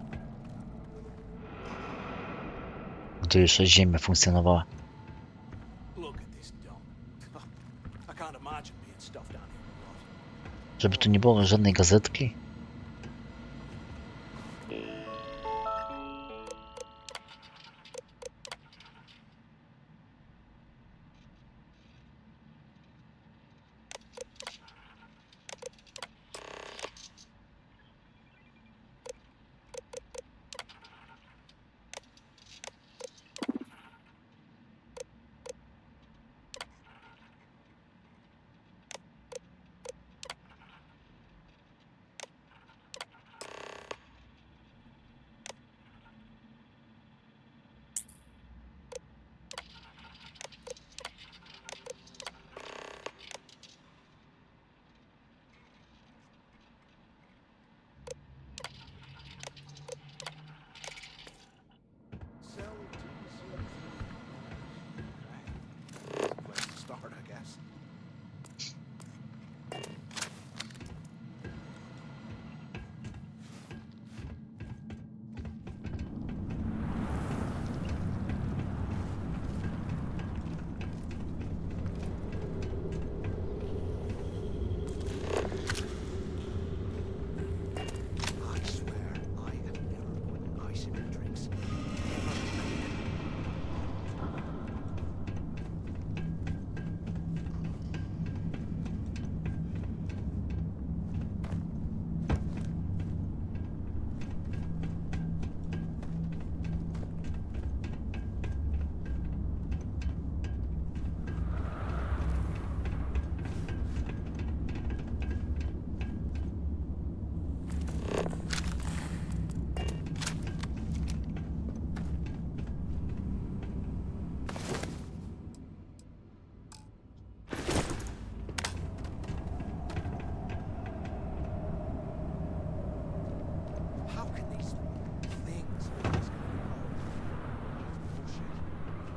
gdy jeszcze Ziemia funkcjonowała. Żeby tu nie było żadnej gazetki.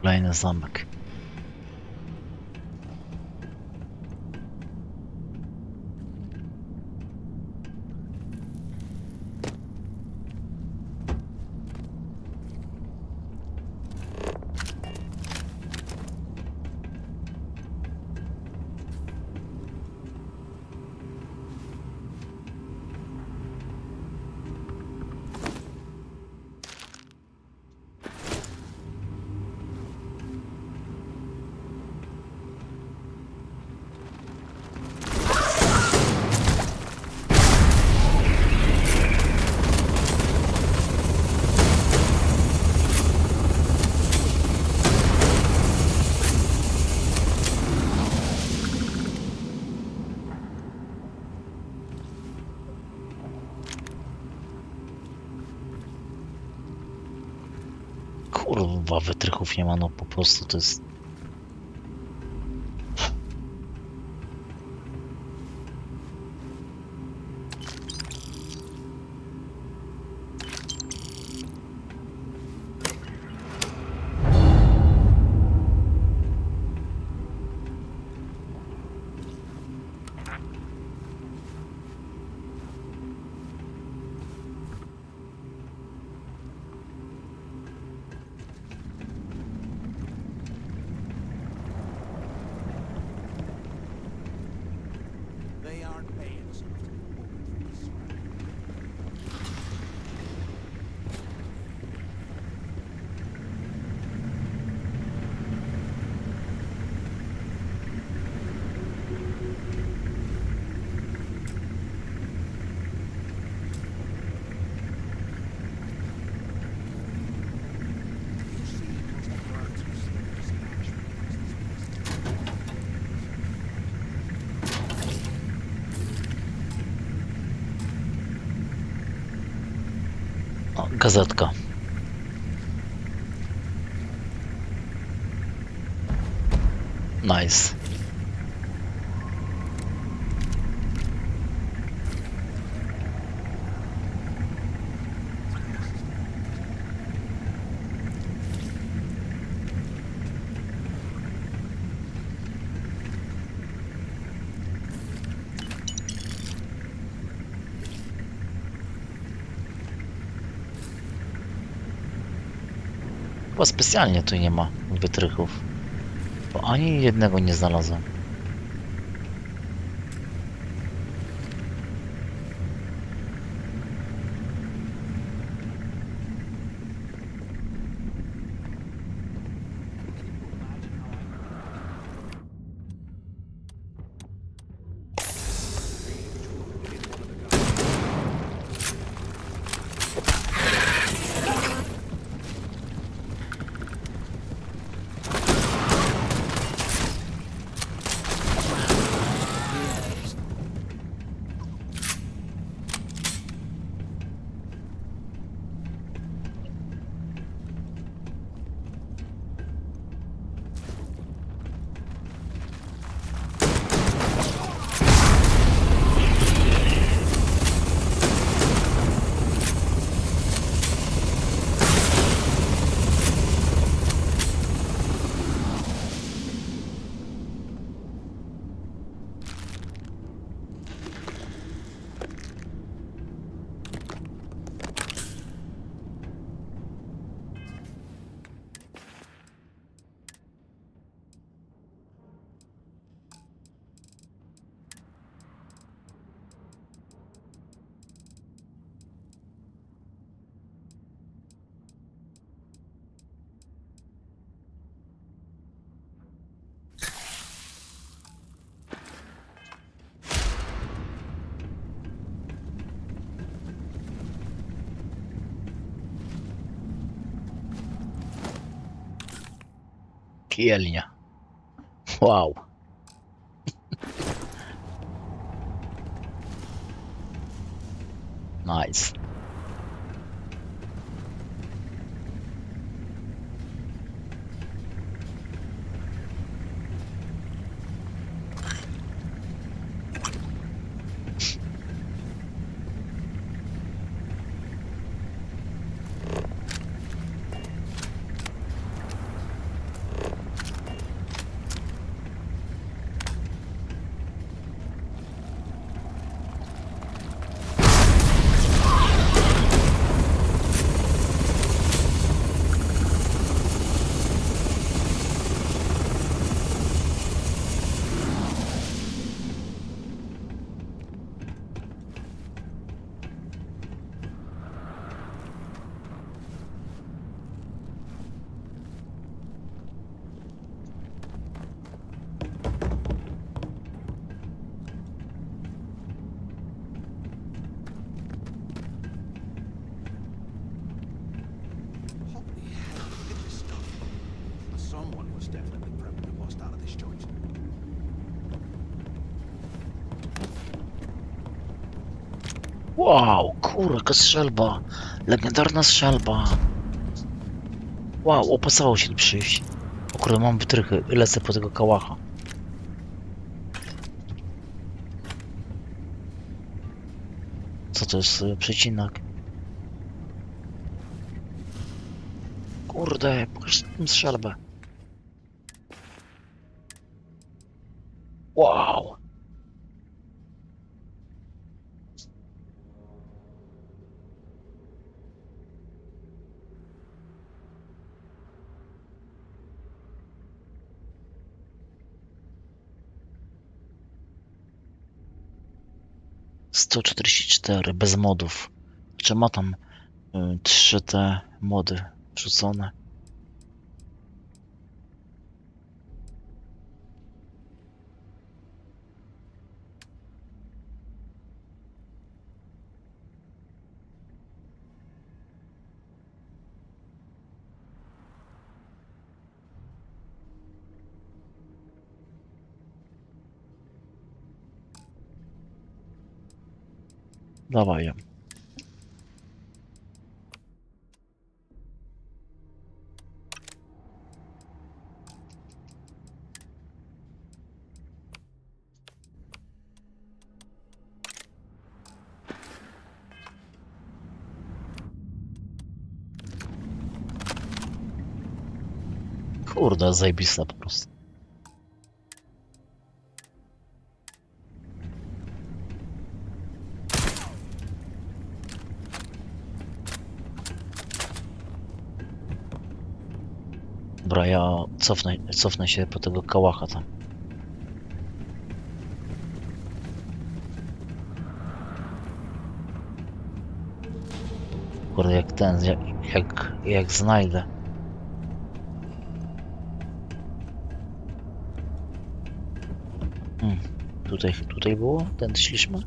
Kolejny zamek. Kurwa, wytrychów nie ma, no po prostu to jest... They aren't paying us. O, gazetka. Nice. Chyba specjalnie tu nie ma wytrychów, bo ani jednego nie znalazłem. Kielnia. Wow. Nice. Wow, kurwa, jaka strzelba. Legendarna strzelba. Wow, opłacało się tu przyjść. O kurde, mam wytrychy. Lecę po tego kałacha. Co to jest przecinak? Kurde, pokaż tę strzelbę. Wow. Sto 144 bez modów. Czy ma tam 3 te mody wrzucone? Dawaj ją. Kurde, zajebista po prostu. Dobra, ja cofnę się po tego kałacha tam. Kurde, jak ten, jak znajdę. Tutaj było? Ten szliśmy?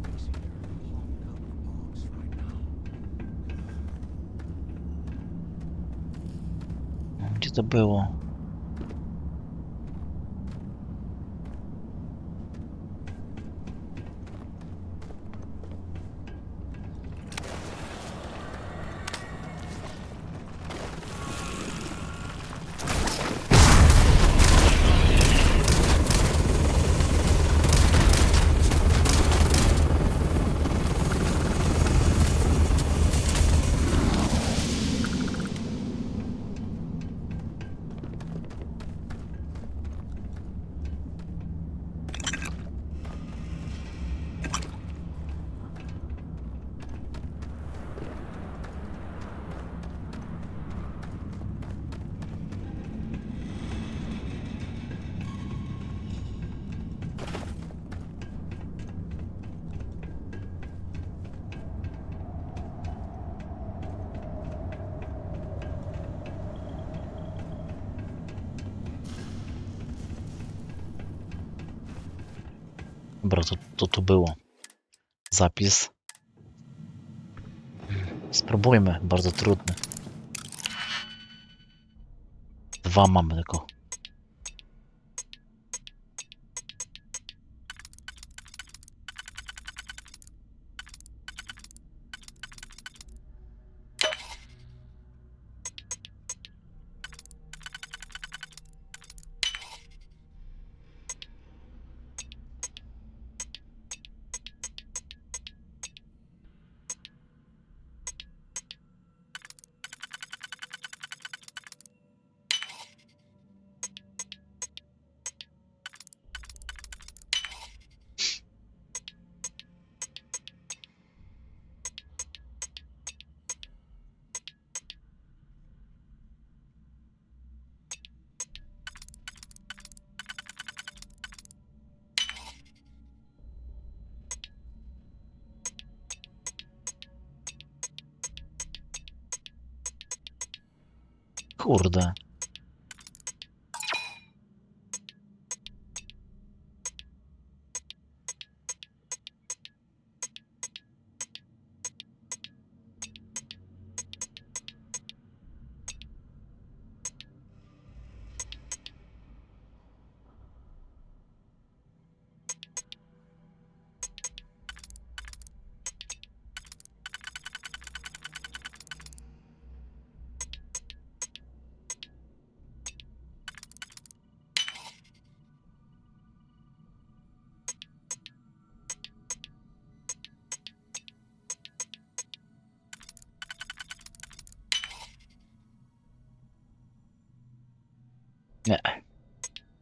Gdzie to było? Dobra, to tu było. Zapis. Spróbujmy, bardzo trudny. 2 mamy tylko. Kurde.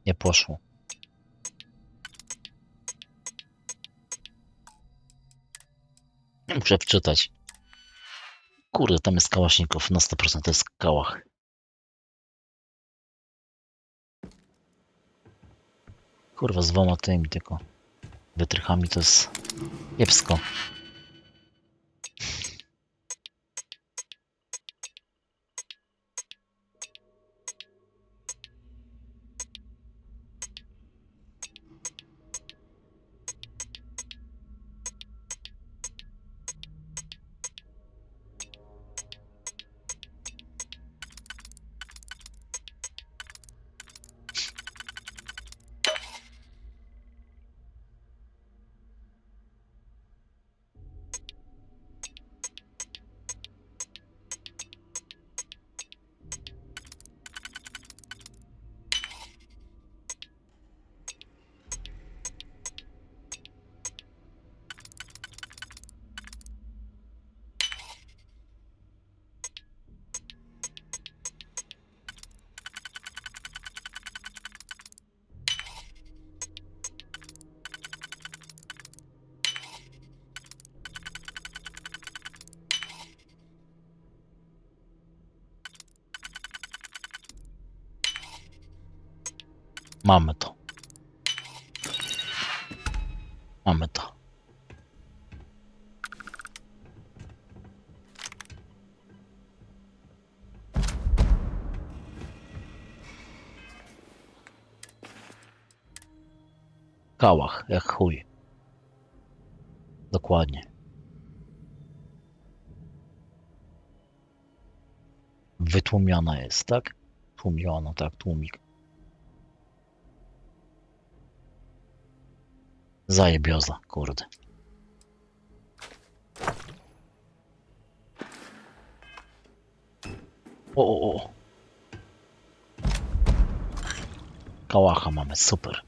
Nie poszło. Nie muszę wczytać. Kurde, tam jest kałasznikow. Na 100% to jest kałach. Kurwa, z dwoma tymi tylko wytrychami to jest kiepsko. Mamy to. Mamy to. Kałach, jak chuj. Dokładnie. Wytłumiona jest, tak? Tłumiona, tak, tłumik. Zajebioza, kurde. O. Kałacha mamy, super.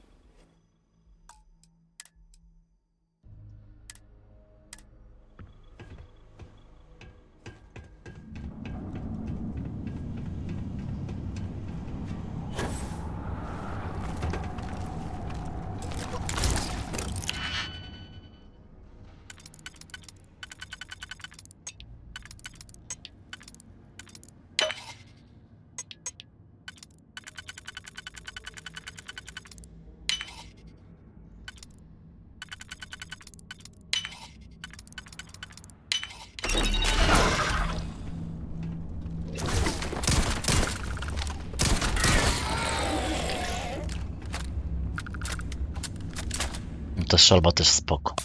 Ta strzelba też spoko.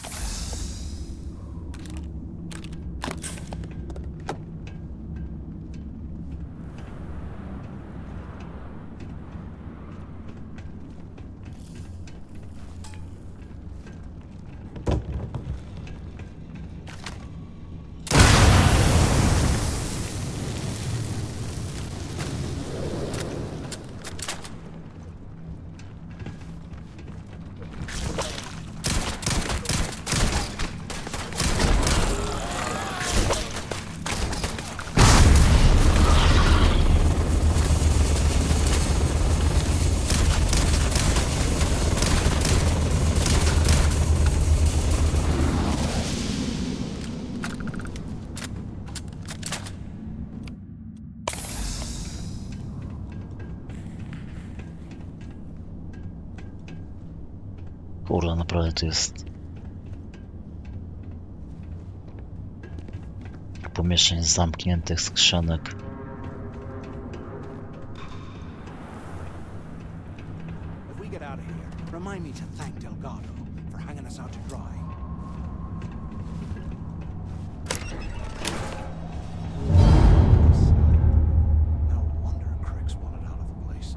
Kurde, naprawdę to jest pomieszczeń zamkniętych, skrzynek. If we get out of here, remind me to thank Delgado for hanging us out to dry. No wonder Crick's wanted out of the place.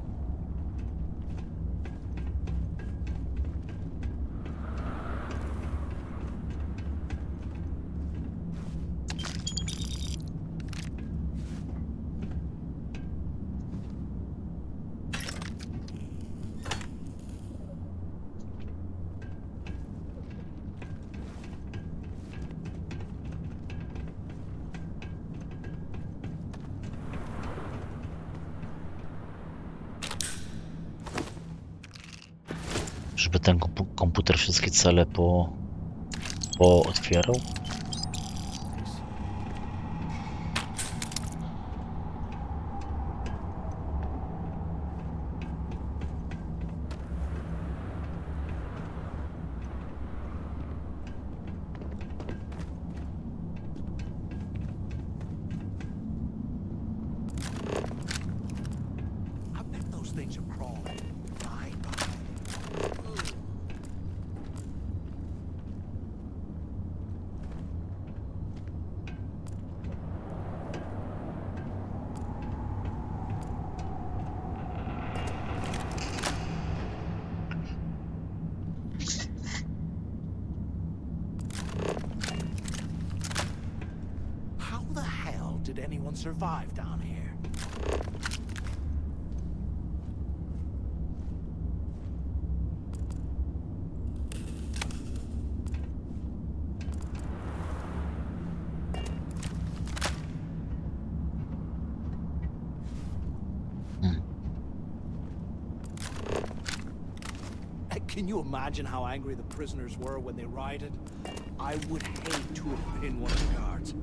Żeby ten komputer wszystkie cele otwierał. I bet those things are crawling right behind. How the hell did anyone survive down here? Can you imagine how angry the prisoners were when they rioted? I would hate to have been one of the guards.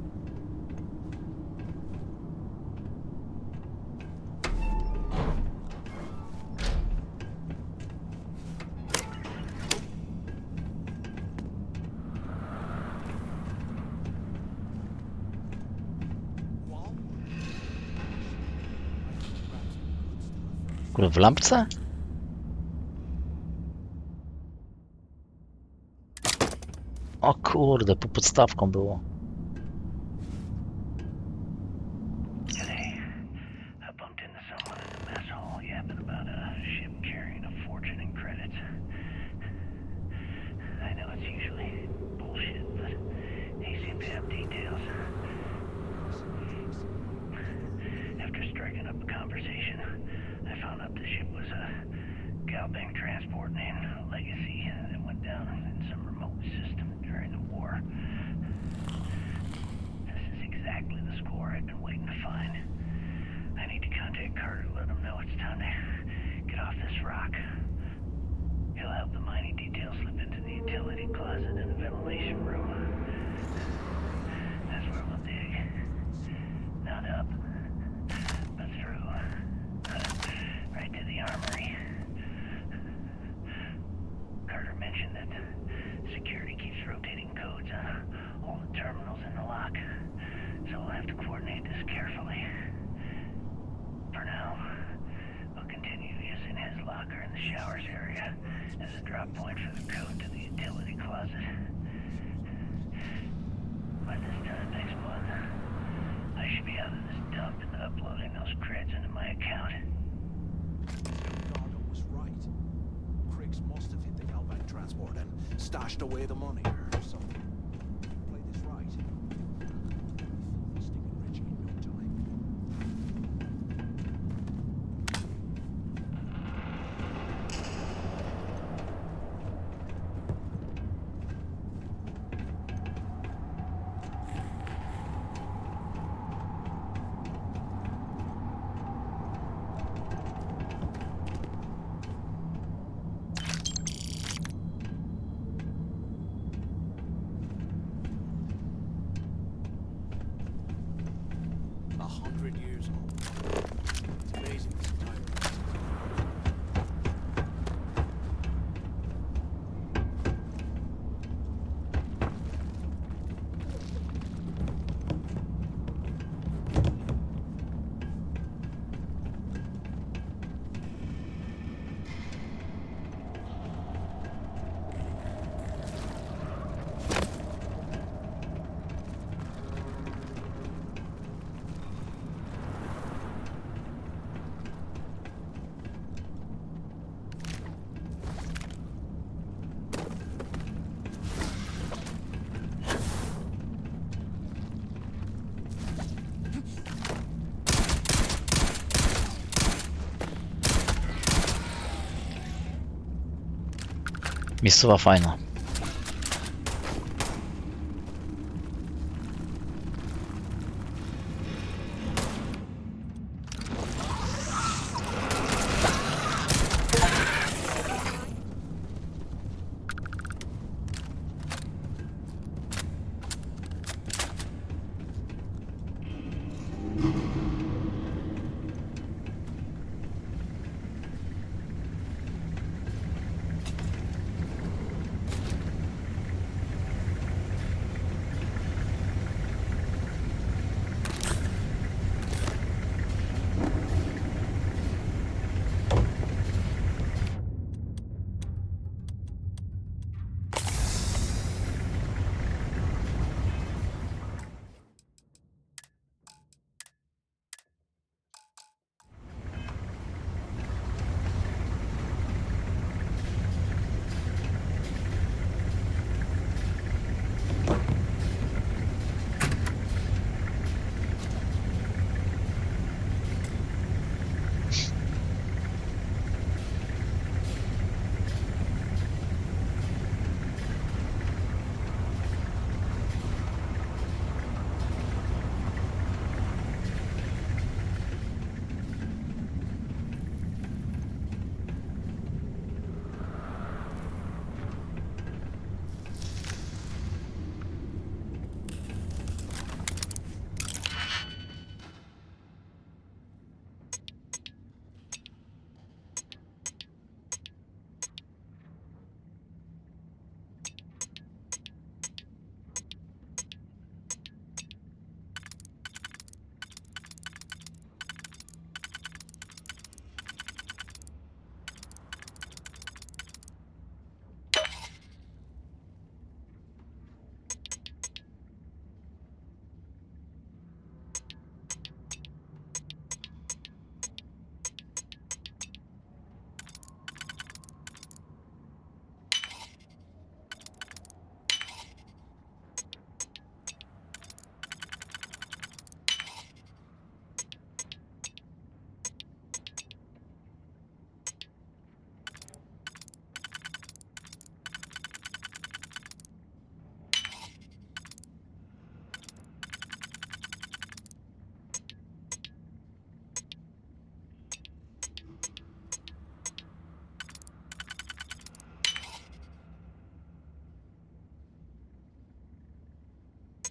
Kurde, w lampce? O kurde, po podstawką było. Today, I bumped into someone in the mess hall yapping about a ship carrying a fortune in credits. I know it's usually bullshit, but they seem to have details. After striking up a conversation, I found out the ship was a Galbank transport named Legacy that went down in some remote system during the war. This is exactly the score I've been waiting to find. I need to contact Carter to let him know it's time to get off this rock. He'll help the mining details slip into the utility closet in the ventilation room. That's where we'll dig. Not up, but through. Right to the armory. Carter mentioned that security keeps rotating codes on all the terminals in the lock, so we'll have to coordinate this carefully. For now, we'll continue using his locker in the showers area as a drop point for the code to the utility closet. By this time next month, I should be out of this dump and uploading those creds into my account. Delgado was right. Criggs must have hit the Galbank transport and stashed away the money or something. Play this right. Sticking Reggie in no time. Miejscowa fajna.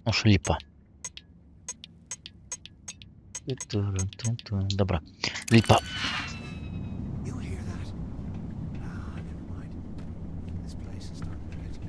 Oż lipa. Dobra, lipa. You hear that? Ah, never mind. This place is starting to get to me.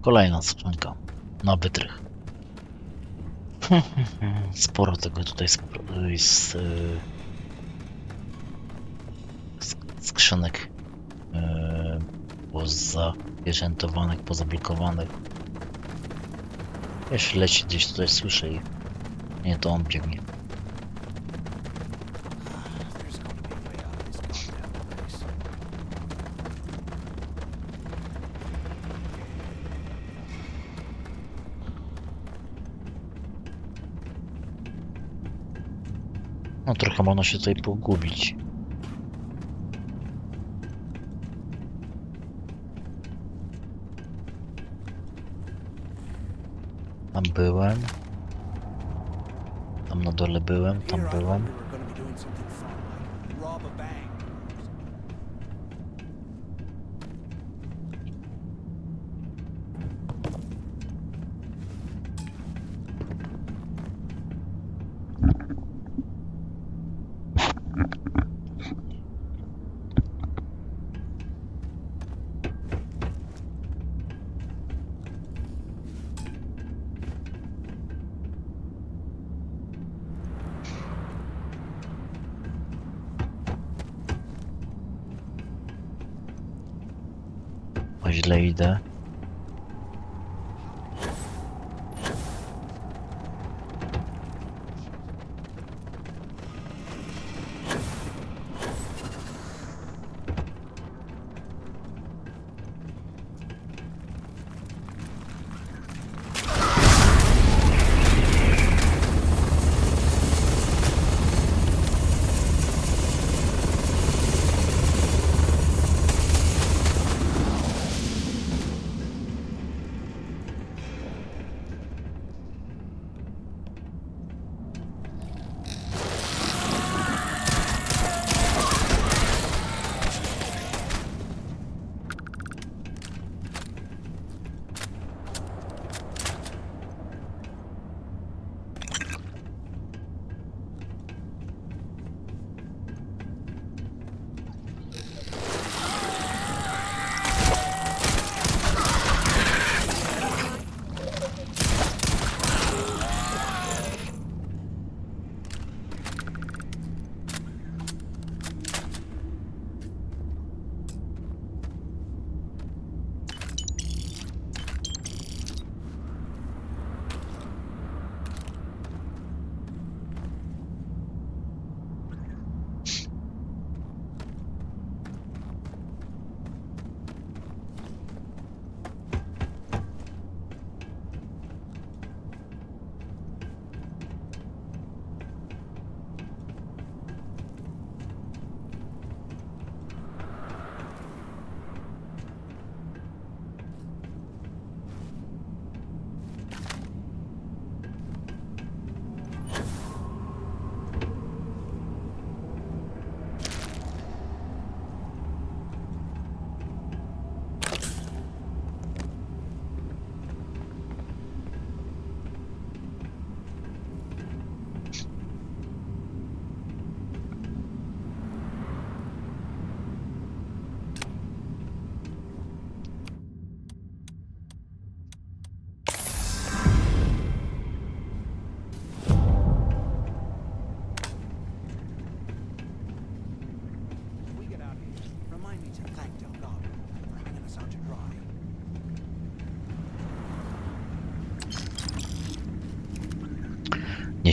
Kolejna skrzynka na wytrych. Sporo tego tutaj skrzynek pozapieczętowanych, pozablokowanych. Jeśli leci gdzieś tutaj, słyszę i nie, to on biegnie. No trochę można się tutaj pogubić. Tam byłem. Tam na dole byłem, tam byłem. O, źle idę.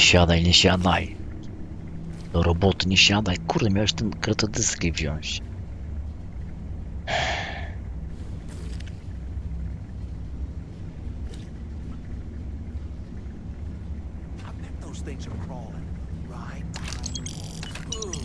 siadaj, nie siadaj. Do roboty nie siadaj. Kurde, miałeś ten kretodyski wziąć. Those things are crawling right behind the wall. Ugh.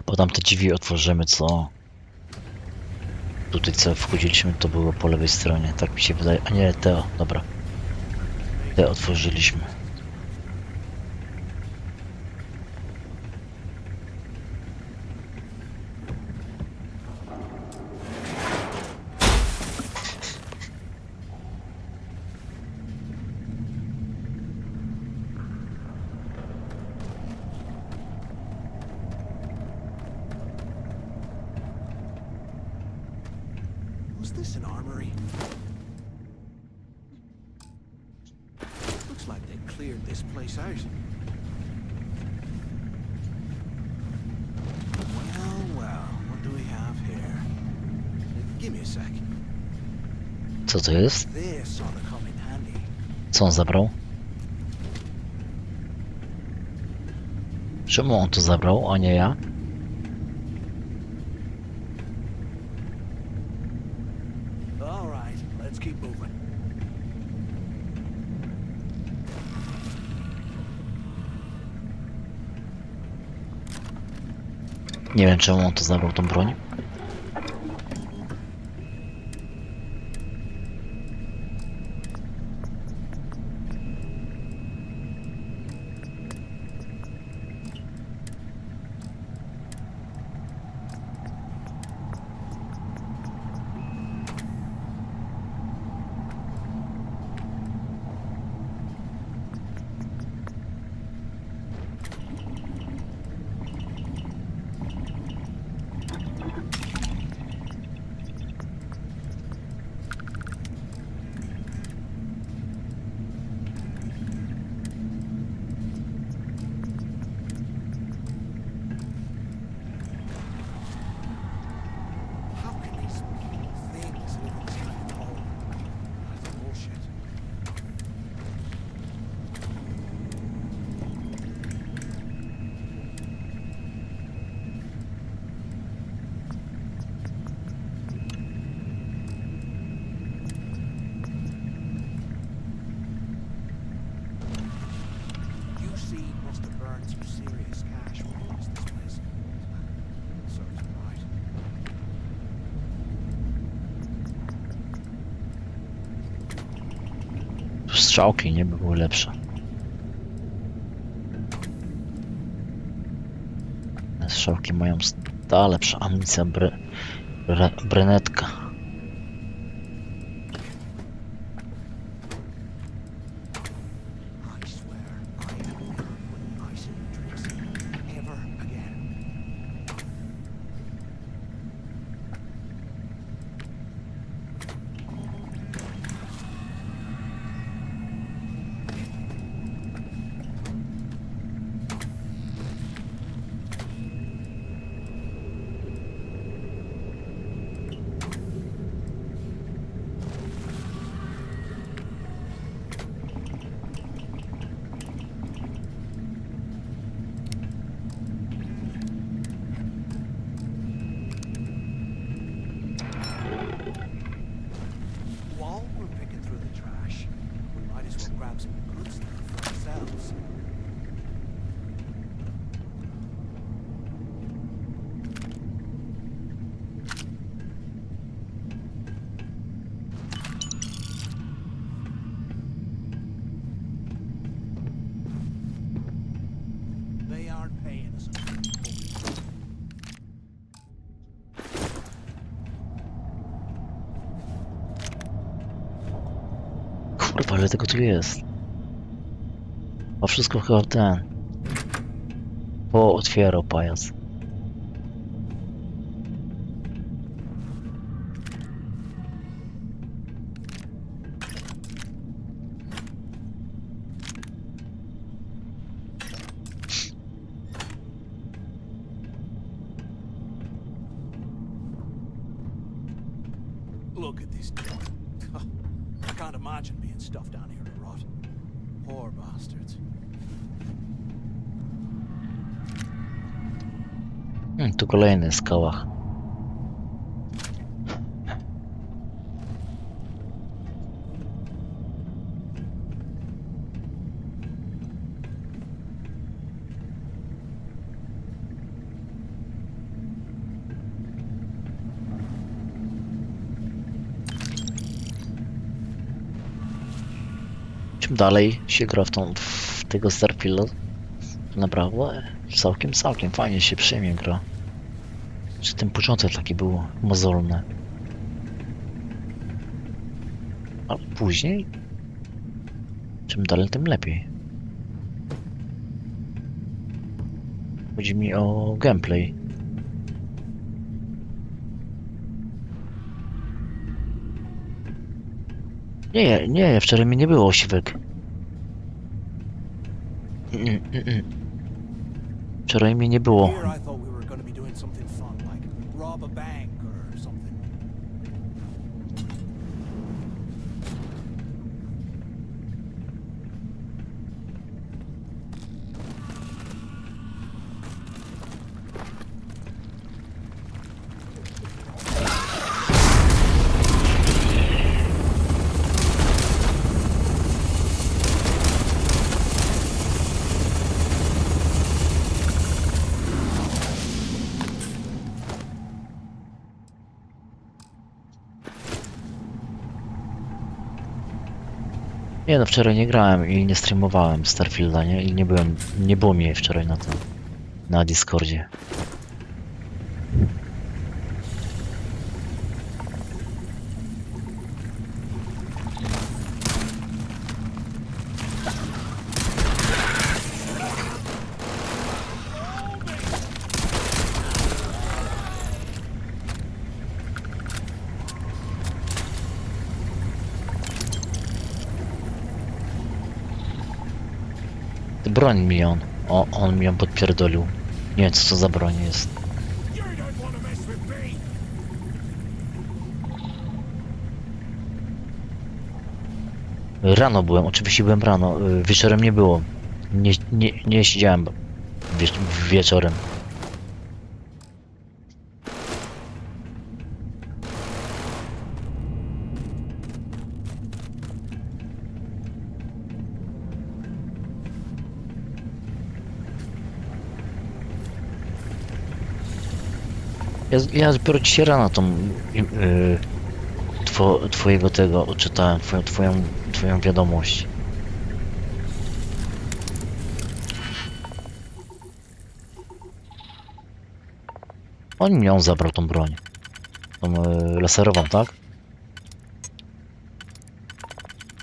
Bo tam te drzwi otworzymy, co? Tutaj co wchodziliśmy, to było po lewej stronie, tak mi się wydaje. A nie, te, dobra. Te otworzyliśmy. Was this an armory? Looks like they cleared this place out. Well, what do we have here? Give me a sec. Co to jest? This ought to come in handy. Co on zabrał? Czemu on to zabrał, a nie ja? All right, let's keep moving. Nie wiem, czemu on to zabrał, tą broń. wants to burn some serious cash when he leaves this place. Serves him right. Strzałki nie były lepsze. Strzałki mają ta lepsza amunicja brenetka. While we're picking through the trash, we might as well grab some good stuff for ourselves. They aren't paying us enough. Kurwa, ile tego tu jest? A wszystko chyba ten. Otwierał pajac. Look at this door. I can't imagine being stuffed down here to rot. Poor bastards. Tu kolejny w skałach. Czym dalej się gra w tego Starfielda, naprawdę całkiem fajnie się przyjemnie gra. Czy ten początek taki był mozolny, a później czym dalej tym lepiej. Chodzi mi o gameplay. Nie, wczoraj mi nie było osiwek. Wczoraj mi nie było. Here I thought we were going to be doing something fun, like rob a bank or something. Nie no, wczoraj nie grałem i nie streamowałem Starfielda, nie? I nie było mnie wczoraj na Discordzie. Broń mi on mi ją podpierdolił. Nie wiem co to za broń jest. Rano byłem, oczywiście byłem rano, wieczorem nie było. Nie siedziałem wieczorem. Ja dopiero dzisiaj rano tą twojego tego odczytałem, twoją wiadomość. On mi ją zabrał, tą broń. Tą laserową, tak?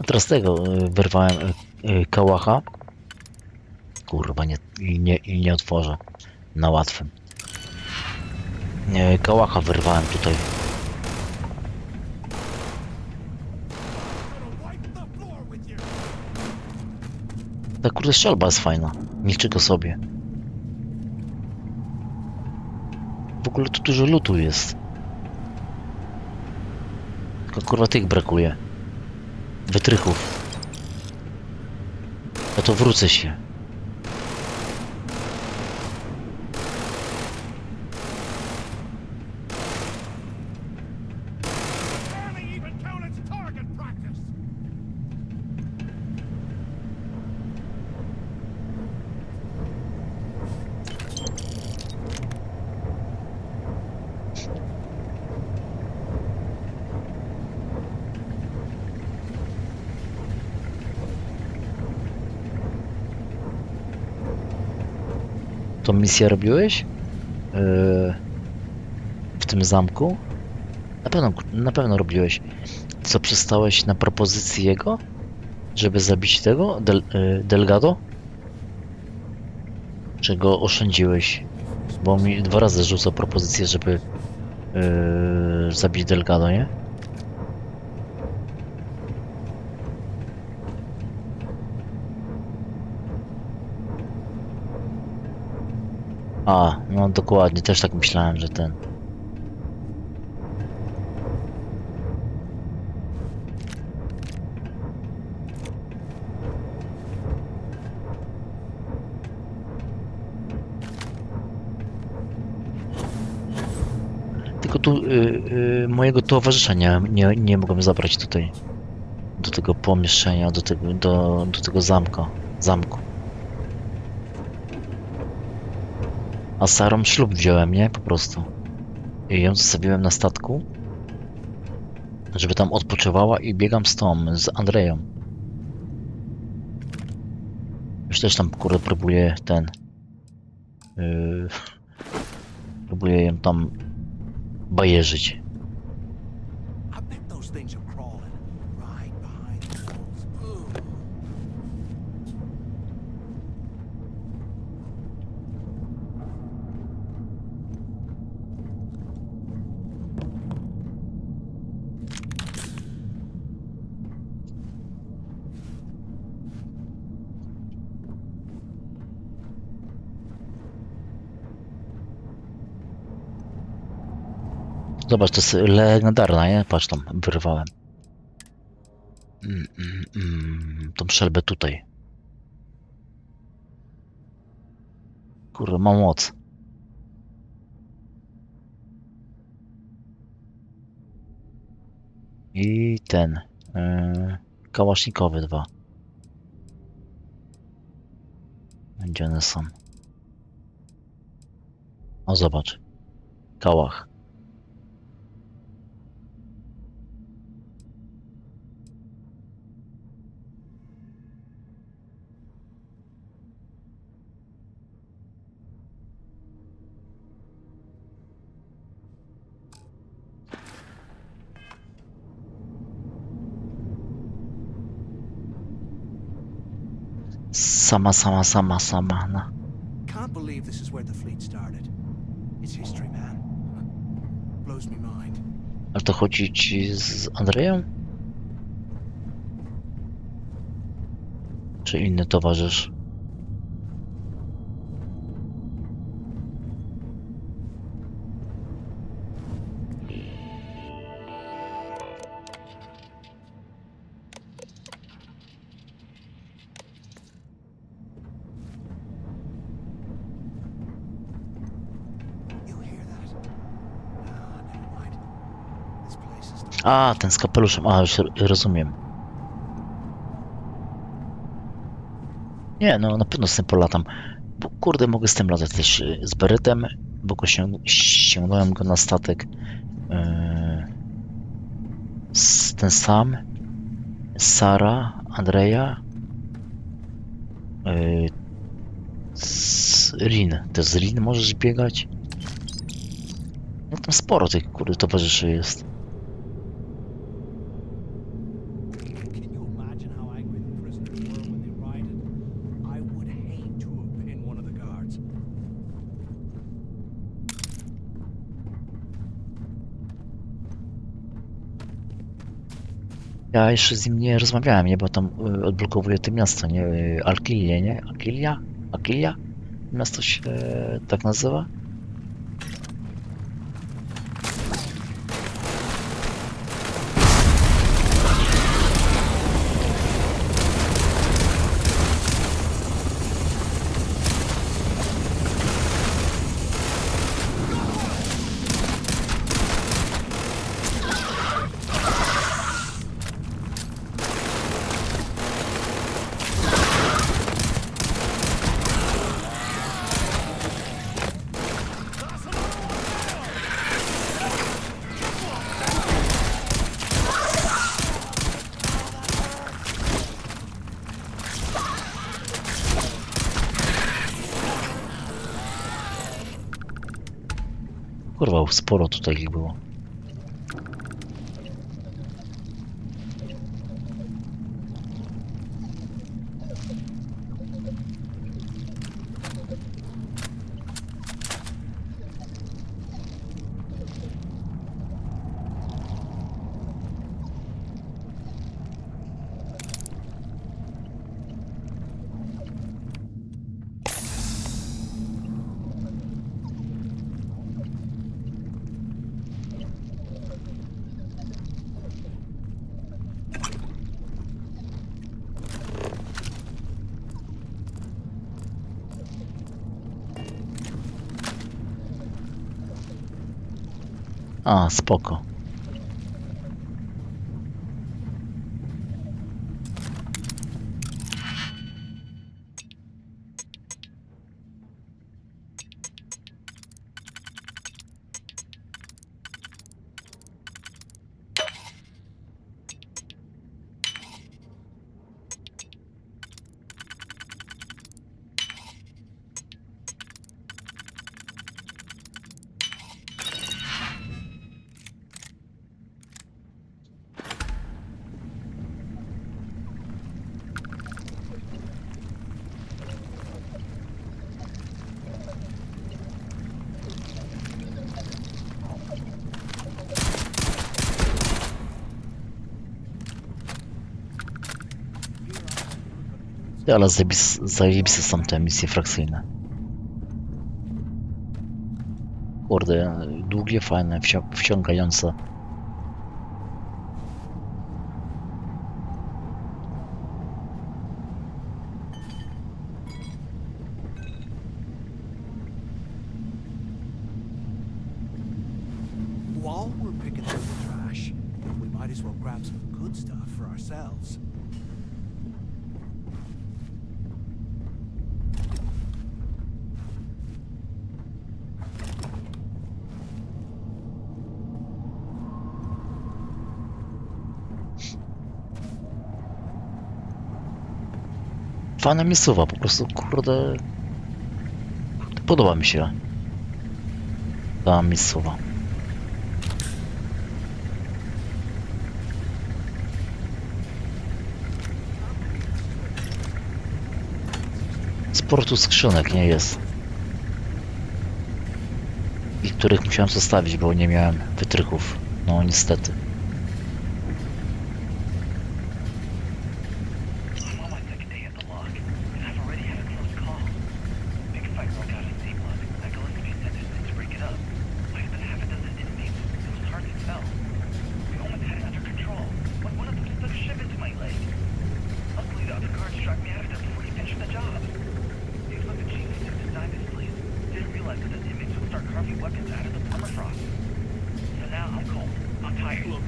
A teraz tego wyrwałem kałacha. Kurwa, nie otworzę. Na łatwym. Kałacha wyrwałem tutaj. Ta kurde strzelba jest fajna. Milczy go sobie. W ogóle tu dużo lutu jest. Tylko kurwa tych brakuje. Wytrychów. Ja to wrócę się. Tą misję robiłeś? W tym zamku? Na pewno robiłeś. Co, przystałeś na propozycji jego? Żeby zabić tego? Delgado? Czy go oszczędziłeś? Bo mi 2 razy rzucał propozycję, żeby zabić Delgado, nie? A, no dokładnie, też tak myślałem, że ten. Tylko tu mojego towarzysza nie mogłem zabrać tutaj. Do tego pomieszczenia, do tego zamku. A Sarą ślub wziąłem, nie? Po prostu. I ją zostawiłem na statku, żeby tam odpoczywała i biegam z Andreją. Już też tam kurde próbuję próbuję ją tam bajerzyć. Zobacz, to jest legendarna, nie? Patrz tam, wyrwałem. Tą szelbę tutaj. Kurde, ma moc. I ten. Kałasznikowy 2. Gdzie one są? O, zobacz. Kałach. Sama, no. Can't believe this is where the fleet started. It's history, man. Blows me mind. Ale to chodzi ci z Andreją? Czy inny towarzysz? A, ten z kapeluszem. A, już rozumiem. Nie, no na pewno z tym polatam. Bo kurde, mogę z tym latać też z beretem, ściągnąłem go na statek. Ten sam. Sara, Andrea. Rin. To z Rin możesz biegać? No tam sporo tych kurde towarzyszy jest. Ja jeszcze z nim nie rozmawiałem, nie? Bo tam odblokowuje to miasto, nie? Alkilię, nie? Alkilia? Alkilia? Miasto się tak nazywa? Kurwa, sporo tutaj ich było. A, spoko. Ale zajebiste są te misje frakcyjne. Kurde, długie, fajne, wciągające. While we're picking through the trash, we might as well grab some good stuff for ourselves. Fajna miejscowa, po prostu, kurde, podoba mi się ta miejscowa. Sporo tu skrzynek nie jest. I których musiałem zostawić, bo nie miałem wytrychów. No niestety. Look,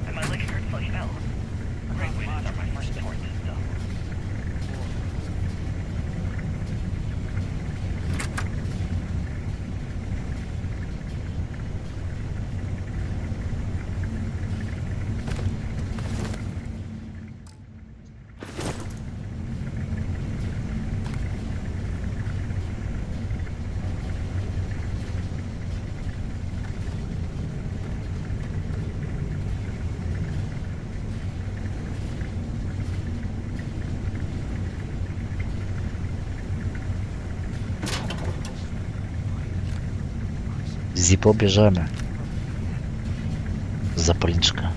easy pobierzemy. Zapalniczkę.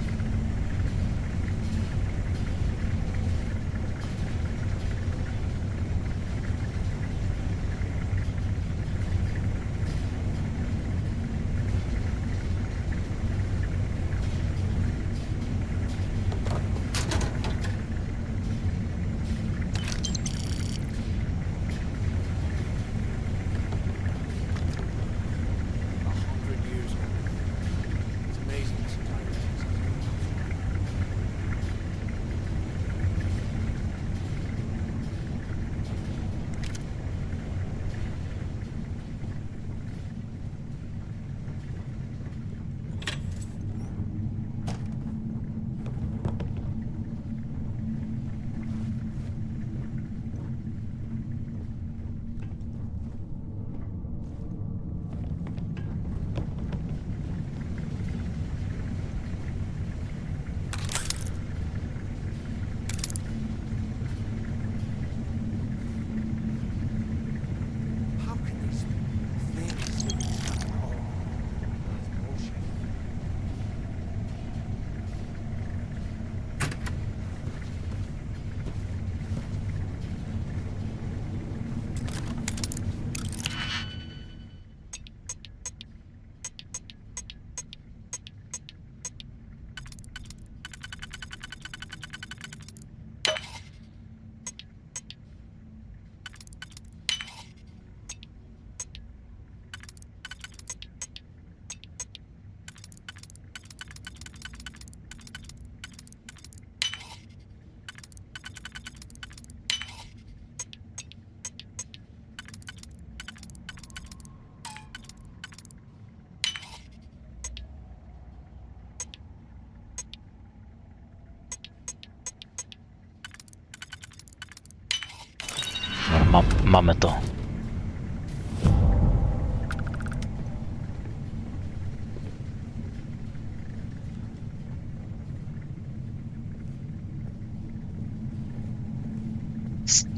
Mamy to.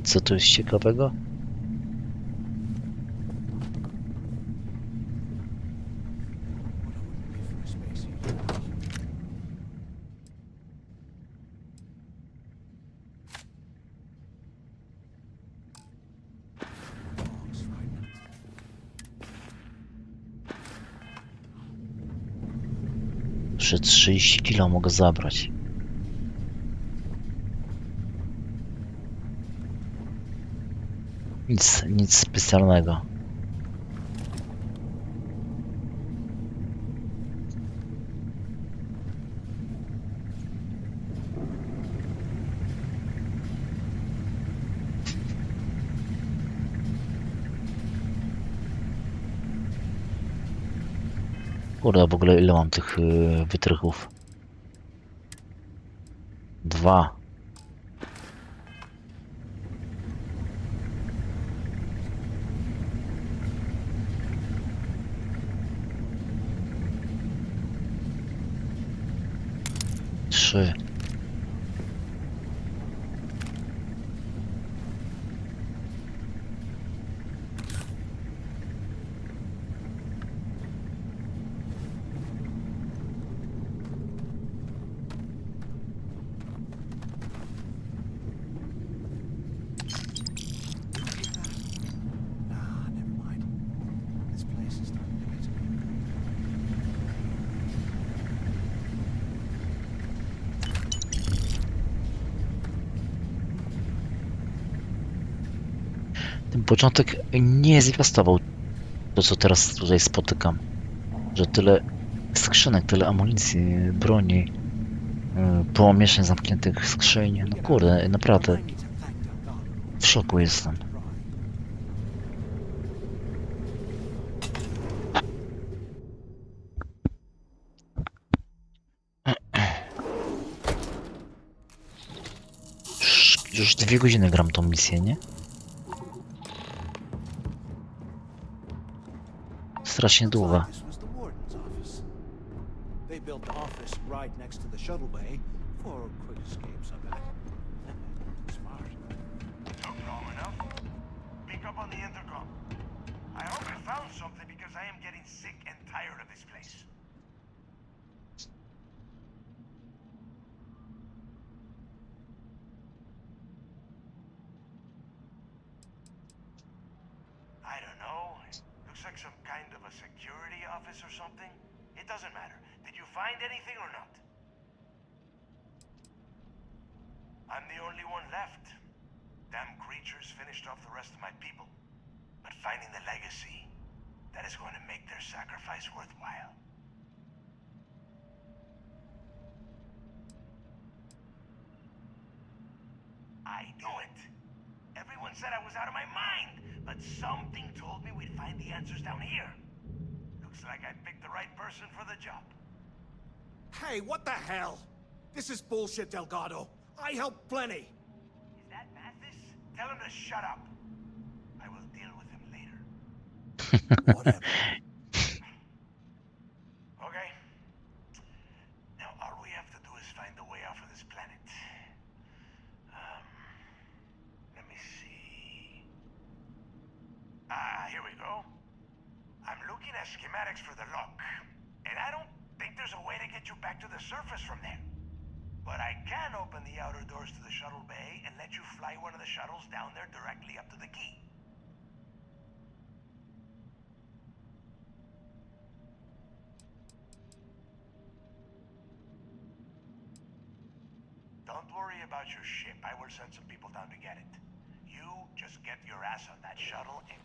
Co tu jest ciekawego? Że 30 kilo mogę zabrać. Nic specjalnego. Kurde, w ogóle ile mam tych wytrychów? 2. Trzy. Ten początek nie zwiastował to, co teraz tutaj spotykam. Że tyle skrzynek, tyle amunicji, broni, pomieszczeń zamkniętych skrzyń. No kurde, naprawdę w szoku jestem. Już 2 godziny gram tą misję, nie? Strasznie długa. They built the office right next to the shuttle bay for quick escapes, I bet. Smart. Took long enough. Pick up on the intercom. I hope I found something because I am getting sick and tired of this place. I don't know. Looks like some kind of a security office or something. It doesn't matter. Did you find anything or not? I'm the only one left. Damn creatures finished off the rest of my people. But finding the legacy, that is going to make their sacrifice worthwhile. I knew it. Everyone said I was out of my mind, but something told me we'd find the answers down here. Looks like I picked the right person for the job. Hey, what the hell? This is bullshit, Delgado. I helped plenty. Is that Mathis? Tell him to shut up. I will deal with him later. Whatever. Okay. Now all we have to do is find the way off of this planet. Let me see. Here we go. I'm looking at schematics for the lock, and I don't think there's a way to get you back to the surface from there. But I can open the outer doors to the shuttle bay and let you fly one of the shuttles down there directly up to the key. Don't worry about your ship. I will send some people down to get it. You just get your ass on that shuttle and...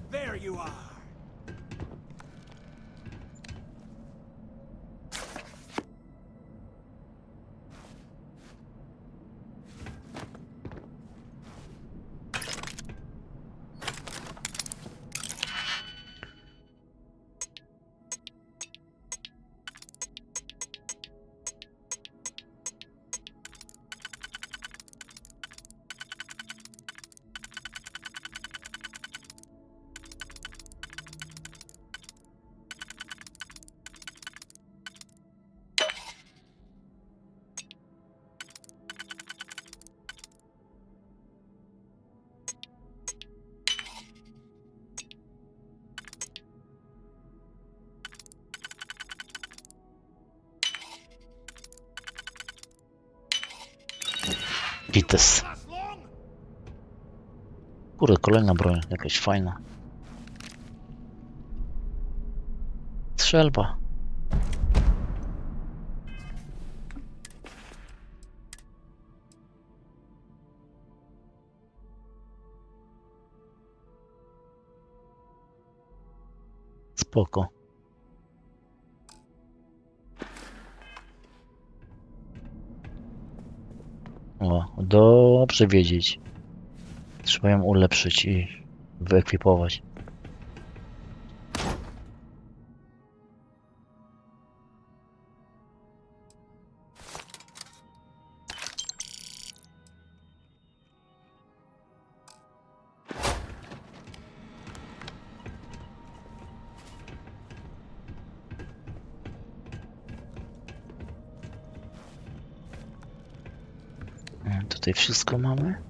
There you are. Kites. Kurde, kolejna broń, jakaś fajna. Strzelba. Spoko. O, dobrze wiedzieć. Trzeba ją ulepszyć i wyekwipować. Tutaj wszystko mamy.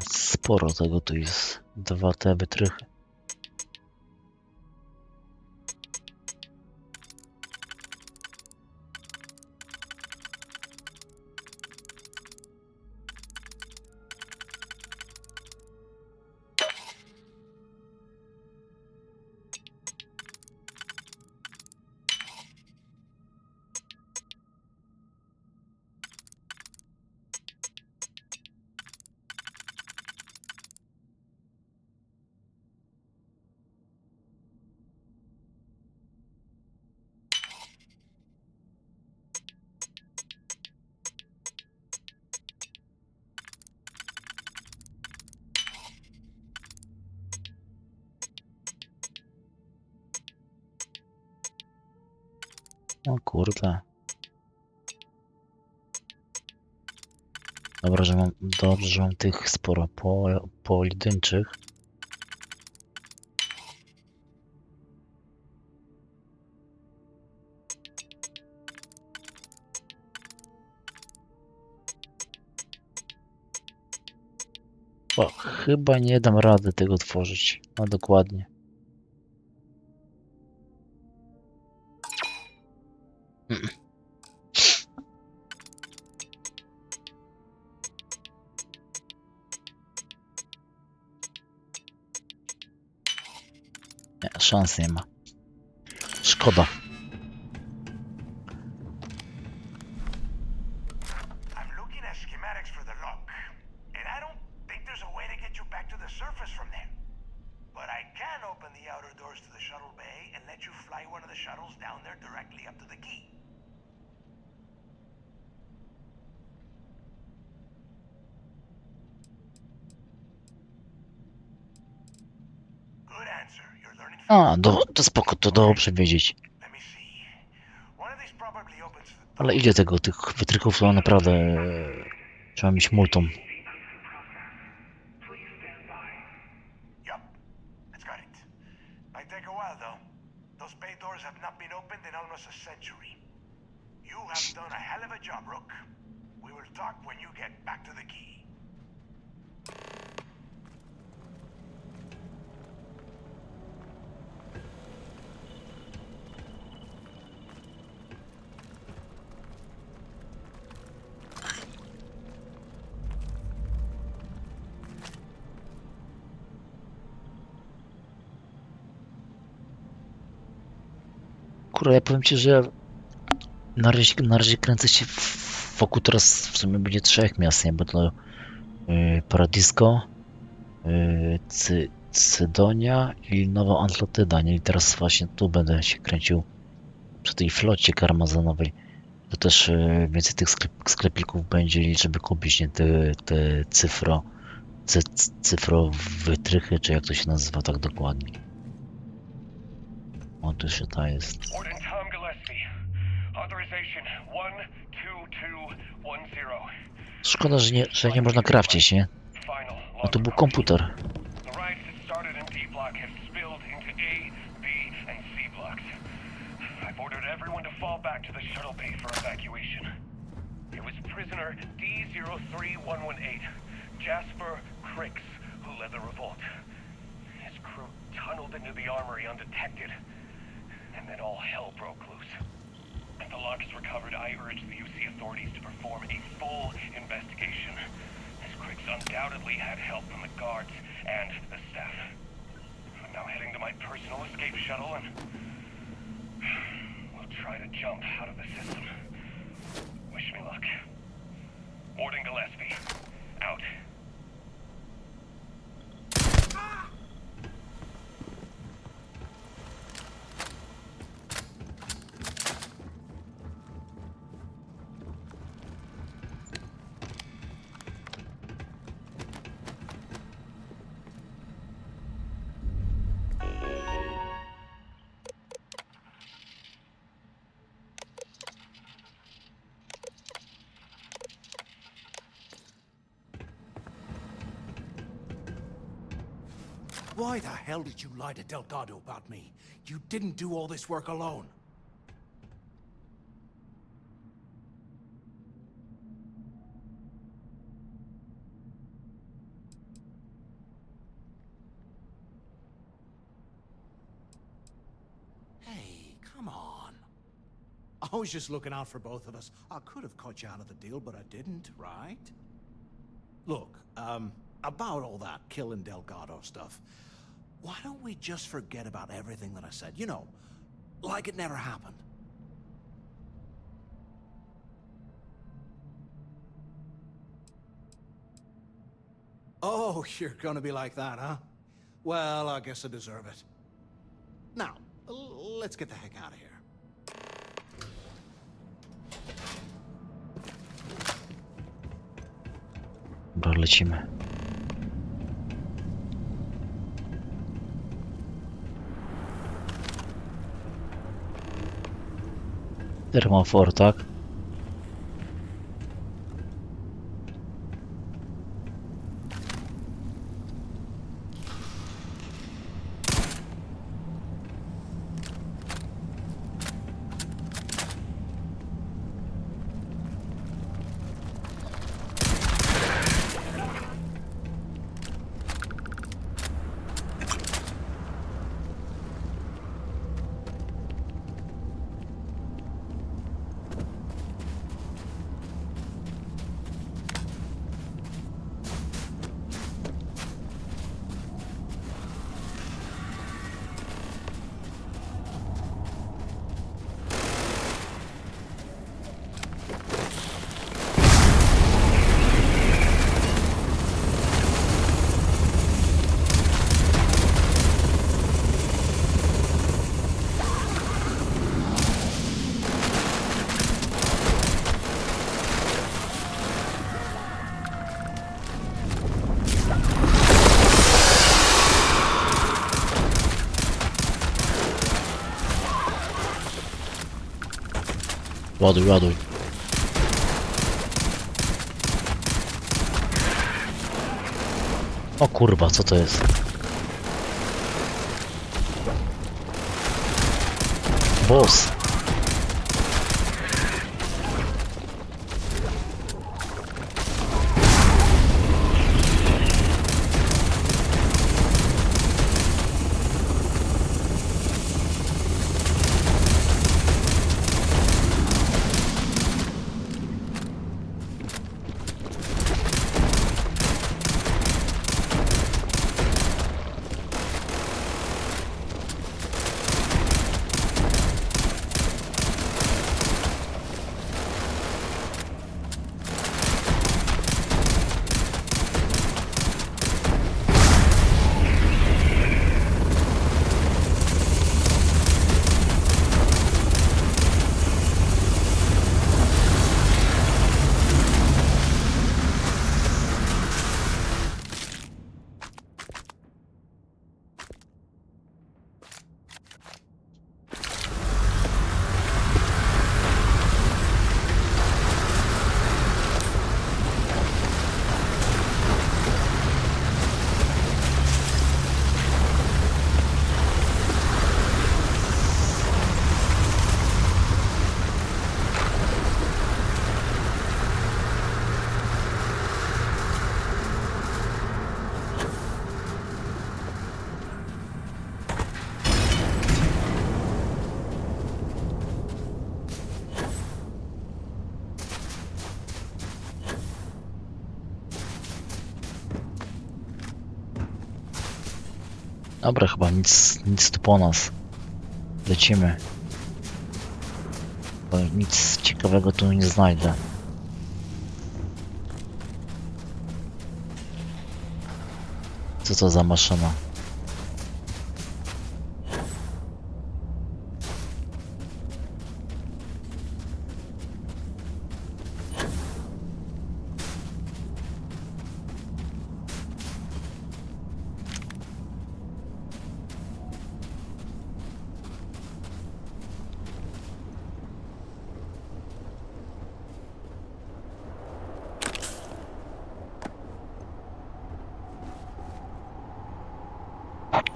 Sporo tego tu jest. 2 te wytrychy. O kurde. Dobra, dobrze, że mam tych sporo pojedynczych. O, chyba nie dam rady tego tworzyć. No dokładnie. Nie, szans nie ma. Szkoda. I'm looking at schematics for the lock, and I don't think there's a way to get you back to the surface from there. But I can open the outer doors to the shuttle bay and let you fly one of the shuttles down there directly up to the key. Good answer. You're learning fast. A, to spoko, to dobrze wiedzieć. One of these probably opens the Ale ile tych wytrychów to naprawdę trzeba mieć multum. Yup, it's got it. Might take a while though. Those bay doors have not been opened in almost a century. You have done a hell of a job, Rook. We will talk when you get back to the key. Kurwa, ja powiem ci, że ja na razie kręcę się wokół teraz w sumie będzie 3 miast, nie? Bo to Paradisko, Cydonia i Nowa Atlantyda, nie? I teraz właśnie tu będę się kręcił przy tej flocie karmazynowej. To też więcej tych sklepików będzie, żeby kupić, nie? Te cyfrowytrychy, czy jak to się nazywa tak dokładnie. O, tu się ta jest. Szkoda, że nie można krawcić, nie? No to był komputer. Prisoner D03118, Jasper Cricks, who led the revolt. His crew tunneled into the armory undetected, and then all hell broke loose. If the lock is recovered, I urge the UC authorities to perform a full investigation, as Cricks undoubtedly had help from the guards and the staff. I'm now heading to my personal escape shuttle, and we'll try to jump out of the system. Wish me luck. Warden Gillespie, out. Why the hell did you lie to Delgado about me? You didn't do all this work alone. Hey, come on. I was just looking out for both of us. I could have cut you out of the deal, but I didn't, right? Look, about all that killing Delgado stuff, why don't we just forget about everything that I said? You know, like it never happened. Oh, you're gonna be like that, huh? Well, I guess I deserve it. Now, let's get the heck out of here. Dobra, lecimy. Termofor, tak? Ładuj, ładuj. O kurwa, co to jest? Boss. Dobra, chyba nic tu po nas. Lecimy. Bo nic ciekawego tu nie znajdę. Co to za maszyna?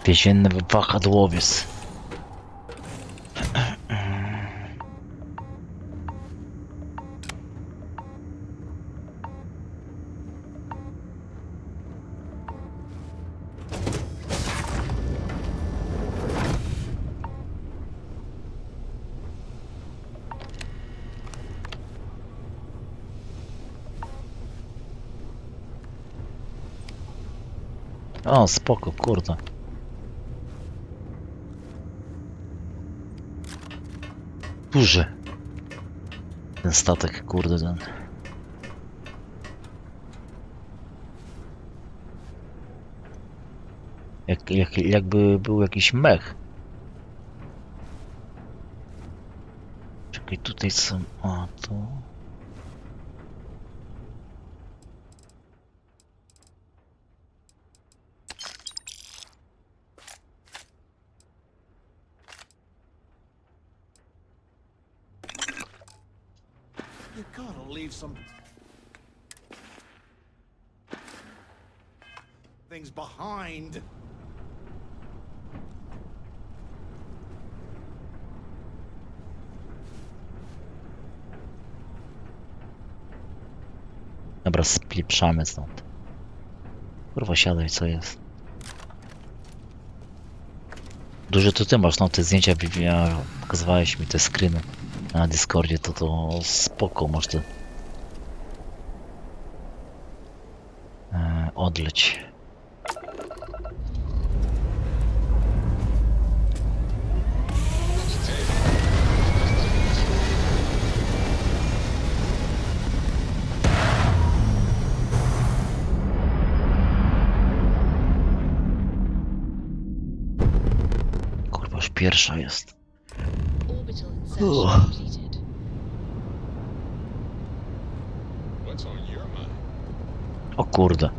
Więzienny wahadłowiec. O, spoko, kurde. Duży. Ten statek, kurde, ten. Jakby był jakiś mech. Czekaj, tutaj są... A, to... You gotta leave some things behind. Dobra, spieprzamy stąd. Kurwa, siadaj, co jest? Dużo to ty masz, no te zdjęcia, pokazywałeś mi te screeny na Discordzie, to spoko, masz te... odleć. Kurwa, już pierwsza jest. What's on your mind? O kurde.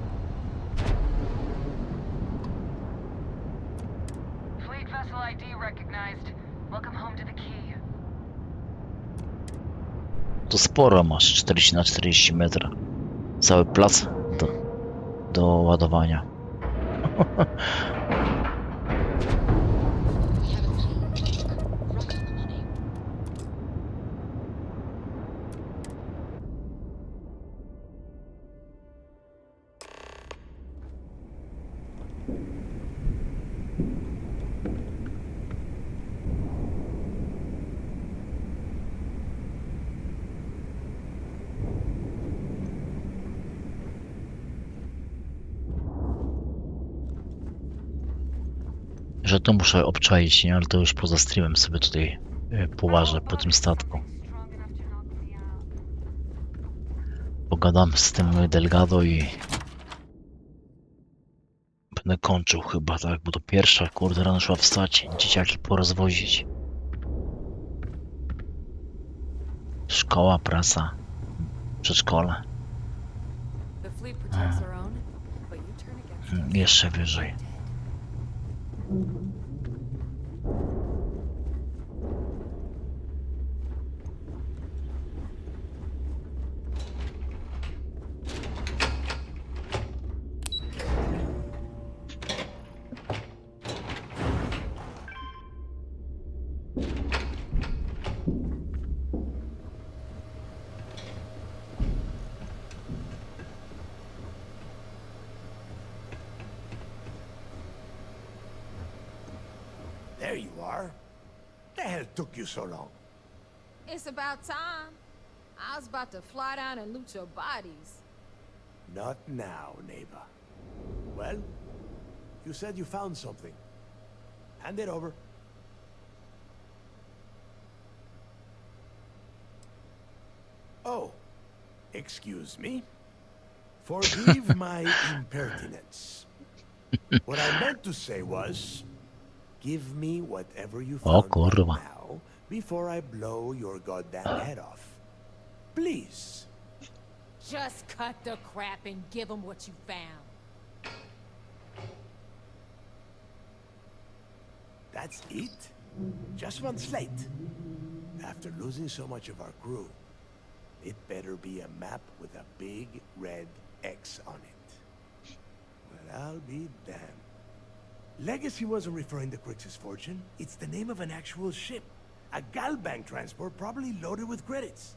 Fleet vessel ID recognized. Welcome home to the key. To sporo masz, 40 na 40 metra. Cały plac do ładowania. Że to muszę obczaić, nie? Ale to już poza streamem sobie tutaj połażę po tym statku. Pogadam z tym Delgado i będę kończył chyba, tak? Bo to pierwsza, kurde, rano szła wstać, dzieciaki porozwozić. Szkoła, praca, przedszkole. Jeszcze wyżej. There you are. The hell took you so long? It's about time. I was about to fly down and loot your bodies. Not now, neighbor. Well, you said you found something. Hand it over. Oh, excuse me. Forgive my impertinence. What I meant to say was, give me whatever you found right now before I blow your goddamn head off. Please. Just cut the crap and give them what you found. That's it? Just one slate. After losing so much of our crew, it better be a map with a big red X on it. Well, I'll be damned. Legacy wasn't referring to Crix's fortune. It's the name of an actual ship. A Galbank transport probably loaded with credits.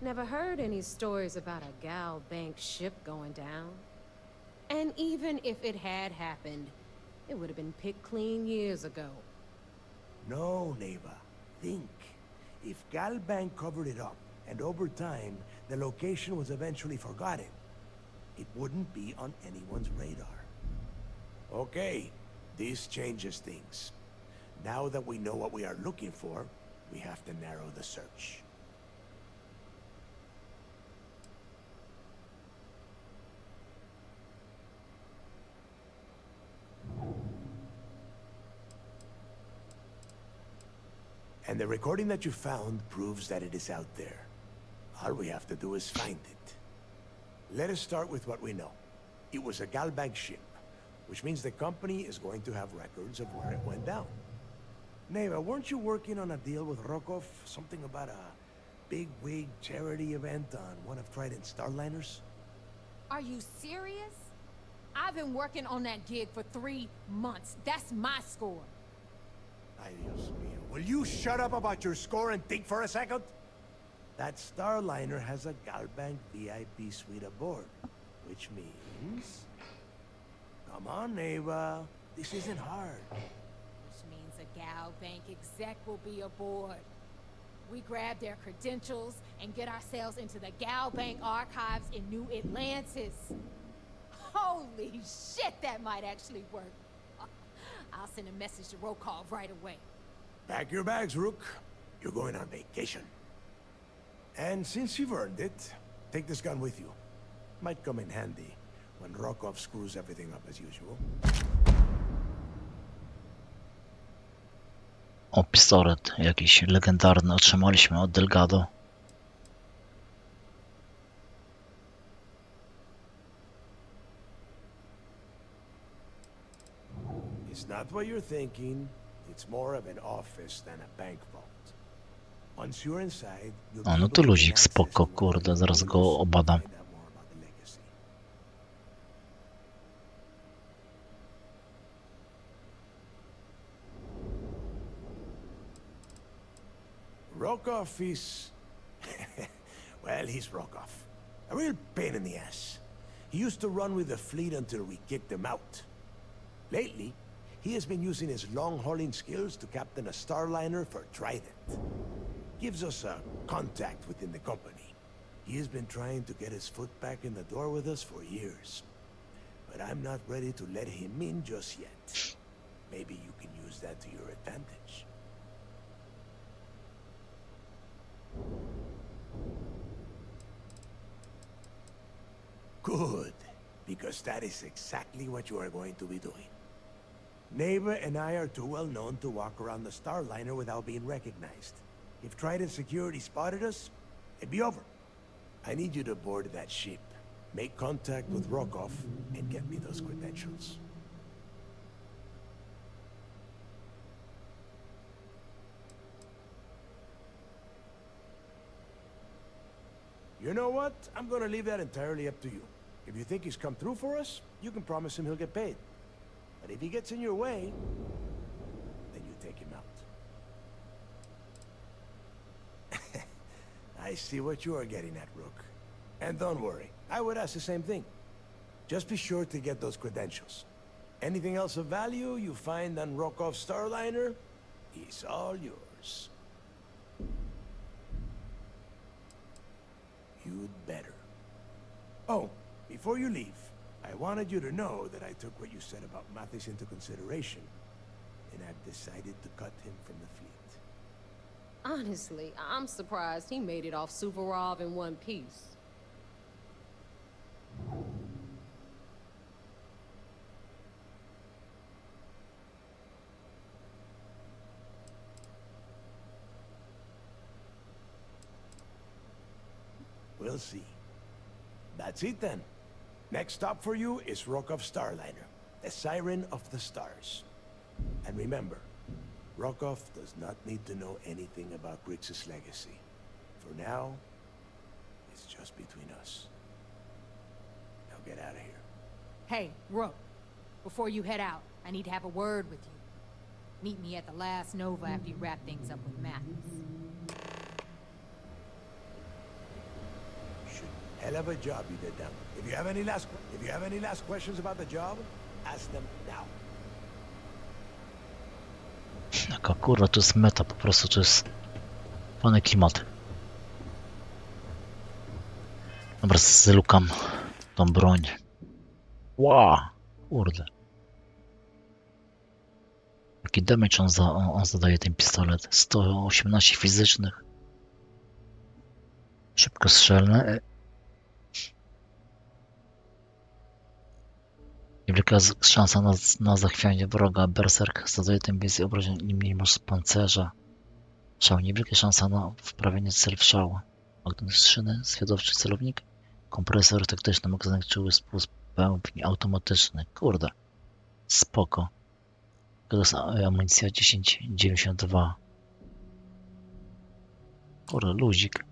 Never heard any stories about a Gal Bank ship going down. And even if it had happened, it would have been picked clean years ago. No, neighbor. Think. If Galbank covered it up, and over time, the location was eventually forgotten, it wouldn't be on anyone's radar. Okay, this changes things. Now that we know what we are looking for, we have to narrow the search. And the recording that you found proves that it is out there. All we have to do is find it. Let us start with what we know. It was a Galbank ship, which means the company is going to have records of where it went down. Neva, weren't you working on a deal with Rokov? Something about a big-wig charity event on one of Trident's Starliners? Are you serious? I've been working on that gig for 3 months. That's my score. Ay, Dios mío. Will you shut up about your score and think for a second? That Starliner has a Galbank VIP suite aboard, which means... Come on, Ava. This isn't hard. Which means a Gal Bank exec will be aboard. We grab their credentials and get ourselves into the Gal Bank archives in New Atlantis. Holy shit, that might actually work. I'll send a message to Rokov right away. Pack your bags, Rook. You're going on vacation. And since you've earned it, take this gun with you. Might come in handy when Rokov screws everything up as usual. O, pistolet jakiś legendarny otrzymaliśmy od Delgado. It's not what you're thinking. It's more of an office than a bank vault. Once you're inside, you'll be O, no able to to luzik, gain access spoko, to kurde, zaraz go obadam. find out more about the legacy. Rokov is... well, he's Rokov. A real pain in the ass. He used to run with the fleet until we kicked him out. Lately, he has been using his long-hauling skills to captain a Starliner for Trident. Gives us a contact within the company. He has been trying to get his foot back in the door with us for years. But I'm not ready to let him in just yet. Maybe you can use that to your advantage. Good, because that is exactly what you are going to be doing. Neighbor and I are too well known to walk around the Starliner without being recognized. If Trident security spotted us, it'd be over. I need you to board that ship, make contact with Rokov, and get me those credentials. You know what? I'm gonna leave that entirely up to you. If you think he's come through for us, you can promise him he'll get paid. But if he gets in your way, then you take him out. I see what you are getting at, Rook. And don't worry, I would ask the same thing. Just be sure to get those credentials. Anything else of value you find on Rokov's Starliner is all yours. You'd better. Oh, before you leave, I wanted you to know that I took what you said about Mathis into consideration, and I've decided to cut him from the fleet. Honestly, I'm surprised he made it off Suvorov in one piece. We'll see. That's it then. Next stop for you is Rokov's Starliner, the Siren of the Stars. And remember, Rokov does not need to know anything about Grixis' legacy. For now, it's just between us. Now get out of here. Hey, Rook, before you head out, I need to have a word with you. Meet me at the last Nova after you wrap things up with Mathis. Hell of a job you did down. If you have any last questions about the job, ask them now. Jaka kurwa, to jest meta, po prostu to jest fajny klimat. Dobra, zlukam tą broń. Wow, kurde. Jaki damage on zadaje, ten pistolet. 118 fizycznych. Szybkostrzelne. Niewielka szansa na zachwianie wroga. Berserk zadaje tym więcej obrażeń, im mniej masz pancerza. Szał. Niewielka szansa na wprawienie cel w szał. Magnetyczny, zwiadowczy celownik. Kompresor taktyczny, magazynek czuły, spust pełni automatyczny. Kurde. Spoko. To jest amunicja 10,92. Kurde, luzik.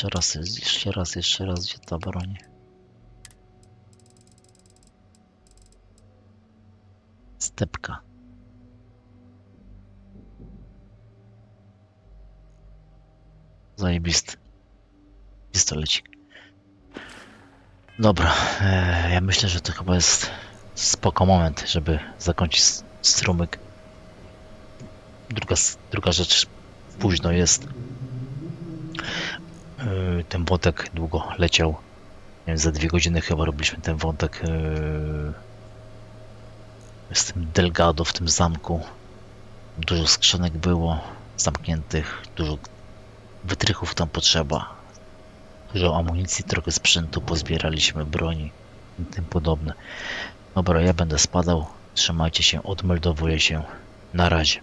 Jeszcze raz, gdzie ta broń? Stepka. Zajebisty pistolecik. Dobra, ja myślę, że to chyba jest spoko moment, żeby zakończyć strumyk. Druga rzecz, późno jest. Ten wątek długo leciał. Nie wiem, za 2 godziny chyba robiliśmy ten wątek z tym Delgado w tym zamku. Dużo skrzynek było zamkniętych, dużo wytrychów tam potrzeba. Dużo amunicji, trochę sprzętu pozbieraliśmy, broni i tym podobne. Dobra, ja będę spadał. Trzymajcie się, odmeldowuję się. Na razie.